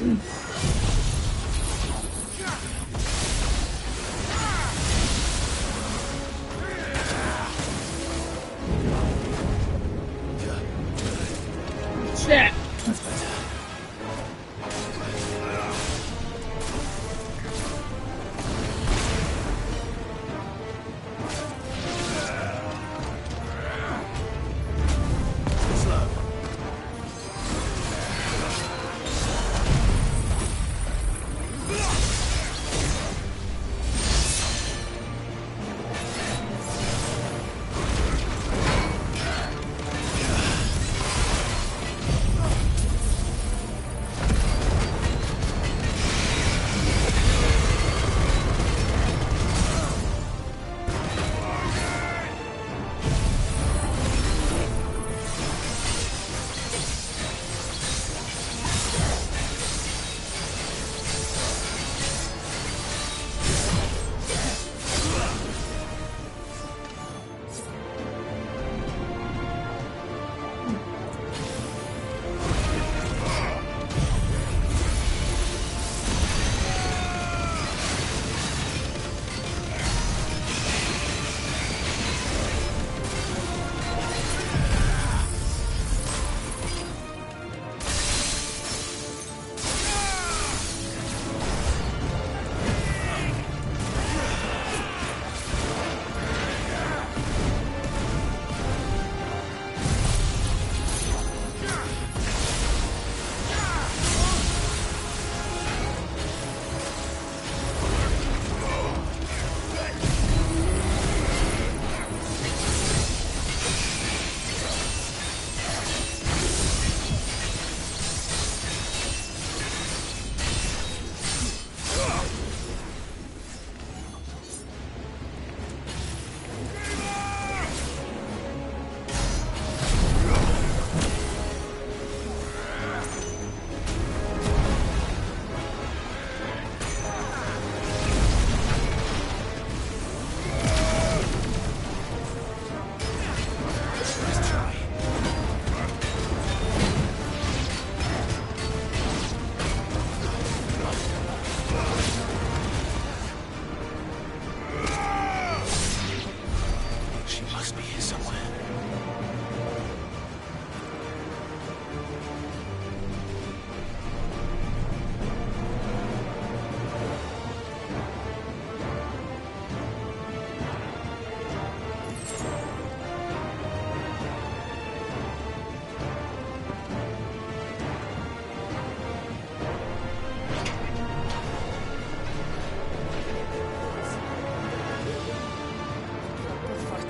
Shit.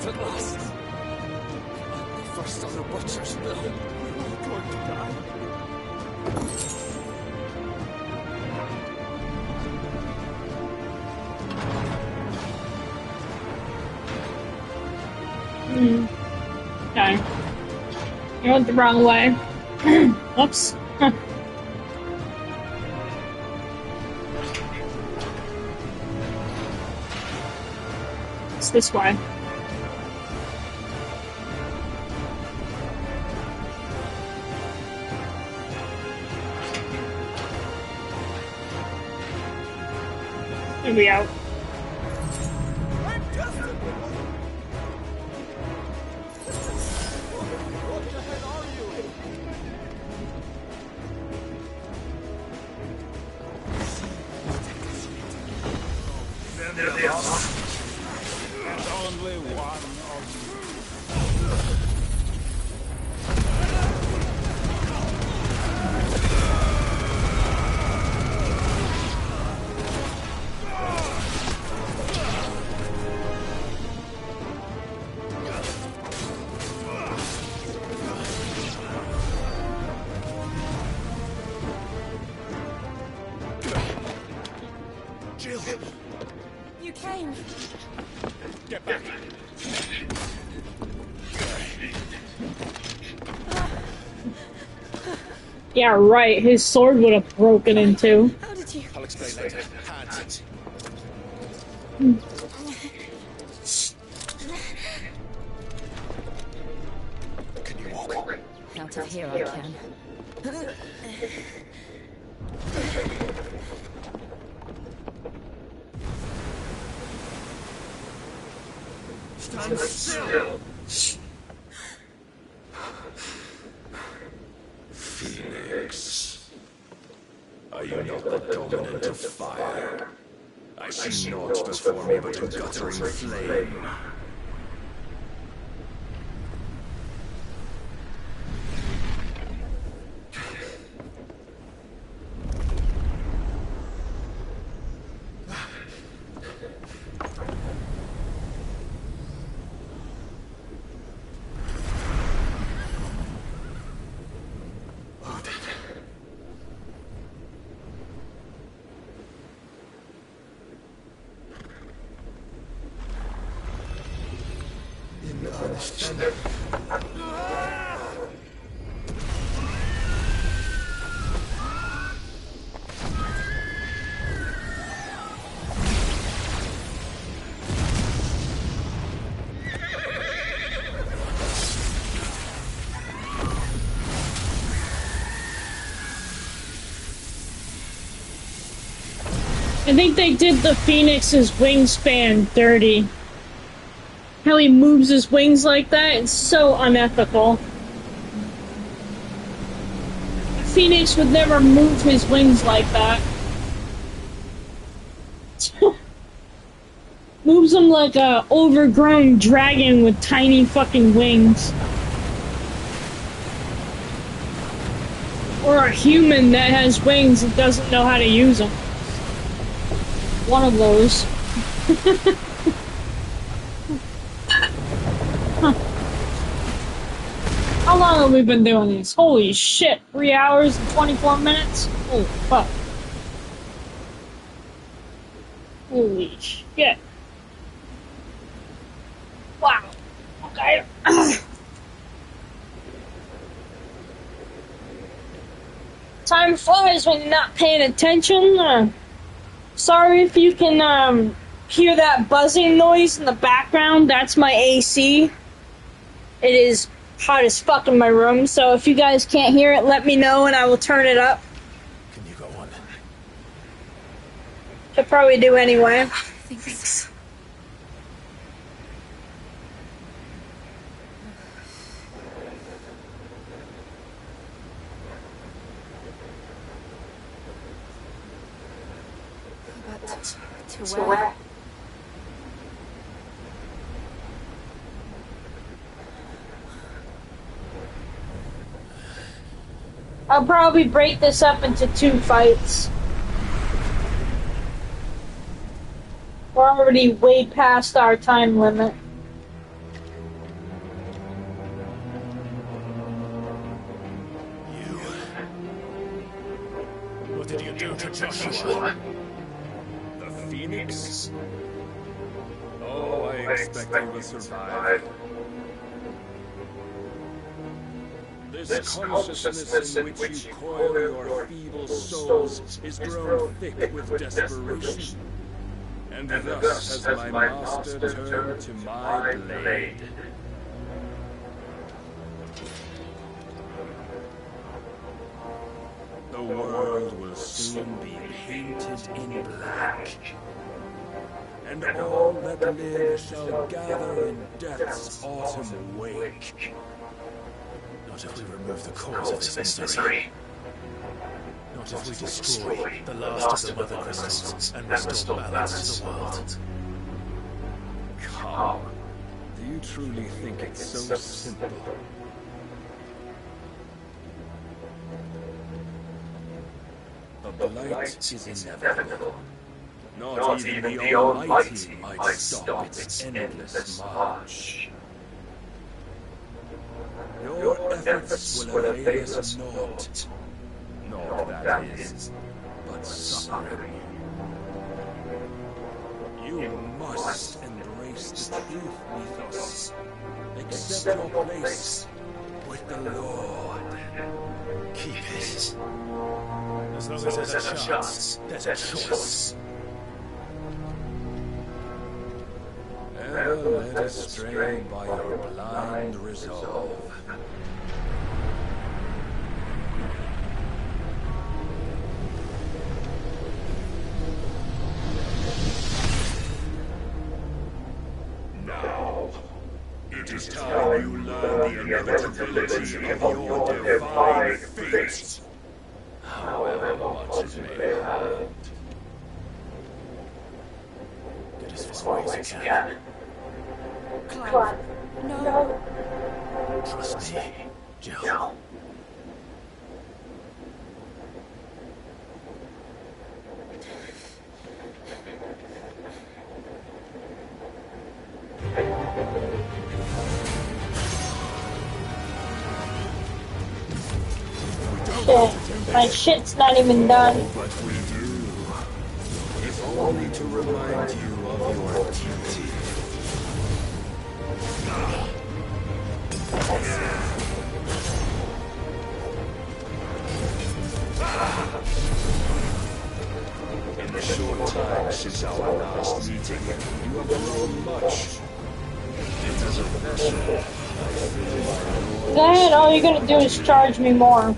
At last. The first of the butchers will. We're all going to die. Okay. You went the wrong way. Whoops. It's this way. Here we go. There's only one of you. Jill! You came. Get back! Yeah, right. His sword would have broken in two. How did you? I'll explain later. Hands. Out of here I can. Stand still! Phoenix. Are you not the dominant of fire? I see naught before me but a guttering flame. I think they did the Phoenix's wingspan dirty. How he moves his wings like that, it's so unethical. Phoenix would never move his wings like that. Moves them like a overgrown dragon with tiny fucking wings. Or a human that has wings and doesn't know how to use them. One of those. Huh. How long have we been doing this? Holy shit, 3 hours and 24 minutes? Holy fuck. Holy shit. Wow. Okay. Time flies when you're not paying attention. Sorry if you can hear that buzzing noise in the background. That's my AC. It is hot as fuck in my room, so if you guys can't hear it, let me know and I will turn it up. Can you go on? Should probably do anyway. Thanks. To where? I'll probably break this up into 2 fights. We're already way past our time limit. What did you do to Joshua? Phoenix? Oh, I expect he will survive. This consciousness in which you coil your feeble souls is grown thick with desperation. And thus has my master turned to my blade. The world will soon be painted in black. And all that live shall gather in death's autumn wake. Not if we remove the cause of this misery. Not if we destroy the last of the Mother Crystals and restore balance to the world. Come. Do you truly think it's so simple? The blight is inevitable. Not even the Almighty might stop its endless march. Your efforts will avail us naught. Naught, that is, but suffering. You must embrace the truth, Mythos. Accept your place with the Lord. Keep it. As long as there's a chance, there's a choice. Ever led astray by your blind resolve. inevitability of your divine fate. However much it may hurt. Get as far away as you can. Clive, no. Trust me, Jill. Shit. My shit's not even done. But we do. If only to remind you of your duty. In the short time since our last meeting, you have grown much. And as a vessel, I feel Go ahead, all you're gonna do is charge me more.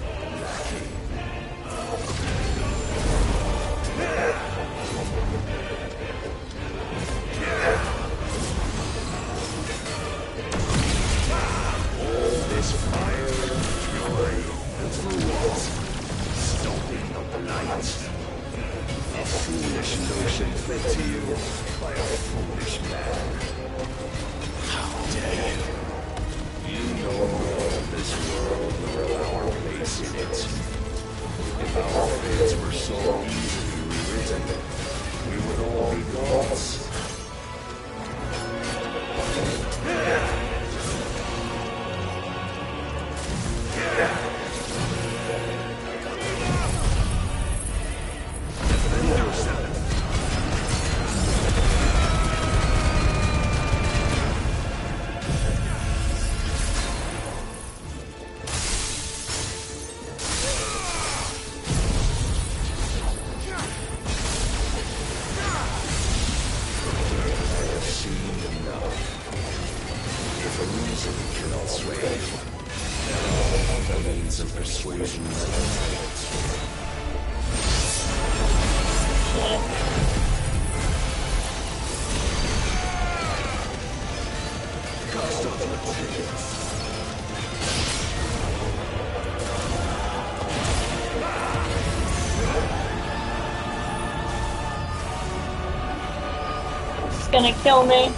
Gonna kill me.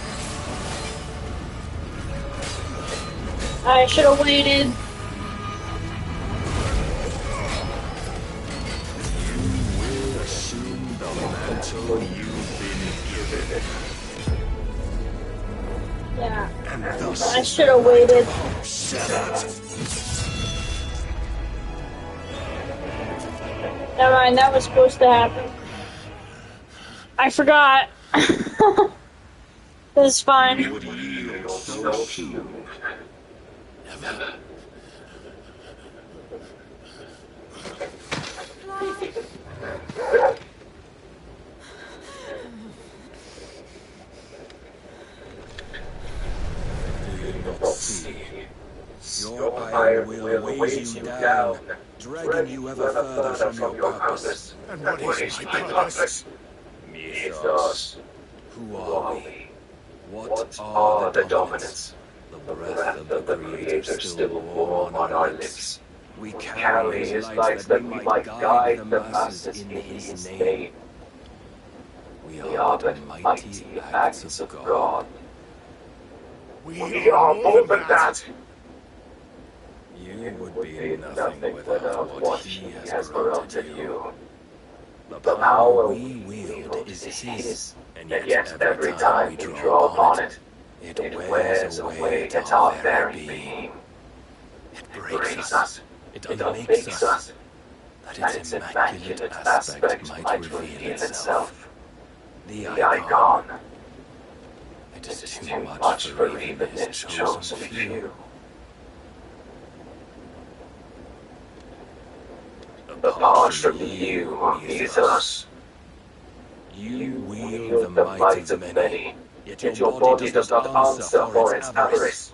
I should have waited. You will assume the mantle you've been given. Yeah. And thus I should have waited. Never mind, that was supposed to happen. I forgot. This is fine. So soon. Never. Do you not see? Your iron will weighs you down, dragging you ever further from your purpose. And what is my purpose? Mythos. Who are we? What are the dominants? The breath of the Creator still warm on our lips. We carry his lights that we might guide the masses in his name. We are but mighty acts of God. We are more than that. You would be nothing without what he has granted you. The power we wield is his, and yet every time we draw upon it, it wears away at our very being. It breaks us, it unmakes us, that its immaculate aspect might reveal itself. The icon. It is too much for even his chosen few. Apart from you, Mythos, you wield the might of many, yet your body does not answer for its avarice.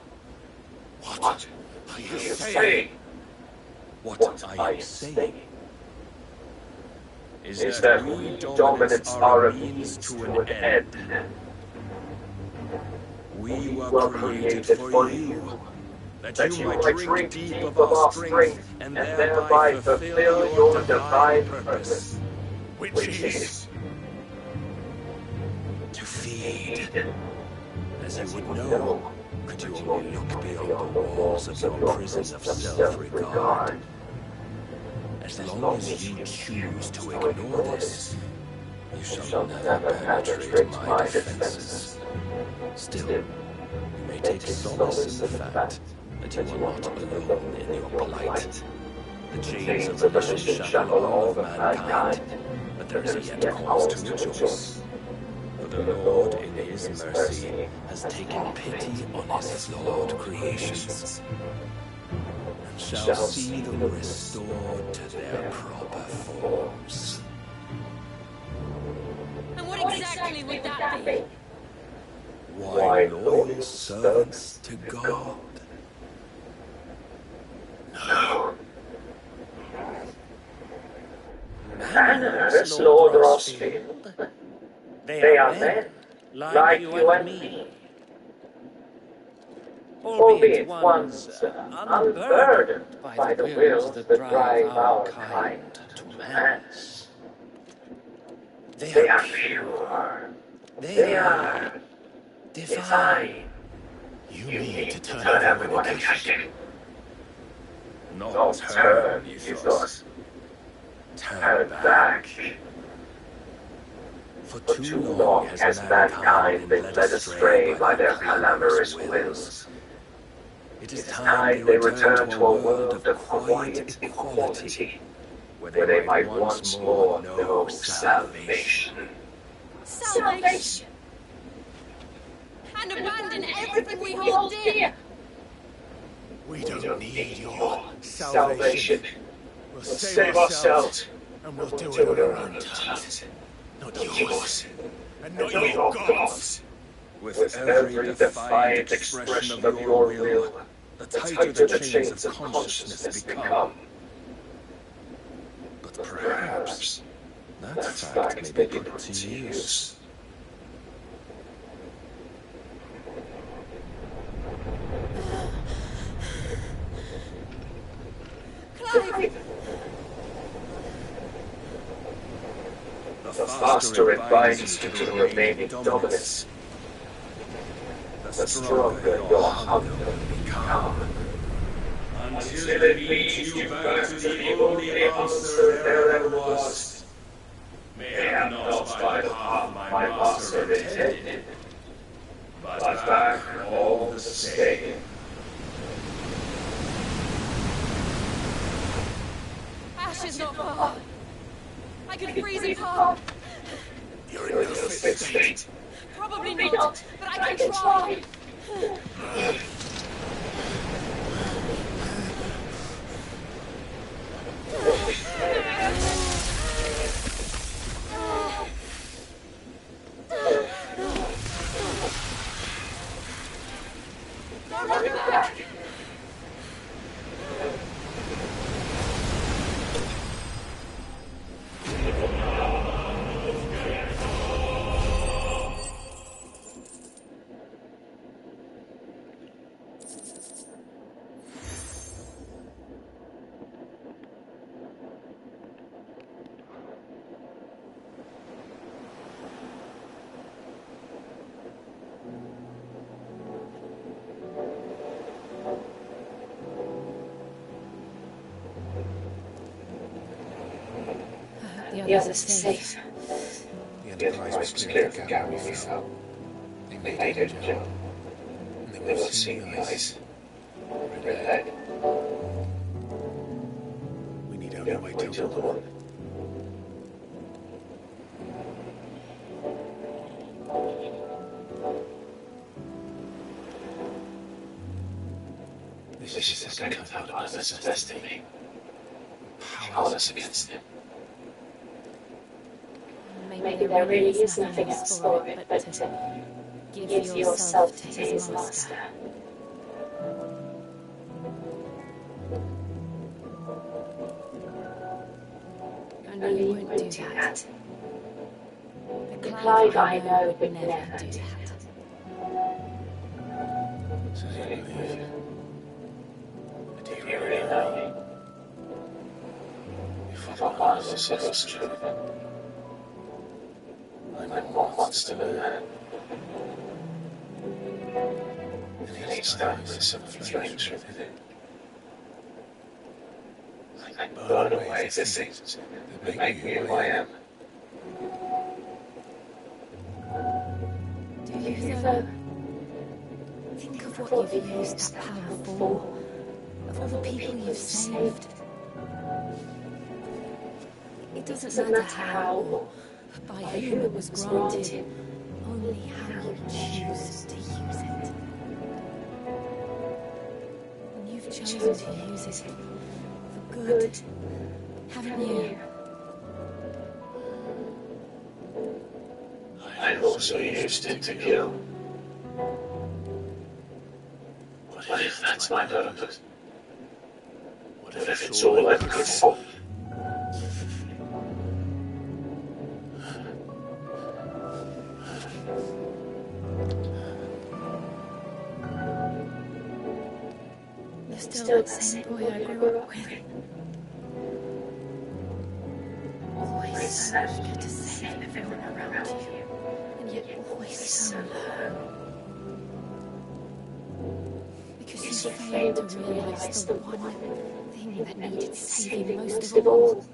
What are you saying? What I am saying is that we dominants are a means to an end. We were created for you. that you might drink deep of our strength, and thereby fulfill your divine purpose. Which is to feed. As you would know, could you only look beyond the walls of your prison of self-regard. As long as you choose to ignore this, you shall never penetrate my defenses. Still, you may take solace in the fact that you are not alone in your plight. The chains of volition shackle all of mankind, but there is yet cause to rejoice. For the Lord, in his mercy, has taken pity on his flawed creations, and shall see them restored to their proper forms. And what exactly would that be? Why, loyal servants to God. No. Manners, Lord Rosfield. They are men, like you and me. Albeit ones unburdened by the wills that drive our kind to madness. They are pure. They are divine. You need to turn everyone against you. Not turn, you thought. Turn back. For too long has mankind been led astray by their clamorous wills. It is time they return to a world of quiet equality, where they might once more know salvation. Salvation! And abandon everything we hold dear! We don't need your salvation. We'll save ourselves, and we'll do it on our own terms. Not yours, and not your gods. With every defiant expression of your will, the tighter the chains of consciousness become. But perhaps that fact may be put to use. Clive! The faster it binds you to the remaining dominance, the stronger your hunger will become. Until it leads you back to the only answer there ever was. May not by the path my master intended, but back all the same. Ash is not far. I could freeze apart. You're in no fit state. Probably not, but I can try. Don't look back. The others are safe. The Enterprise was clear of the gap we fell. They made it jump. And they would have seen the eyes. Red. We need only wait till dawn. This is the second time Odin's testing me. Powerless against him. Maybe there really is nothing else for it but to give yourself to his master. Only you won't do that. The Clive I know would never do that. So you believe thought mine was supposed to. I'm a monster man. And each time with some flames within. I burn away the things that make me who I am. Do you, though? Think of what you've used that power for. Of all the people you've saved. It doesn't matter how or by whom it was granted, only how you choose to use it. And you've chosen to use it for good, haven't you? I also used it to kill. What if that's my purpose? What if it's all I could for? You're still that same boy I grew up with. Always so eager to save everyone around you, and yet always so low. Because you failed to realize the one thing that needed saving most of all.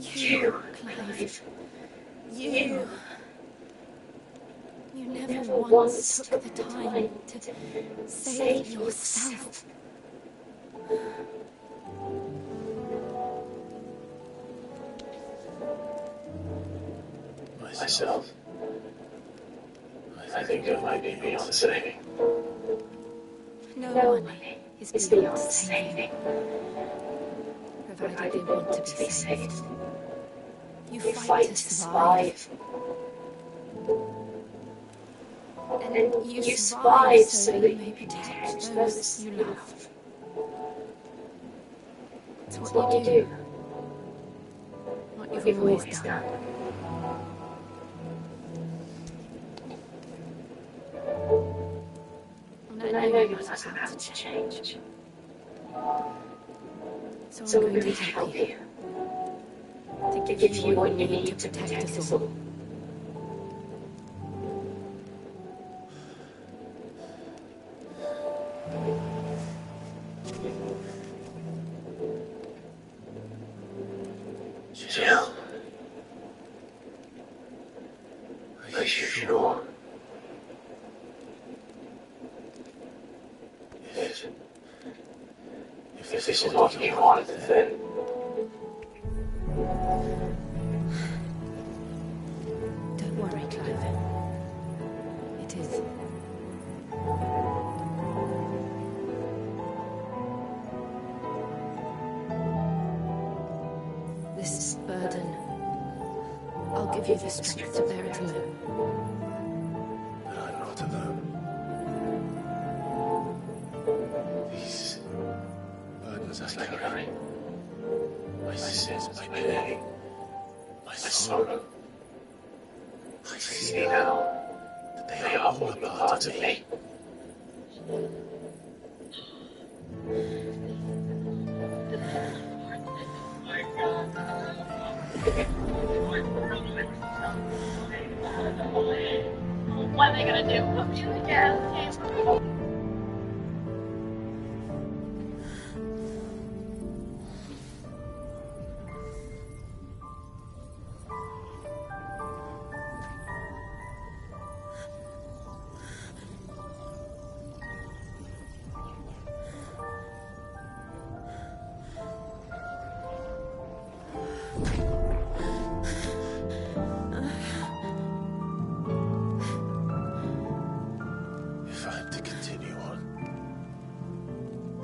You, Clive. You. You never once took the time to save yourself. Myself. I think I might be beyond saving. No one is beyond saving, provided they want to be saved. You fight to survive. And you survive so that you may protect those you love. It's what you do. What you've always done. And I know you're not about to change. So I'm going to help you. To give you what you need to protect us all. Jill. Are you sure? If this is what you wanted, then... Don't worry, Clive. It is. This burden, I'll give you the strength to bear it alone. But I'm not alone. These burdens I carry, my sins, my pain, my sorrow. I see now that they are all a part of me. What are they gonna do? Put me in the gas chamber? If I'm to continue on,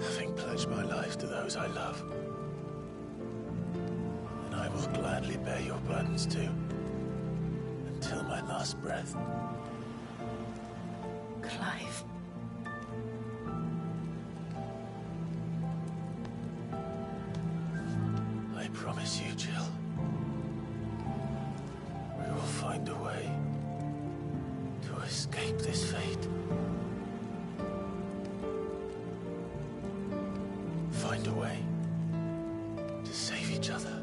having pledged my life to those I love, then I will gladly bear your burdens too, until my last breath. Clive. I promise you, Jill, we will find a way to escape this fate. Find a way to save each other.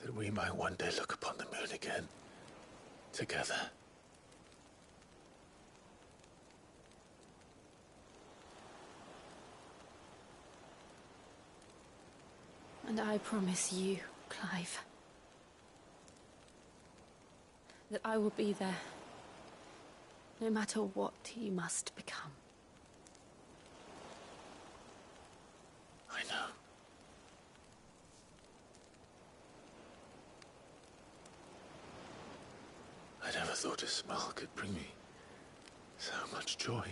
That we might one day look upon the moon again, together. And I promise you, Clive, that I will be there, no matter what you must become. I know. I never thought a smile could bring me so much joy.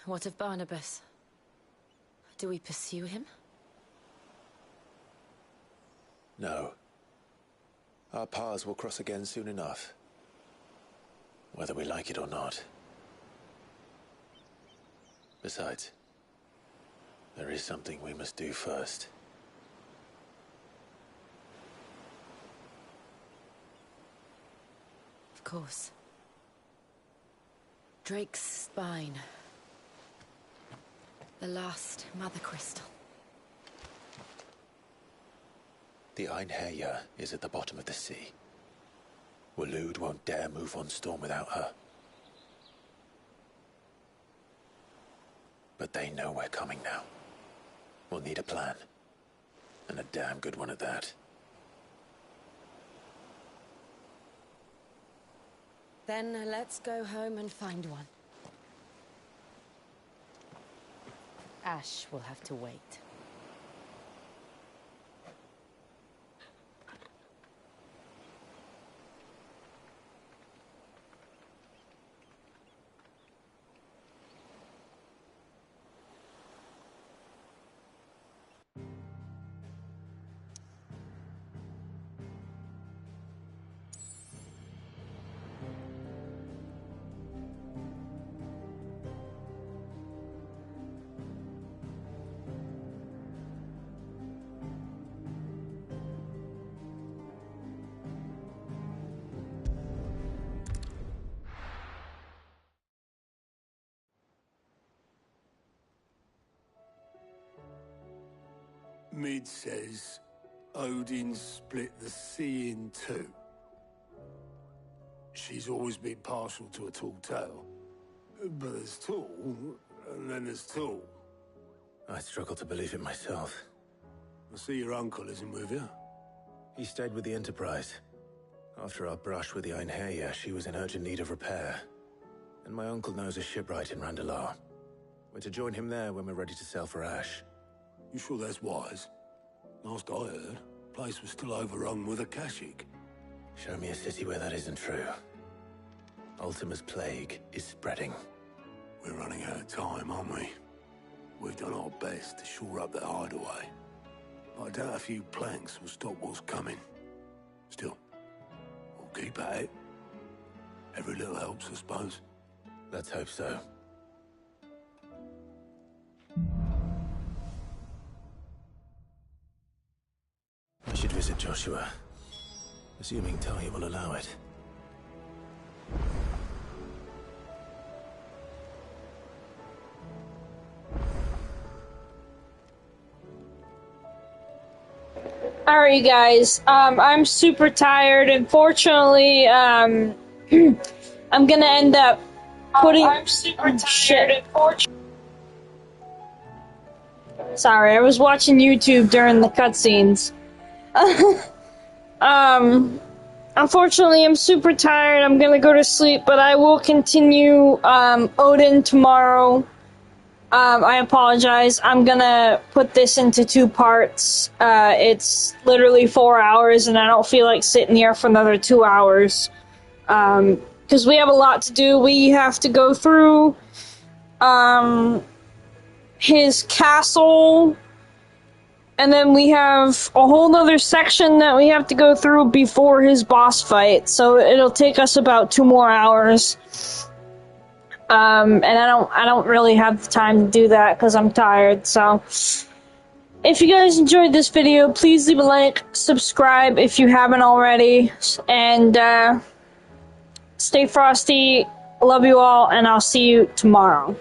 What of Barnabas? Do we pursue him? No. Our paths will cross again soon enough. Whether we like it or not. Besides, there is something we must do first. Of course. Drake's spine. The last Mother Crystal. The Einherjar is at the bottom of the sea. Waloed won't dare move on Storm without her. But they know we're coming now. We'll need a plan. And a damn good one at that. Then let's go home and find one. Ash will have to wait. Mid says Odin split the sea in two. She's always been partial to a tall tale. But there's tall, and then there's tall. I struggle to believe it myself. I see your uncle isn't with you. He stayed with the Enterprise. After our brush with the Einherjar, she was in urgent need of repair. And my uncle knows a shipwright in Randalar. We're to join him there when we're ready to sail for Ash. You sure that's wise? Last I heard, the place was still overrun with Akashic. Show me a city where that isn't true. Ultima's plague is spreading. We're running out of time, aren't we? We've done our best to shore up that hideaway. I doubt a few planks will stop what's coming. Still, we'll keep at it. Every little helps, I suppose. Let's hope so. I should visit Joshua, assuming Talia will allow it. Alright guys, I'm super tired. Unfortunately, I'm gonna end up putting... I'm super tired. Sorry, I was watching YouTube during the cutscenes. Unfortunately, I'm super tired. I'm gonna go to sleep, but I will continue, Odin tomorrow. I apologize. I'm gonna put this into 2 parts. It's literally 4 hours, and I don't feel like sitting here for another 2 hours. Because we have a lot to do. We have to go through, his castle, and then we have a whole nother section that we have to go through before his boss fight. So it'll take us about 2 more hours. And I don't really have the time to do that because I'm tired. So if you guys enjoyed this video, please leave a like, subscribe if you haven't already, and stay frosty. Love you all, and I'll see you tomorrow.